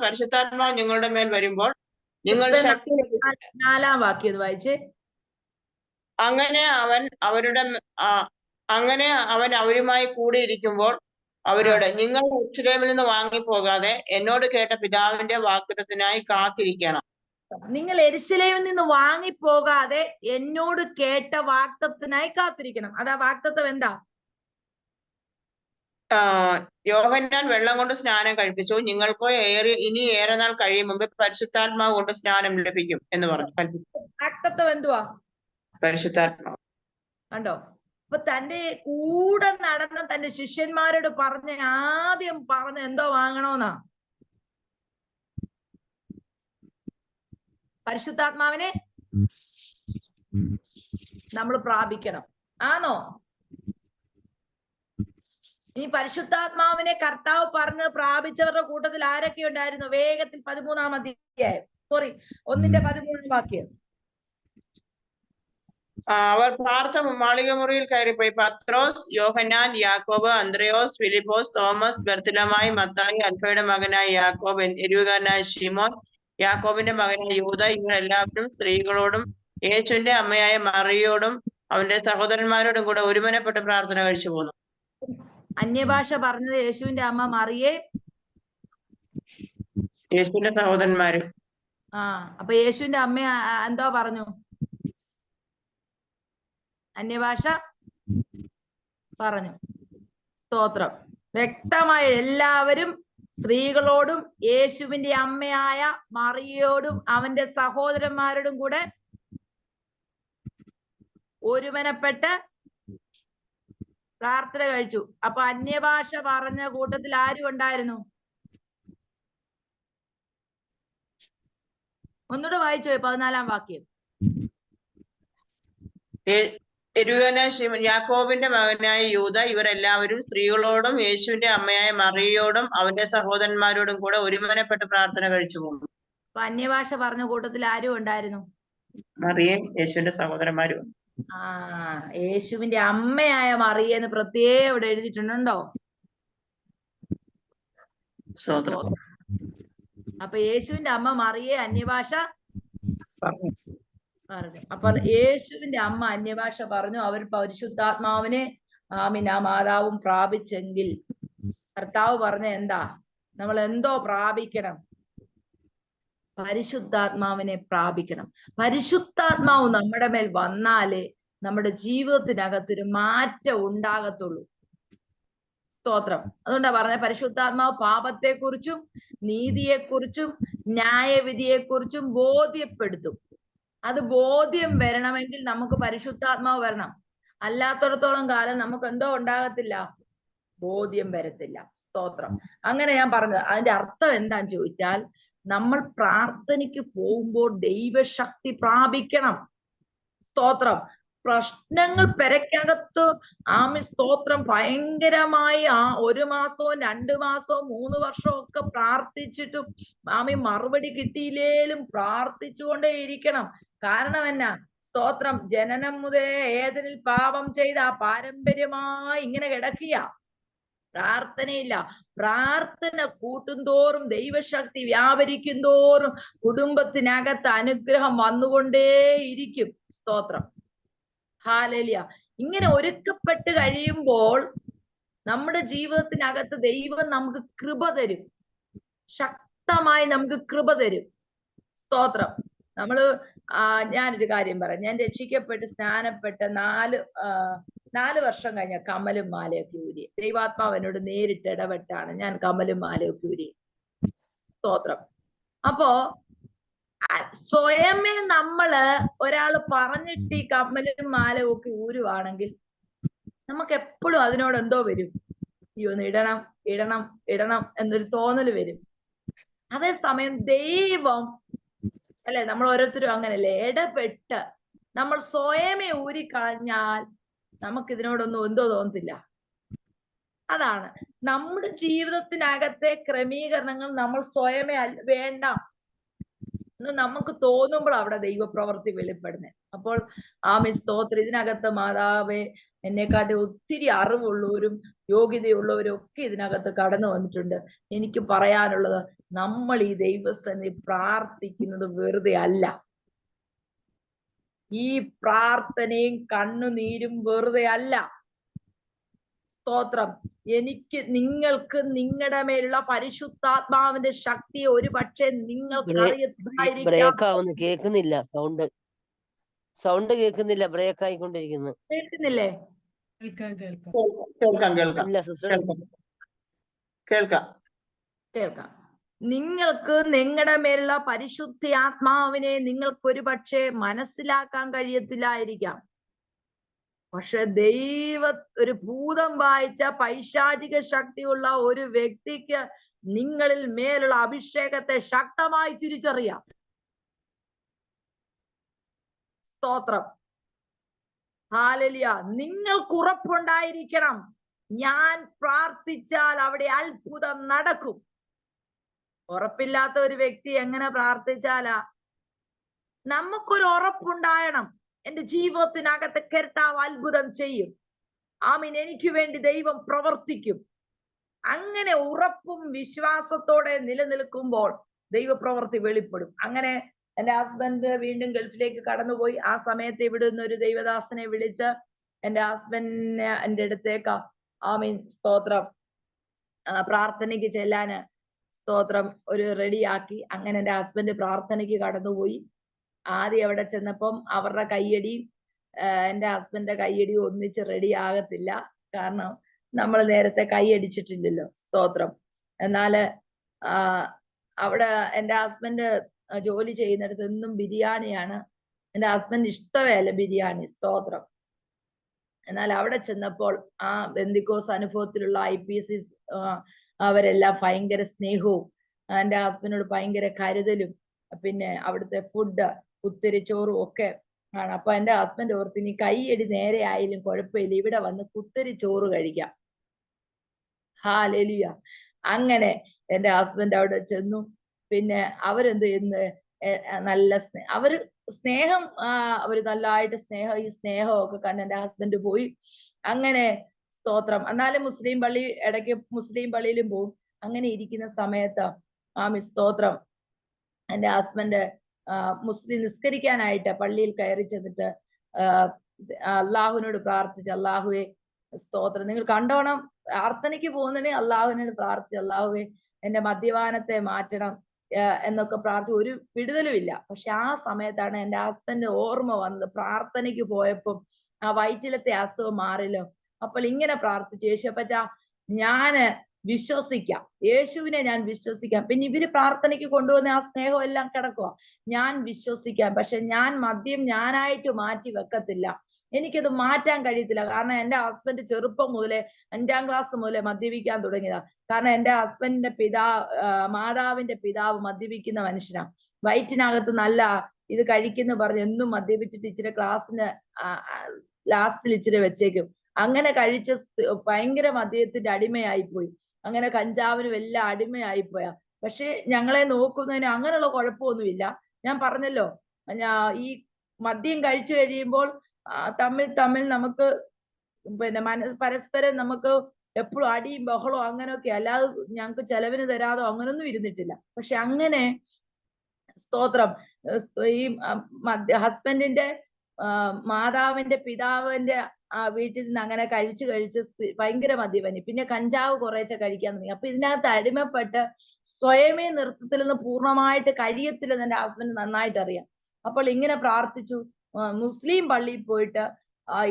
പരിശുദ്ധാത്മാവ് നിങ്ങളുടെ മേൽ വരുമ്പോൾ നിങ്ങൾ ശക്തി 4-ാം വാക്യം വായിച്ചേ. അങ്ങനെ അവൻ അവരുമായി കൂടിയിരിക്കുമ്പോൾ അവരോട്, നിങ്ങൾ യെരൂശലേമിൽ നിന്ന് വാങ്ങിപ്പോകാതെ എന്നോട് കേട്ട പിതാവിന്റെ വാഗ്ദത്തത്തിനായി കാത്തിരിക്കണം. നിങ്ങൾ യെരൂശലേമിൽ നിന്ന് വാങ്ങിപ്പോകാതെ എന്നോട് കേട്ട വാഗ്ദത്തത്തിനായി കാത്തിരിക്കണം. അതാ വാഗ്ദത്തം എന്താ? യോഹന്നാൻ വെള്ളം കൊണ്ട് സ്നാനം കഴിപ്പിച്ചു, നിങ്ങൾക്കോ ഇനി ഏറെ നാൾ കഴിയും മുമ്പ് പരിശുദ്ധാത്മാവ് കൊണ്ട് സ്നാനം ലഭിക്കും എന്ന് പറഞ്ഞു കൽപ്പിച്ചു. വാഗ്ദത്തം എന്തുവാ? പരിശുദ്ധാത്മാവ്. കണ്ടോ? അപ്പൊ തന്റെ കൂടെ നടന്ന തന്റെ ശിഷ്യന്മാരോട് ആദ്യം പറഞ്ഞ എന്തോ വാങ്ങണോന്നാ? പരിശുദ്ധാത്മാവിനെ നമ്മൾ പ്രാപിക്കണം. ആണോ? ഈ പരിശുദ്ധാത്മാവിനെ കർത്താവ് പറഞ്ഞ് പ്രാപിച്ചവരുടെ കൂട്ടത്തിൽ ആരൊക്കെ ഉണ്ടായിരുന്നു? വേഗത്തിൽ 13-ാം അധ്യായം, 1-ന്റെ 13-ാം വാക്യം. അവർ പാർത്ത മാളികമുറിയിൽ കയറിപ്പോയി. പത്രോസ്, യോഹന്നാൻ, യാക്കോബ്, അന്ത്രയോസ്, ഫിലിപ്പോസ്, തോമസ്, ബർത്തലോമായി, മത്തായി, അൽഫയുടെ മകനായ യാക്കോബ്, എരുവുകാരനായ ശിമോൻ, യാക്കോബിന്റെ മകനായ യൂദാ, ഇവർ എല്ലാവരും സ്ത്രീകളോടും യേശുവിന്റെ അമ്മയായ മറിയോടും അവന്റെ സഹോദരന്മാരോടും കൂടെ ഒരുമനപ്പെട്ട് പ്രാർത്ഥന കഴിച്ചു പോന്നു. അന്യഭാഷ പറഞ്ഞത് യേശുവിന്റെ അമ്മ മറിയേ, യേശുവിന്റെ സഹോദരന്മാരും. അപ്പൊ യേശുവിന്റെ അമ്മ എന്തോ പറഞ്ഞു? അന്യഭാഷ പറഞ്ഞു. സ്തോത്രം. വ്യക്തമായ എല്ലാവരും സ്ത്രീകളോടും യേശുവിന്റെ അമ്മയായ മറിയോടും അവന്റെ സഹോദരന്മാരോടും കൂടെ ഒരുമനപ്പെട്ട് പ്രാർത്ഥന കഴിച്ചു. അപ്പൊ അന്യഭാഷ പറഞ്ഞ കൂട്ടത്തിൽ ആരും ഉണ്ടായിരുന്നു? ഒന്നുകൂടെ വായിച്ചോ 14-ാം വാക്യം. എരുകനായ ശിമോൻ, യാക്കോബിന്റെ മകനായ യൂദ, ഇവരെല്ലാവരും സ്ത്രീകളോടും യേശുവിന്റെ അമ്മയായ മറിയയോടും അവന്റെ സഹോദരന്മാരോടും കൂടെ ഒരുമനപ്പെട്ട് പ്രാർത്ഥന കഴിച്ചു പോകുന്നു. അപ്പൊ അന്യഭാഷ പറഞ്ഞ കൂട്ടത്തിൽ ആരും ഉണ്ടായിരുന്നു? മറിയയും യേശുവിന്റെ സഹോദരന്മാരും. യേശുവിന്റെ അമ്മയായ മറിയെന്ന് പ്രത്യേകം ഇവിടെ എഴുതിയിട്ടുണ്ടോ? അപ്പൊ യേശുവിന്റെ അമ്മ മറിയെ അന്യഭാഷ പറഞ്ഞു. അപ്പൊ യേശുവിന്റെ അമ്മ അന്യഭാഷ പറഞ്ഞു. അവർ പരിശുദ്ധാത്മാവിനെ ആ മാതാവും പ്രാപിച്ചെങ്കിൽ കർത്താവ് പറഞ്ഞ എന്താ? നമ്മൾ എന്തോ പ്രാപിക്കണം? പരിശുദ്ധാത്മാവിനെ പ്രാപിക്കണം. പരിശുദ്ധാത്മാവ് നമ്മുടെ മേൽ വന്നാലേ നമ്മുടെ ജീവിതത്തിനകത്തൊരു മാറ്റം ഉണ്ടാകത്തുള്ളൂ. സ്തോത്രം. അതുകൊണ്ടാ പറഞ്ഞ പരിശുദ്ധാത്മാവ് പാപത്തെക്കുറിച്ചും നീതിയെക്കുറിച്ചും ന്യായവിധിയെക്കുറിച്ചും ബോധ്യപ്പെടുത്തും. അത് ബോധ്യം വരണമെങ്കിൽ നമുക്ക് പരിശുദ്ധാത്മാവ് വരണം. അല്ലാത്തിടത്തോളം കാലം നമുക്ക് എന്തോ ഉണ്ടാകത്തില്ല? ബോധ്യം വരത്തില്ല. സ്തോത്രം. അങ്ങനെ ഞാൻ പറഞ്ഞത് അതിന്റെ അർത്ഥം എന്താന്ന് ചോദിച്ചാൽ, നമ്മൾ പ്രാർത്ഥനയ്ക്ക് പോകുമ്പോൾ ദൈവശക്തി പ്രാപിക്കണം. സ്തോത്രം. പ്രശ്നങ്ങൾ പെരക്കകത്ത് സ്തോത്രം ഭയങ്കരമായി 1 മാസവും 2 മാസവും 3 വർഷവും ഒക്കെ പ്രാർത്ഥിച്ചിട്ടും മറുപടി കിട്ടിയില്ലേലും പ്രാർത്ഥിച്ചുകൊണ്ടേ ഇരിക്കണം. കാരണം എന്നാ? സ്തോത്രം. ജനനം മുതലേ ഏതിനിൽ പാപം ചെയ്ത പാരമ്പര്യമായി ഇങ്ങനെ കിടക്കുക. പ്രാർത്ഥനയില്ല. പ്രാർത്ഥന കൂട്ടുന്തോറും ദൈവശക്തി വ്യാപരിക്കും തോറും കുടുംബത്തിനകത്ത് അനുഗ്രഹം വന്നുകൊണ്ടേയിരിക്കും. സ്തോത്രം. ഹല്ലേലൂയ. ഇങ്ങനെ ഒരുക്കപ്പെട്ട് കഴിയുമ്പോൾ നമ്മുടെ ജീവിതത്തിനകത്ത് ദൈവം നമുക്ക് കൃപ തരും. ശക്തമായി നമുക്ക് കൃപ തരും. സ്തോത്രം. ഞാനൊരു കാര്യം പറയാം. ഞാൻ രക്ഷിക്കപ്പെട്ട് സ്നാനപ്പെട്ട് 4 വർഷം കഴിഞ്ഞ കമ്മലും മാലയൊക്കെ ഊരി. ദൈവാത്മാവ് എന്നോട് നേരിട്ട് ഇടപെട്ടാണ് ഞാൻ കമ്മലും മാലയൊക്കെ ഊരി. സ്തോത്രം. അപ്പോ സ്വയമേ നമ്മള് ഒരാള് പറഞ്ഞിട്ട് ഈ കമ്മലും മാലയും ഒക്കെ ഊരുവാണെങ്കിൽ നമുക്ക് എപ്പോഴും അതിനോട് എന്തോ വരും? ഒന്ന് ഇടണം ഇടണം ഇടണം എന്നൊരു തോന്നല് വരും. അതേസമയം ദൈവം അല്ലെ, നമ്മൾ ഓരോരുത്തരും അങ്ങനല്ലേ, ഇടപെട്ട് നമ്മൾ സ്വയമേ ഊരിക്കഴിഞ്ഞാൽ നമുക്ക് ഇതിനോടൊന്നും എന്തോ തോന്നത്തില്ല. അതാണ് നമ്മുടെ ജീവിതത്തിനകത്തെ ക്രമീകരണങ്ങൾ നമ്മൾ സ്വയമേ വേണ്ട എന്ന് നമുക്ക് തോന്നുമ്പോൾ അവിടെ ദൈവപ്രവൃത്തി വെളിപ്പെടുന്നത്. അപ്പോൾ സ്തോത്രം. ഇതിനകത്ത് മാതാവേ എന്നെക്കാട്ടി ഒത്തിരി അറിവുള്ളവരും യോഗ്യതയുള്ളവരും ഒക്കെ ഇതിനകത്ത് കടന്നു വന്നിട്ടുണ്ട്. എനിക്ക് പറയാനുള്ളത്, നമ്മൾ ഈ ദൈവസന്നിധി പ്രാർത്ഥിക്കുന്നത് വെറുതെ അല്ല. ഈ പ്രാർത്ഥനയും കണ്ണുനീരും വെറുതെ അല്ല. സ്തോത്രം. നിങ്ങൾക്ക് നിങ്ങളുടെ മേലുള്ള പരിശുദ്ധാത്മാവിന്റെ ശക്തി ഒരു പക്ഷേ നിങ്ങൾക്ക് അറിയത്തില്ലായിരിക്കാം. കേൾക്കുന്നില്ല, സൗണ്ട് കേൾക്കുന്നില്ല, ബ്രേക്ക് ആയിക്കൊണ്ടിരിക്കുന്നു. കേൾക്കുന്നില്ലേ? കേൾക്കാം. നിങ്ങൾക്ക് നിങ്ങളുടെ മേലുള്ള പരിശുദ്ധാത്മാവിനെ നിങ്ങൾക്ക് ഒരു പക്ഷേ മനസ്സിലാക്കാൻ കഴിയത്തില്ലായിരിക്കാം. പക്ഷെ ഒരു ഭൂതം വായിച്ച പൈശാചിക ശക്തിയുള്ള ഒരു വ്യക്തിക്ക് നിങ്ങളിൽ മേലുള്ള അഭിഷേകത്തെ ശക്തമായി തിരിച്ചറിയാം. സ്തോത്രം. ഹല്ലേലൂയ. നിങ്ങൾക്ക് ഉറപ്പുണ്ടായിരിക്കണം, ഞാൻ പ്രാർത്ഥിച്ചാൽ അവിടെ അത്ഭുതം നടക്കും. ഉറപ്പില്ലാത്ത ഒരു വ്യക്തി എങ്ങനെ പ്രാർത്ഥിച്ചാലാ? നമുക്കൊരു ഉറപ്പുണ്ടാകണം, എന്റെ ജീവിതത്തിനകത്ത് കർത്താവ് അത്ഭുതം ചെയ്യും. എനിക്ക് വേണ്ടി ദൈവം പ്രവർത്തിക്കും. അങ്ങനെ ഉറപ്പും വിശ്വാസത്തോടെ നിലനിൽക്കുമ്പോൾ ദൈവപ്രവൃത്തി വെളിപ്പെടും. അങ്ങനെ എന്റെ ഹസ്ബൻഡ് വീണ്ടും ഗൾഫിലേക്ക് കടന്നുപോയി. ആ സമയത്ത് ഇവിടെ നിന്ന് ഒരു ദൈവദാസനെ വിളിച്ച് എന്റെ ഹസ്ബൻഡിനെ എന്റെ അടുത്തേക്ക് സ്തോത്രം പ്രാർത്ഥനയ്ക്ക് ചെല്ലാന് സ്തോത്രം ഒരു റെഡിയാക്കി. അങ്ങനെ എന്റെ ഹസ്ബൻഡ് പ്രാർത്ഥനയ്ക്ക് കടന്നുപോയി. ആദ്യം അവിടെ ചെന്നപ്പം അവരുടെ കയ്യടിയും എന്റെ ഹസ്ബൻഡിന്റെ കയ്യടിയും ഒന്നിച്ച് റെഡി ആകത്തില്ല. കാരണം നമ്മൾ നേരത്തെ കൈയടിച്ചിട്ടില്ലല്ലോ. സ്തോത്രം. എന്നാല് അവിടെ എന്റെ ഹസ്ബൻഡ് ജോലി ചെയ്യുന്നിടത്ത് എന്നും ബിരിയാണിയാണ്. എന്റെ ഹസ്ബൻഡ് ഇഷ്ടമേ അല്ല ബിരിയാണി. സ്തോത്രം. എന്നാൽ അവിടെ ചെന്നപ്പോൾ ആ ബെന്തിക്കോസ് അനുഭവത്തിലുള്ള IPC അവരെല്ലാം ഭയങ്കര സ്നേഹവും എന്റെ ഹസ്ബൻഡിനോട് ഭയങ്കര കരുതലും, പിന്നെ അവിടുത്തെ ഫുഡ് കുത്തിരിച്ചോറും ഒക്കെ ആണ്. അപ്പൊ എന്റെ ഹസ്ബൻഡ് ഓർത്ത് ഇനി കൈയടി നേരെ ആയാലും കുഴപ്പമില്ല, ഇവിടെ വന്ന് കുത്തിരിച്ചോറ് കഴിക്കാം. ഹല്ലേലൂയ. അങ്ങനെ എന്റെ ഹസ്ബൻഡ് അവിടെ ചെന്നു. പിന്നെ അവരെന്ത് ചെയ്യുന്നത്, നല്ല അവര് സ്നേഹം അവര് നല്ലതായിട്ട് ഈ സ്നേഹമൊക്കെ കണ്ട് എന്റെ ഹസ്ബൻഡ് പോയി. അങ്ങനെ സ്തോത്രം. എന്നാലും മുസ്ലിം പള്ളി ഇടയ്ക്ക് മുസ്ലിം പള്ളിയിലും പോകും. അങ്ങനെ ഇരിക്കുന്ന സമയത്ത് സ്തോത്രം എന്റെ ഹസ്ബൻഡ് മുസ്ലിം നിസ്കരിക്കാനായിട്ട് പള്ളിയിൽ കയറി ചെന്നിട്ട് അള്ളാഹുവിനോട് പ്രാർത്ഥിച്ചു, അള്ളാഹുവെ സ്തോത്രം, നിങ്ങൾ കണ്ടോണം പ്രാർത്ഥനയ്ക്ക് പോകുന്നതിന് അള്ളാഹുവിനോട് പ്രാർത്ഥിച്ചു, അള്ളാഹുവെ എന്റെ മദ്യപാനത്തെ മാറ്റണം എന്നൊക്കെ പ്രാർത്ഥിച്ചു. ഒരു വിടുതലുമില്ല. പക്ഷെ ആ സമയത്താണ് എന്റെ ഹസ്ബൻഡ് ഓർമ്മ വന്നത്, പ്രാർത്ഥനയ്ക്ക് പോയപ്പം ആ വയറ്റിലത്തെ അസുഖം മാറില്ലോ. അപ്പോൾ ഇങ്ങനെ പ്രാർത്ഥിച്ചു, യേശുപ്പച്ച ഞാന് വിശ്വസിക്കാം, യേശുവിനെ ഞാൻ വിശ്വസിക്കാം. പിന്നെ ഇവര് പ്രാർത്ഥനയ്ക്ക് കൊണ്ടുവന്ന ആ സ്നേഹം എല്ലാം കിടക്കുക. ഞാൻ വിശ്വസിക്കാം, പക്ഷെ ഞാൻ മദ്യം ഞാനായിട്ട് മാറ്റി വെക്കത്തില്ല, എനിക്കത് മാറ്റാൻ കഴിയത്തില്ല. കാരണം എന്റെ ഹസ്ബൻഡ് ചെറുപ്പം മുതലേ 5ാം ക്ലാസ് മുതലേ മദ്യപിക്കാൻ തുടങ്ങിയതാ. കാരണം എന്റെ ഹസ്ബൻഡിന്റെ മാതാവിന്റെ പിതാവ് മദ്യപിക്കുന്ന മനുഷ്യനാ. വയറ്റിനകത്ത് നല്ല ഇത് കഴിക്കുന്ന പറഞ്ഞ് എന്നും മദ്യപിച്ചിട്ട് ഇച്ചിരി ക്ലാസ്സിന് ലാസ്റ്റിൽ ഇച്ചിരി വെച്ചേക്കും. അങ്ങനെ കഴിച്ച് ഭയങ്കര മദ്യത്തിന്റെ അടിമയായിപ്പോയി. അങ്ങനെ കഞ്ചാവിനും എല്ലാം അടിമയായിപ്പോയാ. പക്ഷെ ഞങ്ങളെ നോക്കുന്നതിന് അങ്ങനെയുള്ള കുഴപ്പമൊന്നുമില്ല. ഞാൻ പറഞ്ഞല്ലോ, ഈ മദ്യം കഴിച്ചു കഴിയുമ്പോൾ തമ്മിൽ നമുക്ക് പിന്നെ പരസ്പരം നമുക്ക് എപ്പോഴും അടിയും ബഹളവും അങ്ങനെയൊക്കെ, അല്ലാതെ ഞങ്ങൾക്ക് ചെലവിന് തരാതോ അങ്ങനൊന്നും ഇരുന്നിട്ടില്ല. പക്ഷെ അങ്ങനെ സ്തോത്രം ഈ ഹസ്ബൻഡിന്റെ മാതാവിന്റെ പിതാവിന്റെ വീട്ടിൽ നിന്ന് അങ്ങനെ കഴിച്ച് ഭയങ്കര മദ്യപനി. പിന്നെ കഞ്ചാവ് കുറേശ്ശെ കഴിക്കാൻ തുടങ്ങി. അപ്പൊ ഇതിനകത്ത് അടിമപ്പെട്ട് സ്വയമേ നൃത്തത്തിൽ നിന്ന് പൂർണ്ണമായിട്ട് കഴിയത്തില്ലെന്ന് എന്റെ ഹസ്ബൻഡ് നന്നായിട്ട് അറിയാം. അപ്പോൾ ഇങ്ങനെ പ്രാർത്ഥിച്ചു, മുസ്ലിം പള്ളിയിൽ പോയിട്ട്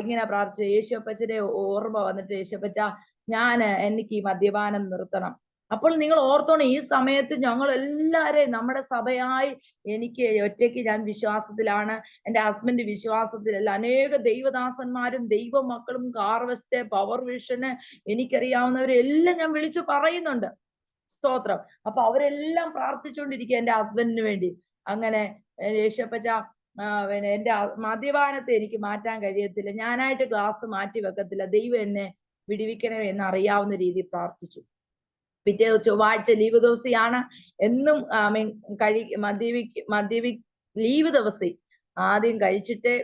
ഇങ്ങനെ പ്രാർത്ഥിച്ചു, യേശുപ്പച്ചനെ ഓർമ്മ വന്നിട്ട്, യേശുപ്പച്ച എനിക്ക് ഈ മദ്യപാനം നിർത്തണം. അപ്പോൾ നിങ്ങൾ ഓർത്തോണം, ഈ സമയത്ത് ഞങ്ങൾ എല്ലാവരെയും നമ്മുടെ സഭയായി, എനിക്ക് ഒറ്റയ്ക്ക് ഞാൻ വിശ്വാസത്തിലാണ്, എന്റെ ഹസ്ബൻഡ് വിശ്വാസത്തിലല്ല, അനേക ദൈവദാസന്മാരും ദൈവമക്കളും കാർവെസ്റ്റ് പവർ വിഷന് എനിക്കറിയാവുന്നവരെല്ലാം ഞാൻ വിളിച്ചു പറയുന്നുണ്ട്. സ്തോത്രം. അപ്പൊ അവരെല്ലാം പ്രാർത്ഥിച്ചുകൊണ്ടിരിക്കുക എന്റെ ഹസ്ബൻഡിന് വേണ്ടി. അങ്ങനെ യേശുപ്പച്ച പിന്നെ എന്റെ മദ്യപാനത്തെ എനിക്ക് മാറ്റാൻ കഴിയത്തില്ല, ഞാനായിട്ട് ഗ്ലാസ് മാറ്റി വെക്കത്തില്ല, ദൈവം എന്നെ വിടിവിക്കണേ എന്ന് അറിയാവുന്ന രീതിയിൽ പ്രാർത്ഥിച്ചു. പിറ്റേ ചൊവ്വാഴ്ച ലീവ് ദിവസമാണ്. എന്നും ലീവ് ദിവസം ആദ്യം കഴിച്ചിട്ടേ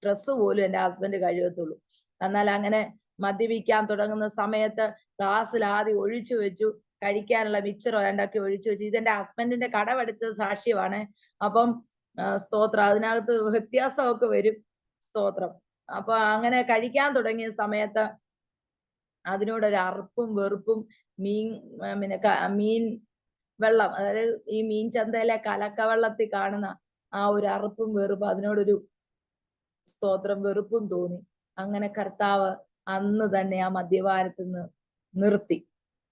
ഡ്രസ്സ് പോലും എന്റെ ഹസ്ബൻഡ് കഴുകത്തുള്ളൂ. എന്നാൽ അങ്ങനെ മദ്യപിക്കാൻ തുടങ്ങുന്ന സമയത്ത് ഗ്ലാസ്സിൽ ആദ്യം ഒഴിച്ചു വെച്ചു, കഴിക്കാനുള്ള മിച്ചറോ വേണ്ടൊക്കെ ഒഴിച്ചു വെച്ചു. ഇതെന്റെ ഹസ്ബൻഡിന്റെ കടമെടുത്ത സാക്ഷ്യമാണ്. അപ്പം സ്തോത്രം, അതിനകത്ത് വ്യത്യാസമൊക്കെ വരും. സ്തോത്രം. അപ്പൊ അങ്ങനെ കഴിക്കാൻ തുടങ്ങിയ സമയത്ത് അതിനോടൊരു അറുപ്പും വെറുപ്പും, മീൻ വെള്ളം, അതായത് ഈ മീൻ ചന്തയിലെ കലക്കവെള്ളത്തിൽ കാണുന്ന ആ ഒരു അറുപ്പും വെറുപ്പും, അതിനോടൊരു സ്തോത്രം വെറുപ്പും തോന്നി. അങ്ങനെ കർത്താവ് അന്ന് തന്നെ ആ മദ്യപാനത്തിൽ നിന്ന് നിർത്തി,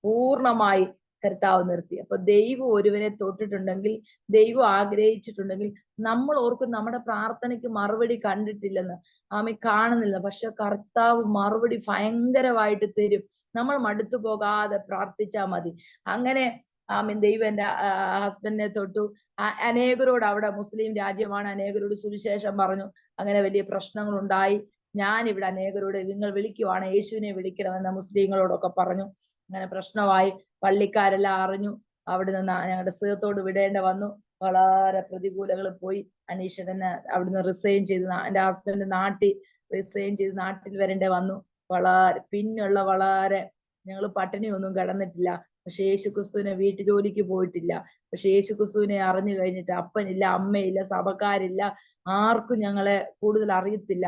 പൂർണ്ണമായി കർത്താവ് നിർത്തി. അപ്പൊ ദൈവം ഒരുവനെ തൊട്ടിട്ടുണ്ടെങ്കിൽ, ദൈവം ആഗ്രഹിച്ചിട്ടുണ്ടെങ്കിൽ, നമ്മൾ ഓർക്കും നമ്മുടെ പ്രാർത്ഥനയ്ക്ക് മറുപടി കണ്ടിട്ടില്ലെന്ന്, കാണുന്നില്ല. പക്ഷെ കർത്താവ് മറുപടി ഭയങ്കരമായിട്ട് തരും. നമ്മൾ മടുത്തു പോകാതെ പ്രാർത്ഥിച്ചാൽ മതി. അങ്ങനെ ദൈവം എന്റെ ഹസ്ബൻഡിനെ തൊട്ടു. അനേകരോട്, അവിടെ മുസ്ലിം രാജ്യമാണ്, അനേകരോട് സുവിശേഷം പറഞ്ഞു. അങ്ങനെ വലിയ പ്രശ്നങ്ങൾ ഉണ്ടായി. ഞാൻ ഇവിടെ അനേകരോട് നിങ്ങൾ വിളിക്കുവാണ്, യേശുവിനെ വിളിക്കണമെന്ന് മുസ്ലിങ്ങളോടൊക്കെ പറഞ്ഞു. അങ്ങനെ പ്രശ്നമായി. പള്ളിക്കാരെല്ലാം അറിഞ്ഞു. അവിടെ നിന്ന് ഞങ്ങളുടെ സുഹൃത്തോട് വിടേണ്ട വന്നു. വളരെ പ്രതികൂലങ്ങൾ പോയി. അനീശ്വരന് അവിടുന്ന് റിസൈൻ ചെയ്ത് എന്റെ ഹസ്ബൻഡ് റിസൈൻ ചെയ്ത് നാട്ടിൽ വരേണ്ടി വന്നു. വളരെ ഞങ്ങൾ പട്ടിണിയൊന്നും കിടന്നിട്ടില്ല. പക്ഷെ യേശുക്രിസ്തുവിനെ വീട്ടുജോലിക്ക് പോയിട്ടില്ല. പക്ഷെ യേശുക്രിസ്തുവിനെ അറിഞ്ഞു കഴിഞ്ഞിട്ട് അപ്പനില്ല, അമ്മയില്ല, സഭക്കാരില്ല, ആർക്കും ഞങ്ങളെ കൂടുതൽ അറിയത്തില്ല.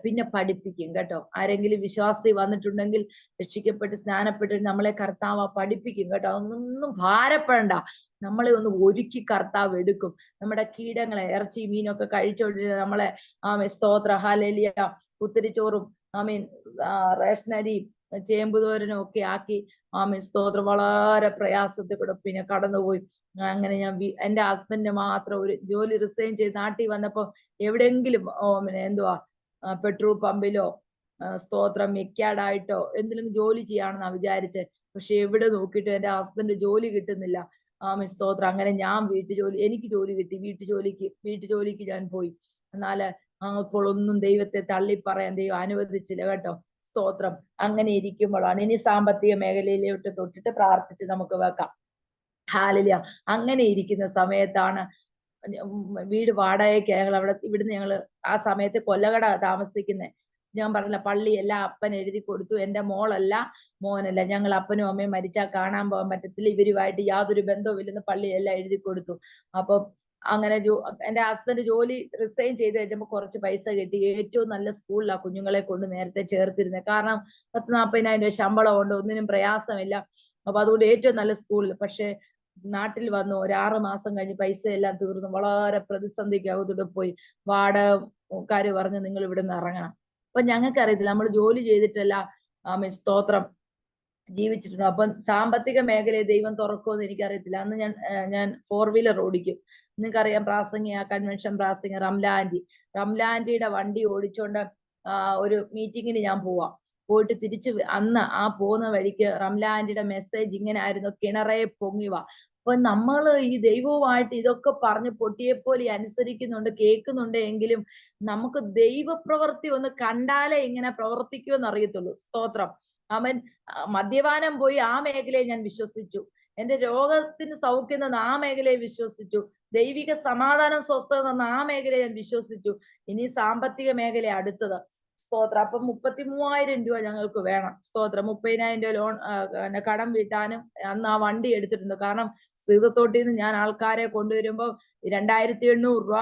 പിന്നെ പഠിപ്പിക്കും കേട്ടോ. ആരെങ്കിലും വിശ്വാസത്തിൽ വന്നിട്ടുണ്ടെങ്കിൽ, രക്ഷിക്കപ്പെട്ട് സ്നാനപ്പെട്ട് നമ്മളെ കർത്താവ് പഠിപ്പിക്കും കേട്ടോ. അതൊന്നും ഭാരപ്പെടണ്ട. നമ്മളെ ഒന്ന് ഒരുക്കി കർത്താവ് എടുക്കും. നമ്മുടെ കീടങ്ങളെ, ഇറച്ചി മീനൊക്കെ കഴിച്ചോണ്ടിരുന്ന നമ്മളെ സ്തോത്ര ഹല്ലേലൂയ കുത്തിരിച്ചോറും റേഷനരിയും ചേമ്പുതോരനും ഒക്കെ ആക്കി സ്തോത്രം വളരെ പ്രയാസത്തിൽ കൂടെ പിന്നെ കടന്നുപോയി. അങ്ങനെ ഞാൻ എന്റെ ഹസ്ബൻഡിന് മാത്രം ഒരു ജോലി റിസൈൻ ചെയ്ത് നാട്ടിൽ വന്നപ്പോ എവിടെയെങ്കിലും എന്തുവാ പെട്രോൾ പമ്പിലോ സ്തോത്രം മെക്കാഡായിട്ടോ എന്തെങ്കിലും ജോലി ചെയ്യാണെന്നാ വിചാരിച്ചത്. പക്ഷെ എവിടെ നോക്കിയിട്ട് എന്റെ ഹസ്ബൻഡ് ജോലി കിട്ടുന്നില്ല. സ്തോത്രം. അങ്ങനെ ഞാൻ എനിക്ക് ജോലി കിട്ടി. വീട്ടുജോലിക്ക് ഞാൻ പോയി. എന്നാല് അപ്പോൾ ഒന്നും ദൈവത്തെ തള്ളി പറയാൻ ദൈവം അനുവദിച്ചില്ല കേട്ടോ. സ്തോത്രം. അങ്ങനെ ഇരിക്കുമ്പോഴാണ് ഇനി സാമ്പത്തിക മേഖലയിലോട്ട് തൊട്ടിട്ട് പ്രാർത്ഥിച്ച് നമുക്ക് വെക്കാം. ഹാലലുയ. അങ്ങനെ ഇരിക്കുന്ന സമയത്താണ് വീട് വാടകയ്ക്ക് ഇവിടുന്ന് ഞങ്ങള് ആ സമയത്ത് കൊല്ലകട താമസിക്കുന്നത്. ഞാൻ പറഞ്ഞില്ല, പള്ളി എല്ലാം അപ്പൻ എഴുതി കൊടുത്തു. എന്റെ മോനല്ല. ഞങ്ങൾ അപ്പനും അമ്മയും മരിച്ചാൽ കാണാൻ പോകാൻ പറ്റത്തില്ല, ഇവരുമായിട്ട് യാതൊരു ബന്ധവുമില്ലെന്ന് പള്ളി എല്ലാം എഴുതി കൊടുത്തു. അപ്പം അങ്ങനെ എന്റെ ഹസ്ബൻഡ് ജോലി റിസൈൻ ചെയ്ത് കഴിഞ്ഞപ്പോൾ കുറച്ച് പൈസ കിട്ടി. ഏറ്റവും നല്ല സ്കൂളിലാണ് കുഞ്ഞുങ്ങളെ കൊണ്ട് നേരത്തെ ചേർത്തിരുന്നത്. കാരണം 40,000 രൂപ ശമ്പളം ഉണ്ട്, ഒന്നിനും പ്രയാസമില്ല. അപ്പൊ അതുകൊണ്ട് ഏറ്റവും നല്ല സ്കൂളിൽ. പക്ഷെ നാട്ടിൽ വന്നു ഒരു 6 മാസം കഴിഞ്ഞ് പൈസ എല്ലാം തീർന്നു. വളരെ പ്രതിസന്ധിക്കകത്തൂടെ പോയി. വാടകക്കാര് പറഞ്ഞു നിങ്ങൾ ഇവിടെ നിന്ന് ഇറങ്ങണം. അപ്പൊ ഞങ്ങൾക്ക് അറിയത്തില്ല, നമ്മൾ ജോലി ചെയ്തിട്ടല്ല സ്തോത്രം ജീവിച്ചിട്ടുണ്ട്. അപ്പം സാമ്പത്തിക മേഖലയെ ദൈവം തുറക്കുമെന്ന് എനിക്കറിയത്തില്ല. അന്ന് ഞാൻ 4 വീലർ ഓടിക്കും. നിങ്ങൾക്കറിയാം, കൺവെൻഷൻ പ്രാസംഗിക റംലാൻഡിയുടെ വണ്ടി ഓടിച്ചോണ്ട് ഒരു മീറ്റിങ്ങിന് ഞാൻ പോയിട്ട് തിരിച്ച് അന്ന് ആ പോകുന്ന വഴിക്ക് റംലാൻഡിയുടെ മെസ്സേജ് ഇങ്ങനെ ആയിരുന്നു, കിണറെ പൊങ്ങിവ. അപ്പൊ നമ്മൾ ഈ ദൈവവുമായിട്ട് ഇതൊക്കെ പറഞ്ഞ് പൊട്ടിയെപ്പോലെ അനുസരിക്കുന്നുണ്ട്, കേൾക്കുന്നുണ്ട് എങ്കിലും നമുക്ക് ദൈവപ്രവൃത്തി ഒന്ന് കണ്ടാലേ ഇങ്ങനെ പ്രവർത്തിക്കുമെന്ന് അറിയത്തുള്ളൂ. സ്തോത്രം. അവൻ മദ്യപാനം പോയി, ആ മേഖലയെ ഞാൻ വിശ്വസിച്ചു. എന്റെ രോഗത്തിന് സൗഖ്യം തന്ന ആ മേഖലയെ വിശ്വസിച്ചു. ദൈവിക സമാധാനം, സ്വസ്ഥത തന്ന ആ മേഖലയെ ഞാൻ വിശ്വസിച്ചു. ഇനി സാമ്പത്തിക മേഖല അടുത്തത്. സ്തോത്രം. അപ്പൊ 33,000 രൂപ ഞങ്ങൾക്ക് വേണം. സ്തോത്രം. 30,000 രൂപ ലോൺ കടം വീട്ടാനും അന്ന് ആ വണ്ടി എടുത്തിട്ടുണ്ട്. കാരണം സീതത്തോട്ടിൽ നിന്ന് ഞാൻ ആൾക്കാരെ കൊണ്ടുവരുമ്പോ 2,800 രൂപ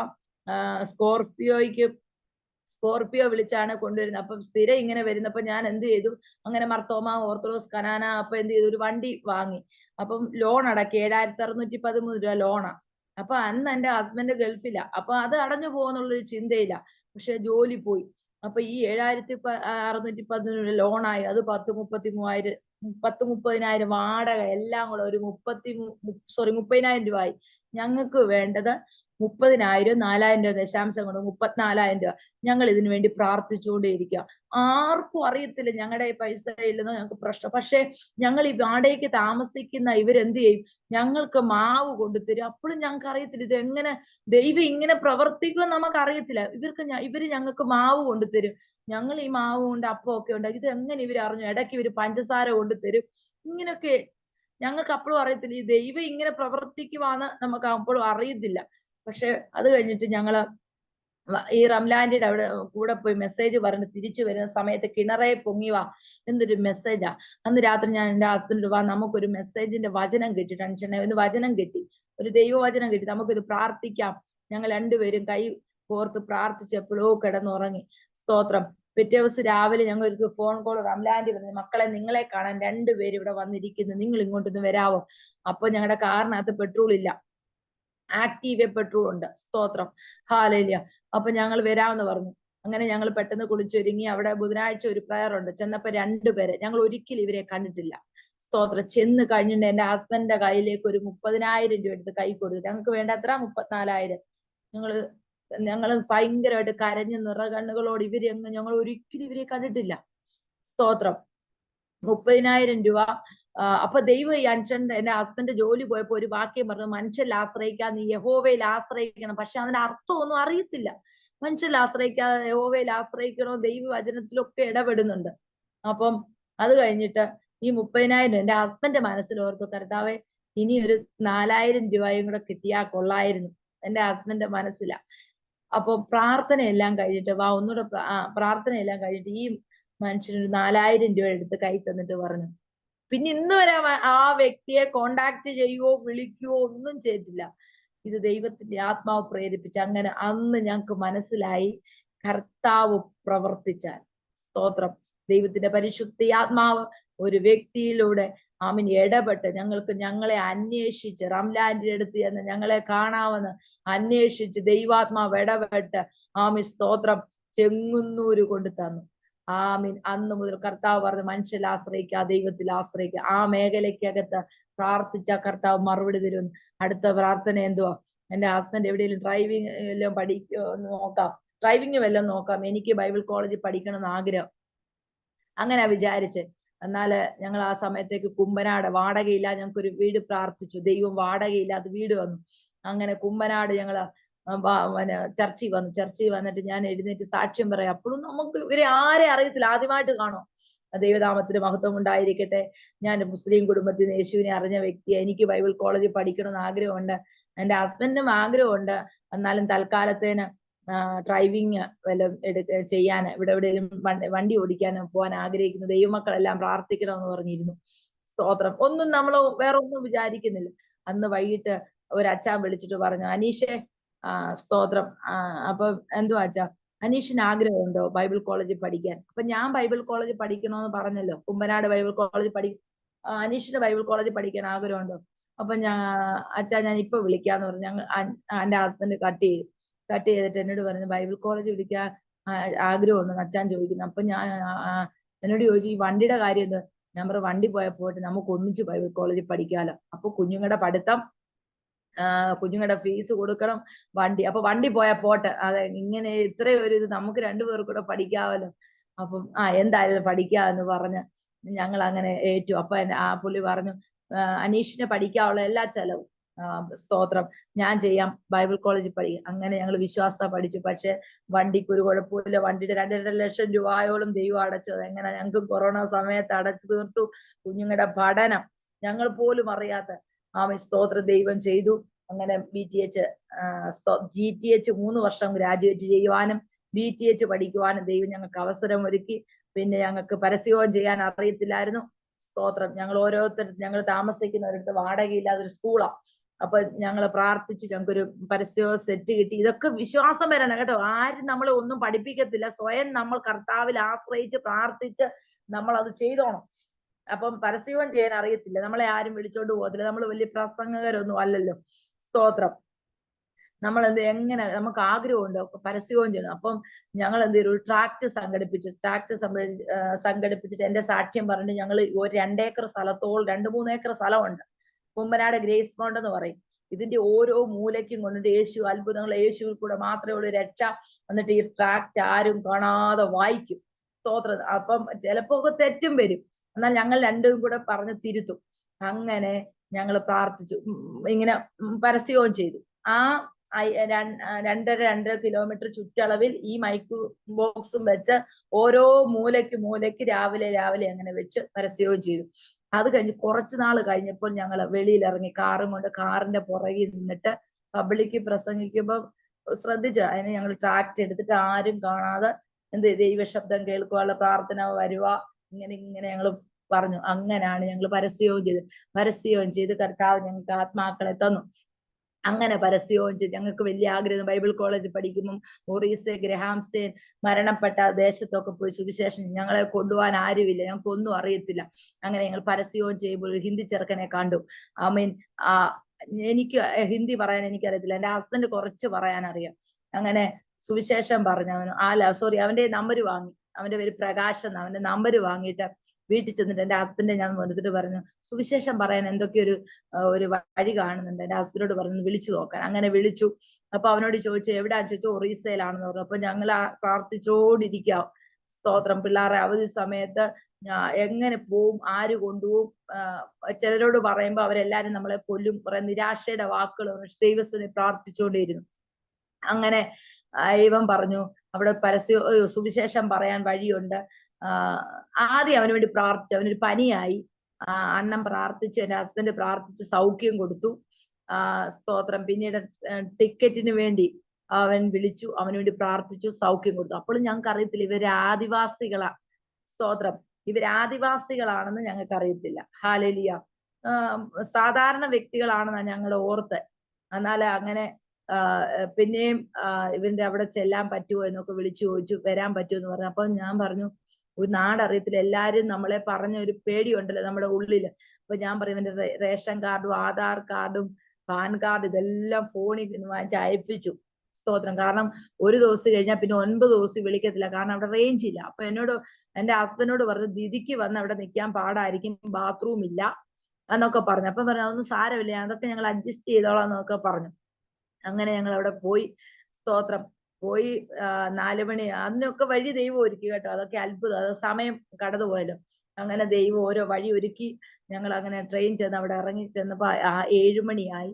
സ്കോർപിയോ വിളിച്ചാണ് കൊണ്ടുവരുന്നത്. അപ്പം സ്ഥിരം ഇങ്ങനെ വരുന്നപ്പോ ഞാൻ എന്ത് ചെയ്തു, അങ്ങനെ മർത്തോമ, ഓർത്തഡോക്സ്, കനാന, അപ്പൊ എന്ത് ചെയ്തു, ഒരു വണ്ടി വാങ്ങി. അപ്പം ലോൺ അടക്കി 7,613 രൂപ ലോണാ. അപ്പൊ അന്ന് എന്റെ ഹസ്ബൻഡ് ഗൾഫില. അപ്പൊ അത് അടഞ്ഞു പോകുന്നുള്ളൊരു ചിന്തയില്ല. പക്ഷെ ജോലി പോയി. അപ്പൊ ഈ 7,613 ലോണായി. അത് 30,000 വാടക എല്ലാം കൂടെ ഒരു 30,000 രൂപയായി. ഞങ്ങൾക്ക് വേണ്ടത് 30,000, 4,000 രൂപ ദശാംശം കൊണ്ട് 34,000 രൂപ. ഞങ്ങൾ ഇതിനു വേണ്ടി പ്രാർത്ഥിച്ചുകൊണ്ടേയിരിക്കുക. ആർക്കും അറിയത്തില്ല ഞങ്ങളുടെ പൈസ ഇല്ലെന്നോ ഞങ്ങൾക്ക് പ്രശ്നം. പക്ഷെ ഞങ്ങൾ ഈ വാടകയ്ക്ക് താമസിക്കുന്ന ഇവരെന്ത് ചെയ്യും, ഞങ്ങൾക്ക് മാവ് കൊണ്ടുതരും. അപ്പോഴും ഞങ്ങൾക്ക് അറിയത്തില്ല ഇത് എങ്ങനെ ദൈവം ഇങ്ങനെ പ്രവർത്തിക്കുമെന്ന് നമുക്ക് അറിയത്തില്ല. ഇവര് ഞങ്ങൾക്ക് മാവ് കൊണ്ടുതരും. ഞങ്ങൾ ഈ മാവ് കൊണ്ട് അപ്പമൊക്കെ ഉണ്ടാക്കി. ഇത് എങ്ങനെ ഇവർ അറിഞ്ഞു? ഇടയ്ക്ക് ഇവര് പഞ്ചസാര കൊണ്ടുതരും. ഇങ്ങനൊക്കെ ഞങ്ങൾക്ക് അപ്പോഴും അറിയത്തില്ല. ഈ ദൈവം ഇങ്ങനെ പ്രവർത്തിക്കുവാന്ന് നമുക്ക് അപ്പോഴും അറിയത്തില്ല. പക്ഷെ അത് കഴിഞ്ഞിട്ട് ഞങ്ങള് ഈ റംലാൻഡിയുടെ അവിടെ കൂടെ പോയി മെസ്സേജ് പറഞ്ഞ് തിരിച്ചു വരുന്ന സമയത്ത് കിണറെ പൊങ്ങിവാ എന്നൊരു മെസ്സേജാ. അന്ന് രാത്രി ഞാൻ എന്റെ ഹസ്ബൻഡ് നമുക്കൊരു മെസ്സേജിന്റെ വചനം കിട്ടി. ടെൻഷനെ വചനം കിട്ടി, ഒരു ദൈവവചനം കിട്ടി, നമുക്കിത് പ്രാർത്ഥിക്കാം. ഞങ്ങൾ രണ്ടുപേരും കൈ കോർത്ത് പ്രാർത്ഥിച്ചപ്പോഴോ കിടന്നുറങ്ങി. സ്തോത്രം. പിറ്റേ ദിവസം രാവിലെ ഞങ്ങൾ ഒരു ഫോൺ കോൾ റംലാൻഡി പറഞ്ഞു, മക്കളെ നിങ്ങളെ കാണാൻ 2 പേര് ഇവിടെ വന്നിരിക്കുന്നു, നിങ്ങൾ ഇങ്ങോട്ടൊന്ന് വരാവോ? അപ്പൊ ഞങ്ങളുടെ കാറിനകത്ത് പെട്രോൾ ഇല്ല, ആക്റ്റീവ പെട്രോൾ ഉണ്ട്. സ്തോത്രം. ഹാലേലുയ. അപ്പൊ ഞങ്ങൾ വരാമെന്ന് പറഞ്ഞു. അങ്ങനെ ഞങ്ങൾ പെട്ടെന്ന് കുളിച്ചൊരുങ്ങി. അവിടെ ബുധനാഴ്ച ഒരു പ്രയർ ഉണ്ട്. ചെന്നപ്പോ 2 പേര്, ഞങ്ങൾ ഒരിക്കലും ഇവരെ കണ്ടിട്ടില്ല. സ്തോത്രം. ചെന്ന് കഴിഞ്ഞിട്ട് എന്റെ ഹസ്ബൻഡിന്റെ കയ്യിലേക്ക് ഒരു 30,000 രൂപ എടുത്ത് കൈ കൊടുത്തു. ഞങ്ങൾക്ക് വേണ്ട അത്ര 34,000. ഞങ്ങള് ഭയങ്കരമായിട്ട് കരഞ്ഞ് നിറകണ്ണുകളോട് ഞങ്ങൾ ഒരിക്കലും ഇവരെ കണ്ടിട്ടില്ല. സ്തോത്രം. 30,000 രൂപ. അപ്പൊ ദൈവം ഈ എന്റെ ഹസ്ബൻഡ് ജോലി പോയപ്പോ ഒരു വാക്യം പറഞ്ഞു, മനുഷ്യരിൽ ആശ്രയിക്കാതെ നീ യഹോവയിൽ ആശ്രയിക്കണം. പക്ഷെ അതിന്റെ അർത്ഥമൊന്നും അറിയത്തില്ല. മനുഷ്യരിൽ ആശ്രയിക്കാതെ യഹോവയിൽ ആശ്രയിക്കണോ, ദൈവവചനത്തിലൊക്കെ ഇടപെടുന്നുണ്ട്. അപ്പം അത് കഴിഞ്ഞിട്ട് ഈ 30,000 എന്റെ ഹസ്ബൻഡ് മനസ്സിൽ ഓർത്തു, കർത്താവേ ഇനി ഒരു 4,000 രൂപയും കൂടെ കിട്ടിയാൽ കൊള്ളായിരുന്നു. എന്റെ ഹസ്ബൻഡ് മനസ്സിലാ. അപ്പൊ പ്രാർത്ഥനയെല്ലാം കഴിഞ്ഞിട്ട് ഒന്നുകൂടെ പ്രാർത്ഥനയെല്ലാം കഴിഞ്ഞിട്ട് ഈ മനുഷ്യന് 4,000 രൂപ എടുത്ത് കൈ തന്നിട്ട് പറഞ്ഞു, പിന്നെ ഇന്ന് വരെ ആ വ്യക്തിയെ കോണ്ടാക്ട് ചെയ്യുവോ വിളിക്കുകയോ ഒന്നും ചെയ്തിട്ടില്ല. ഇത് ദൈവത്തിന്റെ ആത്മാവ് പ്രേരിപ്പിച്ച. അങ്ങനെ അന്ന് ഞങ്ങൾക്ക് മനസ്സിലായി, കർത്താവ് പ്രവർത്തിച്ചാൽ, സ്തോത്രം, ദൈവത്തിന്റെ പരിശുദ്ധ ആത്മാവ് ഒരു വ്യക്തിയിലൂടെ ഇടപെട്ട് ഞങ്ങളെ അന്വേഷിച്ച് റംലാൻഡിന്റെ അടുത്ത് ചെന്ന് ഞങ്ങളെ കാണാമെന്ന് അന്വേഷിച്ച് ദൈവാത്മാവ് ഇടപെട്ട് സ്തോത്രം ചെങ്ങുന്നൂര് കൊണ്ടു തന്നു. അന്ന് മുതൽ കർത്താവ് പറഞ്ഞു, മനുഷ്യൽ ആശ്രയിക്കുക, ദൈവത്തിൽ ആശ്രയിക്കുക. ആ മേഖലയ്ക്കകത്ത് പ്രാർത്ഥിച്ച കർത്താവ് മറുപടി തരും. അടുത്ത പ്രാർത്ഥന എന്തുവാ? എന്റെ ഹസ്ബൻഡ് എവിടെയെങ്കിലും ഡ്രൈവിംഗ് എല്ലാം നോക്കാം. ഡ്രൈവിംഗ് വല്ലതും നോക്കാം, എനിക്ക് ബൈബിൾ കോളേജിൽ പഠിക്കണം എന്ന് ആഗ്രഹം. അങ്ങനെ വിചാരിച്ച്. എന്നാല് ഞങ്ങൾ ആ സമയത്തേക്ക് കുമ്പനാട് വാടകയില്ല, ഞങ്ങൾക്കൊരു വീട് പ്രാർത്ഥിച്ചു. ദൈവം വാടകയില്ലാതെ വീട് വന്നു. അങ്ങനെ കുമ്പനാട് ഞങ്ങള് ചർച്ചിൽ വന്നിട്ട് ഞാൻ എഴുന്നേറ്റ് സാക്ഷ്യം പറയാം. അപ്പോഴും നമുക്ക് ഇവരെ ആരെ അറിയത്തില്ല, ആദ്യമായിട്ട് കാണും. ദൈവനാമത്തിന് മഹത്വം ഉണ്ടായിരിക്കട്ടെ. ഞാൻ മുസ്ലിം കുടുംബത്തിൽ നിന്ന് യേശുവിനെ അറിഞ്ഞ വ്യക്തിയാണ്. എനിക്ക് ബൈബിൾ കോളേജിൽ പഠിക്കണമെന്ന് ആഗ്രഹമുണ്ട്, എന്റെ ഹസ്ബൻഡിനും ആഗ്രഹമുണ്ട്. എന്നാലും തൽക്കാലത്തേന് ഡ്രൈവിങ് വല്ലതും ചെയ്യാൻ ഇവിടെ എവിടെയും വണ്ടി ഓടിക്കാനും പോകാൻ ആഗ്രഹിക്കുന്നു. ദൈവമക്കളെല്ലാം പ്രാർത്ഥിക്കണമെന്ന് പറഞ്ഞിരുന്നു. സ്തോത്രം. ഒന്നും നമ്മൾ വേറെ ഒന്നും വിചാരിക്കുന്നില്ല. അന്ന് വൈകിട്ട് ഒരു അച്ഛൻ വിളിച്ചിട്ട് പറഞ്ഞു, അനീഷെ സ്തോത്രം, അപ്പൊ എന്തുവാ അച്ഛാ, അനീഷിന് ആഗ്രഹമുണ്ടോ ബൈബിൾ കോളേജിൽ പഠിക്കാൻ? അപ്പൊ ഞാൻ ബൈബിൾ കോളേജിൽ പഠിക്കണമെന്ന് പറഞ്ഞല്ലോ, കുമ്പനാട് ബൈബിൾ കോളേജിൽ അനീഷിന് ബൈബിൾ കോളേജിൽ പഠിക്കാൻ ആഗ്രഹമുണ്ടോ? അപ്പൊ അച്ഛാ ഞാൻ ഇപ്പൊ വിളിക്കാന്ന് പറഞ്ഞു. എന്റെ ഹസ്ബൻഡ് കട്ട് ചെയ്തിട്ട് എന്നോട് പറഞ്ഞു, ബൈബിൾ കോളേജ് വിളിക്കാൻ ആഗ്രഹമുണ്ടെന്ന് അച്ഛൻ ചോദിക്കുന്നു. അപ്പൊ ഞാൻ എന്നോട് ചോദിച്ചു, ഈ വണ്ടിയുടെ കാര്യം എന്ത്? ഞാൻ പറഞ്ഞു, വണ്ടി പോയിട്ട് നമുക്ക് ഒന്നിച്ച് ബൈബിൾ കോളേജിൽ പഠിക്കാലോ. അപ്പൊ കുഞ്ഞുങ്ങളുടെ പഠിത്തം, കുഞ്ഞുങ്ങളുടെ ഫീസ് കൊടുക്കണം, അപ്പൊ വണ്ടി പോയാൽ പോട്ടെ, അതെ ഇങ്ങനെ ഇത്രയും ഒരു ഇത് നമുക്ക് രണ്ടുപേർക്കൂടെ പഠിക്കാമല്ലോ. അപ്പം എന്തായാലും പഠിക്കാന്ന് പറഞ്ഞ് ഞങ്ങൾ അങ്ങനെ ഏറ്റു. അപ്പൊ ആ പുള്ളി പറഞ്ഞു, അനീഷിനെ പഠിക്കാനുള്ള എല്ലാ ചെലവും സ്തോത്രം ഞാൻ ചെയ്യാം, ബൈബിൾ കോളേജിൽ പഠിക്കും. അങ്ങനെ ഞങ്ങൾ വിശ്വാസത പഠിച്ചു. പക്ഷെ വണ്ടിക്ക് ഒരു കുഴപ്പമില്ല. വണ്ടിയുടെ 2.5 ലക്ഷം രൂപയോളം ദൈവം അടച്ചത്. എങ്ങനെ ഞങ്ങൾക്ക് കൊറോണ സമയത്ത് അടച്ചു തീർത്തു. കുഞ്ഞുങ്ങളുടെ പഠനം ഞങ്ങൾ പോലും അറിയാത്ത സ്തോത്രം ദൈവം ചെയ്തു. അങ്ങനെ GTH 3 വർഷം ഗ്രാജുവേറ്റ് ചെയ്യുവാനും BTH പഠിക്കുവാനും ദൈവം ഞങ്ങൾക്ക് അവസരം ഒരുക്കി. പിന്നെ ഞങ്ങൾക്ക് പരസ്യവും ചെയ്യാൻ അറിയത്തില്ലായിരുന്നു. സ്തോത്രം. ഞങ്ങൾ താമസിക്കുന്നവരടുത്ത് വാടകയില്ലാതെ ഒരു സ്കൂളാ. അപ്പൊ ഞങ്ങൾ പ്രാർത്ഥിച്ചു, ഞങ്ങൾക്കൊരു പരസ്യവും സെറ്റ് കിട്ടി. ഇതൊക്കെ വിശ്വാസം വരണം കേട്ടോ. ആരും നമ്മളെ ഒന്നും പഠിപ്പിക്കത്തില്ല, സ്വയം നമ്മൾ കർത്താവിൽ ആശ്രയിച്ച് പ്രാർത്ഥിച്ച് നമ്മൾ അത് ചെയ്തോണം. അപ്പം പരസ്യവും ചെയ്യാൻ അറിയത്തില്ല, നമ്മളെ ആരും വിളിച്ചോണ്ട് പോകത്തില്ല, നമ്മൾ വലിയ പ്രസംഗകരൊന്നും അല്ലല്ലോ. സ്തോത്രം. നമ്മൾ എങ്ങനെ നമുക്ക് ആഗ്രഹമുണ്ട് പരസ്യവും ചെയ്യണം. അപ്പം ഞങ്ങൾ എന്ത് ചെയ്തു, ഒരു ട്രാക്ട് സംഘടിപ്പിച്ചിട്ട് എന്റെ സാക്ഷ്യം പറഞ്ഞിട്ട് ഞങ്ങൾ ഒരു 2 ഏക്കർ സ്ഥലത്തോളം 2-3 ഏക്കർ സ്ഥലമുണ്ട്. കുമ്പനാട് ഗ്രേസ് മൗണ്ട് എന്ന് പറയും. ഇതിന്റെ ഓരോ മൂലയ്ക്കും കൊണ്ടിട്ട് യേശു അത്ഭുതങ്ങൾ, യേശുവിൽ കൂടെ മാത്രമേ ഉള്ളൂ രക്ഷ. എന്നിട്ട് ഈ ട്രാക്ട് ആരും കാണാതെ വായിക്കും. സ്തോത്രം. അപ്പം ചിലപ്പോ ഒക്കെ തെറ്റും വരും, എന്നാൽ ഞങ്ങൾ രണ്ടും കൂടെ പറഞ്ഞ് തിരുത്തും. അങ്ങനെ ഞങ്ങൾ പ്രാർത്ഥിച്ചു, ഇങ്ങനെ പരസ്യവും ചെയ്തു. ആ 2.5 കിലോമീറ്റർ ചുറ്റളവിൽ ഈ മൈക്ക് ബോക്സും വെച്ച് ഓരോ മൂലയ്ക്ക് രാവിലെ അങ്ങനെ വെച്ച് പരസ്യവും ചെയ്തു. അത് കഴിഞ്ഞ് കുറച്ചു നാൾ കഴിഞ്ഞപ്പോൾ ഞങ്ങൾ വെളിയിലിറങ്ങി കാറും കൊണ്ട്, കാറിന്റെ പുറകിൽ നിന്നിട്ട് പബ്ലിക്ക് പ്രസംഗിക്കുമ്പോൾ ശ്രദ്ധിച്ചു. അതിന് ഞങ്ങൾ ട്രാക്ട് എടുത്തിട്ട് ആരും കാണാതെ ദൈവശബ്ദം കേൾക്കുവാനുള്ള പ്രാർത്ഥന വരുക, ഇങ്ങനെ ഞങ്ങൾ പറഞ്ഞു. അങ്ങനെയാണ് ഞങ്ങൾ പരസ്യവും ചെയ്ത് കർത്താവ് ഞങ്ങൾക്ക് ആത്മാക്കളെ തന്നു. അങ്ങനെ പരസ്യവും ചെയ്ത് ഞങ്ങൾക്ക് വലിയ ആഗ്രഹം, ബൈബിൾ കോളേജിൽ പഠിക്കുമ്പം ഒറീസ ഗ്രഹാംസ്റ്റേൻ മരണപ്പെട്ട ദേശത്തൊക്കെ പോയി സുവിശേഷം, ഞങ്ങളെ കൊണ്ടുപോകാൻ ആരുമില്ല, ഞങ്ങൾക്കൊന്നും അറിയത്തില്ല. അങ്ങനെ ഞങ്ങൾ പരസ്യവും ചെയ്യുമ്പോൾ ഒരു ഹിന്ദി ചെറുക്കനെ കണ്ടു. എനിക്ക് ഹിന്ദി പറയാൻ എനിക്കറിയത്തില്ല, എന്റെ ഹസ്ബൻഡ് കുറച്ച് പറയാൻ അറിയാം. അങ്ങനെ സുവിശേഷം പറഞ്ഞു. അവന്റെ നമ്പർ വാങ്ങി, അവന്റെ പേര് പ്രകാശ്, അവന്റെ നമ്പർ വാങ്ങിയിട്ട് വീട്ടിൽ ചെന്നിട്ട് എന്റെ ഹസ്ബൻഡ് ഞാൻ എടുത്തിട്ട് പറഞ്ഞു, സുവിശേഷം പറയാൻ എന്തൊക്കെയൊരു വഴി കാണുന്നുണ്ട്. എന്റെ ഹസ്ബൻഡോട് പറഞ്ഞു വിളിച്ചു നോക്കാൻ. അങ്ങനെ വിളിച്ചു. അപ്പൊ അവനോട് ചോദിച്ചു എവിടെയാന്ന് ചോദിച്ചു, ഒറീസയിലാണെന്ന് പറഞ്ഞു. അപ്പൊ ഞങ്ങൾ പ്രാർത്ഥിച്ചോണ്ടിരിക്കാം. സ്തോത്രം. പിള്ളേരെ അവധി സമയത്ത് എങ്ങനെ പോവും, ആര് കൊണ്ടുപോവും, ചിലരോട് പറയുമ്പോ അവരെല്ലാരും നമ്മളെ കൊല്ലും, കുറെ നിരാശയുടെ വാക്കുകൾ ദൈവസ്ഥനെ പ്രാർത്ഥിച്ചുകൊണ്ടിരുന്നു. അങ്ങനെ ഇവൻ പറഞ്ഞു അവിടെ സുവിശേഷം പറയാൻ വഴിയുണ്ട്. ആദ്യം അവന് വേണ്ടി പ്രാർത്ഥിച്ചു. അവനൊരു പനിയായി. അണ്ണൻ പ്രാർത്ഥിച്ചു, എന്റെ ഹസ്ബൻഡ് പ്രാർത്ഥിച്ചു, സൗഖ്യം കൊടുത്തു. സ്തോത്രം. പിന്നീട് ടിക്കറ്റിന് വേണ്ടി അവൻ വിളിച്ചു, അവന് വേണ്ടി പ്രാർത്ഥിച്ചു, സൗഖ്യം കൊടുത്തു. അപ്പോഴും ഞങ്ങൾക്ക് അറിയത്തില്ല ഇവര് ആദിവാസികളാ. സ്തോത്രം. ഇവരാദിവാസികളാണെന്ന് ഞങ്ങൾക്ക് അറിയത്തില്ല. ഹല്ലേലൂയ. സാധാരണ വ്യക്തികളാണെന്നാണ് ഞങ്ങൾ ഓർത്ത്. എന്നാൽ അങ്ങനെ പിന്നെയും ഇവന്റെ അവിടെ ചെല്ലാൻ പറ്റുമോ എന്നൊക്കെ വിളിച്ചു ചോദിച്ചു, വരാൻ പറ്റുമോ എന്ന് പറഞ്ഞു. അപ്പൊ ഞാൻ പറഞ്ഞു ഒരു നാടറിയത്തില്ല, എല്ലാരും നമ്മളെ പറഞ്ഞ ഒരു പേടിയുണ്ടല്ലോ നമ്മുടെ ഉള്ളില്. അപ്പൊ ഞാൻ പറയും ഇവന്റെ റേഷൻ കാർഡും ആധാർ കാർഡും പാൻ കാർഡ് ഇതെല്ലാം ഫോണിൽ വാങ്ങിച്ച് അയപ്പിച്ചു. സ്തോത്രം. കാരണം ഒരു ദിവസം കഴിഞ്ഞാൽ പിന്നെ 9 ദിവസം വിളിക്കത്തില്ല, കാരണം അവിടെ റേഞ്ച് ഇല്ല. അപ്പൊ എന്റെ ഹസ്ബൻഡിനോട് പറഞ്ഞു ദിദിക്ക് വന്ന് അവിടെ നിൽക്കാൻ പാടായിരിക്കും, ബാത്റൂം ഇല്ല എന്നൊക്കെ പറഞ്ഞു. അപ്പൊ പറഞ്ഞു അതൊന്നും സാരമില്ല, അതൊക്കെ ഞങ്ങൾ അഡ്ജസ്റ്റ് ചെയ്തോളാം എന്നൊക്കെ പറഞ്ഞു. അങ്ങനെ ഞങ്ങൾ അവിടെ പോയി. സ്തോത്രം. പോയി 4 മണി അതിനൊക്കെ വഴി ദൈവം ഒരുക്കി കേട്ടോ. അതൊക്കെ അത്ഭുതം. അത് സമയം കടന്നു പോയല്ലോ. അങ്ങനെ ദൈവം ഓരോ വഴി ഒരുക്കി. ഞങ്ങൾ അങ്ങനെ ട്രെയിൻ ചെന്ന് അവിടെ ഇറങ്ങി ചെന്നപ്പോ 7 മണിയായി.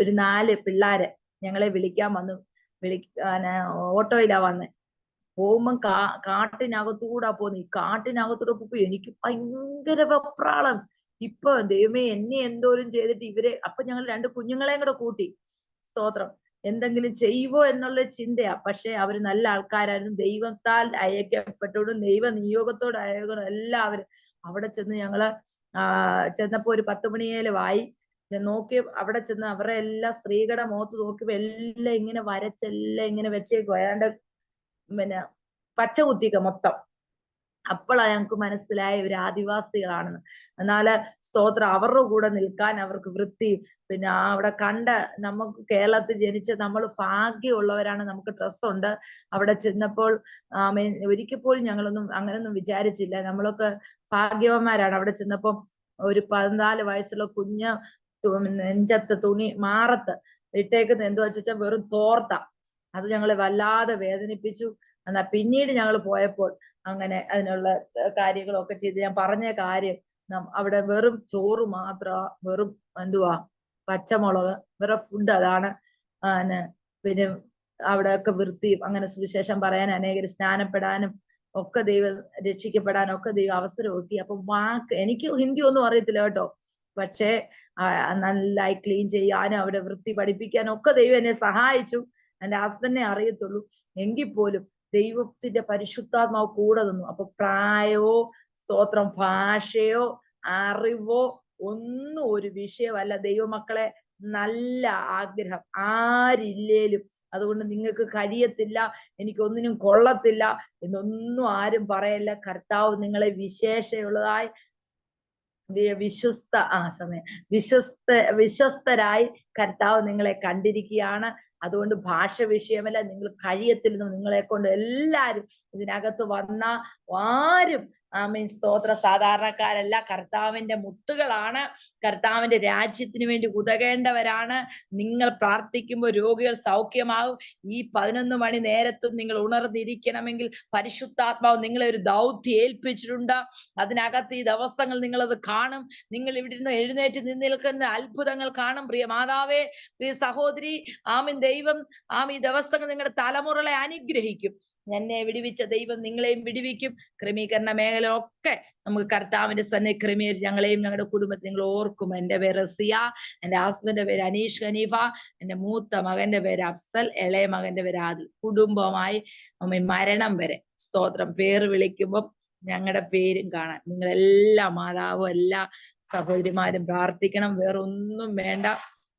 ഒരു 4 പിള്ളാര് ഞങ്ങളെ വിളിക്കാൻ വന്നു. ഓട്ടോയിലാ വന്നേ. പോകുമ്പം കാട്ടിനകത്തൂടാ പോന്നെ. ഈ കാട്ടിനകത്തൂടെ പോയപ്പോ എനിക്ക് ഭയങ്കര വെപ്രാളം. ഇപ്പൊ ദൈവമേ എന്നെ എന്തോരം ചെയ്തിട്ട് ഇവരെ, അപ്പൊ ഞങ്ങൾ 2 കുഞ്ഞുങ്ങളെയും കൂടെ കൂട്ടി. സ്തോത്രം. എന്തെങ്കിലും ചെയ്യുവോ എന്നുള്ള ചിന്തയാ. പക്ഷെ അവര് നല്ല ആൾക്കാരായിരുന്നു. ദൈവത്താൽ അയക്കപ്പെട്ടോടും ദൈവ നിയോഗത്തോട് അയക്കണം എല്ലാവരും. അവിടെ ചെന്ന് ഞങ്ങള് ചെന്നപ്പോ ഒരു 10 മണിയേലും ആയി. നോക്കി അവിടെ ചെന്ന് അവരുടെ എല്ലാ സ്ത്രീകളുടെ മുഖത്ത് നോക്കിയപ്പോ എല്ലാം ഇങ്ങനെ വരച്ചെല്ലാം ഇങ്ങനെ വെച്ചേക്കും. ഏതാണ്ട് പിന്നെ പച്ച കുത്തിക്ക മൊത്തം. അപ്പോഴാ ഞങ്ങൾക്ക് മനസ്സിലായ ഇവര് ആദിവാസികളാണെന്ന്. എന്നാല് സ്തോത്രം, അവരുടെ കൂടെ നിൽക്കാൻ അവർക്ക് വൃത്തിയും പിന്നെ അവിടെ കണ്ട, നമുക്ക് കേരളത്തിൽ ജനിച്ച നമ്മൾ ഭാഗ്യമുള്ളവരാണ്. നമുക്ക് ഡ്രസ്സുണ്ട്. അവിടെ ചെന്നപ്പോൾ ഒരിക്കൽ പോലും ഞങ്ങളൊന്നും അങ്ങനൊന്നും വിചാരിച്ചില്ല. നമ്മളൊക്കെ ഭാഗ്യവന്മാരാണ്. അവിടെ ചെന്നപ്പം ഒരു 14 വയസ്സുള്ള കുഞ്ഞ് നെഞ്ചത്ത് തുണി മാറത്ത് ഇട്ടേക്കുന്നത് എന്തുവാ വെച്ചാൽ വെറും തോർത്ത. അത് ഞങ്ങളെ വല്ലാതെ വേദനിപ്പിച്ചു. എന്നാ പിന്നീട് ഞങ്ങൾ പോയപ്പോൾ അങ്ങനെ അതിനുള്ള കാര്യങ്ങളൊക്കെ ചെയ്ത് ഞാൻ പറഞ്ഞ കാര്യം, അവിടെ വെറും ചോറ് മാത്രം, വെറും എന്തുവാ പച്ചമുളക്, വേറെ ഫുഡ് അതാണ്. പിന്നെ അവിടെയൊക്കെ വൃത്തിയും അങ്ങനെ സുവിശേഷം പറയാൻ അനേകർ സ്നാനപ്പെടാനും ഒക്കെ ദൈവം രക്ഷിക്കപ്പെടാനും ഒക്കെ ദൈവം അവസരം ഒരുക്കി. അപ്പൊ എനിക്ക് ഹിന്ദി ഒന്നും അറിയത്തില്ല കേട്ടോ. പക്ഷേ നന്നായി ക്ലീൻ ചെയ്യാനും അവിടെ വൃത്തി പഠിപ്പിക്കാനും ഒക്കെ ദൈവം എന്നെ സഹായിച്ചു. എന്റെ ഹസ്ബൻഡിനെ അറിയത്തുള്ളൂ. എങ്കിൽ പോലും ദൈവത്തിന്റെ പരിശുദ്ധാത്മാവ് കൂടെ നിന്നു. അപ്പൊ പ്രായമോ സ്തോത്രം ഭാഷയോ അറിവോ ഒന്നും ഒരു വിഷയമല്ല. ദൈവമക്കളെ നല്ല ആഗ്രഹം ആരില്ലേലും. അതുകൊണ്ട് നിങ്ങൾക്ക് കഴിയത്തില്ല, എനിക്കൊന്നിനും കൊള്ളത്തില്ല എന്നൊന്നും ആരും പറയല്ല. കർത്താവ് നിങ്ങളെ വിശേഷമുള്ളതായി വിശ്വസ്തരായി കർത്താവ് നിങ്ങളെ കണ്ടിരിക്കുകയാണ്. അതുകൊണ്ട് ഭാഷ വിഷയമല്ല, നിങ്ങൾ കഴിയത്തില്ലെന്ന് നിങ്ങളെ കൊണ്ട് എല്ലാരും ഇതിനകത്ത് വന്ന ആരും സ്തോത്ര സാധാരണക്കാരല്ല. കർത്താവിന്റെ മുത്തുകളാണ്. കർത്താവിന്റെ രാജ്യത്തിന് വേണ്ടി ഉതകേണ്ടവരാണ്. നിങ്ങൾ പ്രാർത്ഥിക്കുമ്പോൾ രോഗികൾ സൗഖ്യമാകും. ഈ 11 മണി നേരത്തും നിങ്ങൾ ഉണർന്നിരിക്കണമെങ്കിൽ പരിശുദ്ധാത്മാവ് നിങ്ങളെ ഒരു ദൗത്യം ഏൽപ്പിച്ചിട്ടുണ്ട്. അതിനകത്ത് ഈ ദിവസങ്ങൾ നിങ്ങളത് കാണും. നിങ്ങൾ ഇവിടെ നിന്ന് എഴുന്നേറ്റ് നിൽക്കുന്ന അത്ഭുതങ്ങൾ കാണും. പ്രിയ മാതാവേ, പ്രിയ സഹോദരി, ദൈവം ഈ ദിവസങ്ങൾ നിങ്ങളുടെ തലമുറകളെ അനുഗ്രഹിക്കും. എന്നെ വിടുവിച്ച ദൈവം നിങ്ങളെയും വിടുവിക്കും. ക്രമീകരണ മേഖല ഒക്കെ നമുക്ക് കർത്താവിന്റെ സന്നിധി ക്രമീകരിച്ച് ഞങ്ങളെയും ഞങ്ങളുടെ കുടുംബത്തെ നിങ്ങൾ ഓർക്കും. എന്റെ പേര് റസിയ, എന്റെ ഹസ്ബൻഡിന്റെ പേര് അനീഷ് ഖനീഫ, എന്റെ മൂത്ത മകന്റെ പേര് അഫ്സൽ, ഇളയ മകന്റെ പേര് ആദിൽ. കുടുംബമായി മരണം വരെ സ്തോത്രം പേര് വിളിക്കുമ്പോൾ ഞങ്ങളുടെ പേരും കാണാൻ നിങ്ങളെല്ലാ മാതാവും എല്ലാ സഹോദരിമാരും പ്രാർത്ഥിക്കണം. വേറൊന്നും വേണ്ട.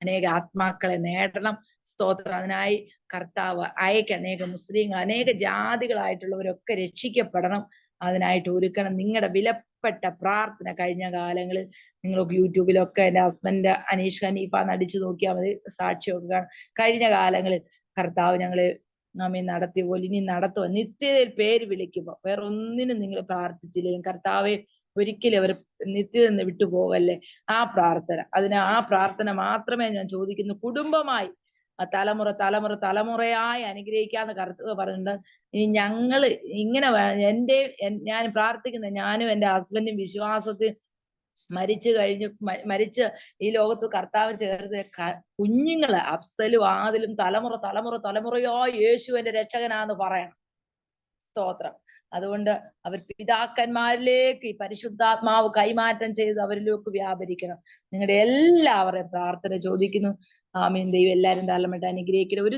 അനേക ആത്മാക്കളെ നേടണം. സ്തോത്രം. അതിനായി കർത്താവ് അയക്ക്. അനേക മുസ്ലിങ്ങൾ, അനേക ജാതികളായിട്ടുള്ളവരൊക്കെ രക്ഷിക്കപ്പെടണം. അതിനായിട്ട് ഒരുക്കണം. നിങ്ങളുടെ വിലപ്പെട്ട പ്രാർത്ഥന കഴിഞ്ഞ കാലങ്ങളിൽ നിങ്ങൾക്ക് യൂട്യൂബിലൊക്കെ എന്റെ ഹസ്ബൻഡ് അനീഷ് ഖനീഫ നടിച്ചു നോക്കിയാൽ മതി, സാക്ഷിയൊക്കെ. കഴിഞ്ഞ കാലങ്ങളിൽ കർത്താവ് ഞങ്ങളെ നടത്തിയ പോലെ ഇനി നടത്തുക. നിത്യതയിൽ പേര് വിളിക്കുമ്പോൾ വേറെ ഒന്നിനും നിങ്ങൾ പ്രാർത്ഥിച്ചില്ലെങ്കിൽ കർത്താവെ ഒരിക്കലും അവർ നിത്യത നിന്ന് വിട്ടുപോകല്ലേ. ആ പ്രാർത്ഥന മാത്രമേ ഞാൻ ചോദിക്കുന്നു. കുടുംബമായി തലമുറയായി അനുഗ്രഹിക്കാന്ന് കർത്താവ് പറഞ്ഞിട്ടുണ്ട്. ഇനി ഞങ്ങള് ഇങ്ങനെ ഞാൻ പ്രാർത്ഥിക്കുന്ന, ഞാനും എന്റെ ഹസ്ബൻഡും വിശ്വാസത്തിൽ മരിച്ച് ഈ ലോകത്ത് കർത്താവ് ചേർത്ത് കുഞ്ഞുങ്ങള് അഫ്സലും ആദിലും തലമുറയായി യേശു എന്റെ രക്ഷകനാന്ന് പറയണം. സ്തോത്രം. അതുകൊണ്ട് അവർ പിതാക്കന്മാരിലേക്ക് ഈ പരിശുദ്ധാത്മാവ് കൈമാറ്റം ചെയ്ത് അവരിലേക്ക് വ്യാപരിക്കണം. നിങ്ങളുടെ എല്ലാവരുടെയും പ്രാർത്ഥന ചോദിക്കുന്നു. ആമീൻ. ദൈവം എല്ലാവരും തലമിട്ട് അനുഗ്രഹിക്കണം. ഒരു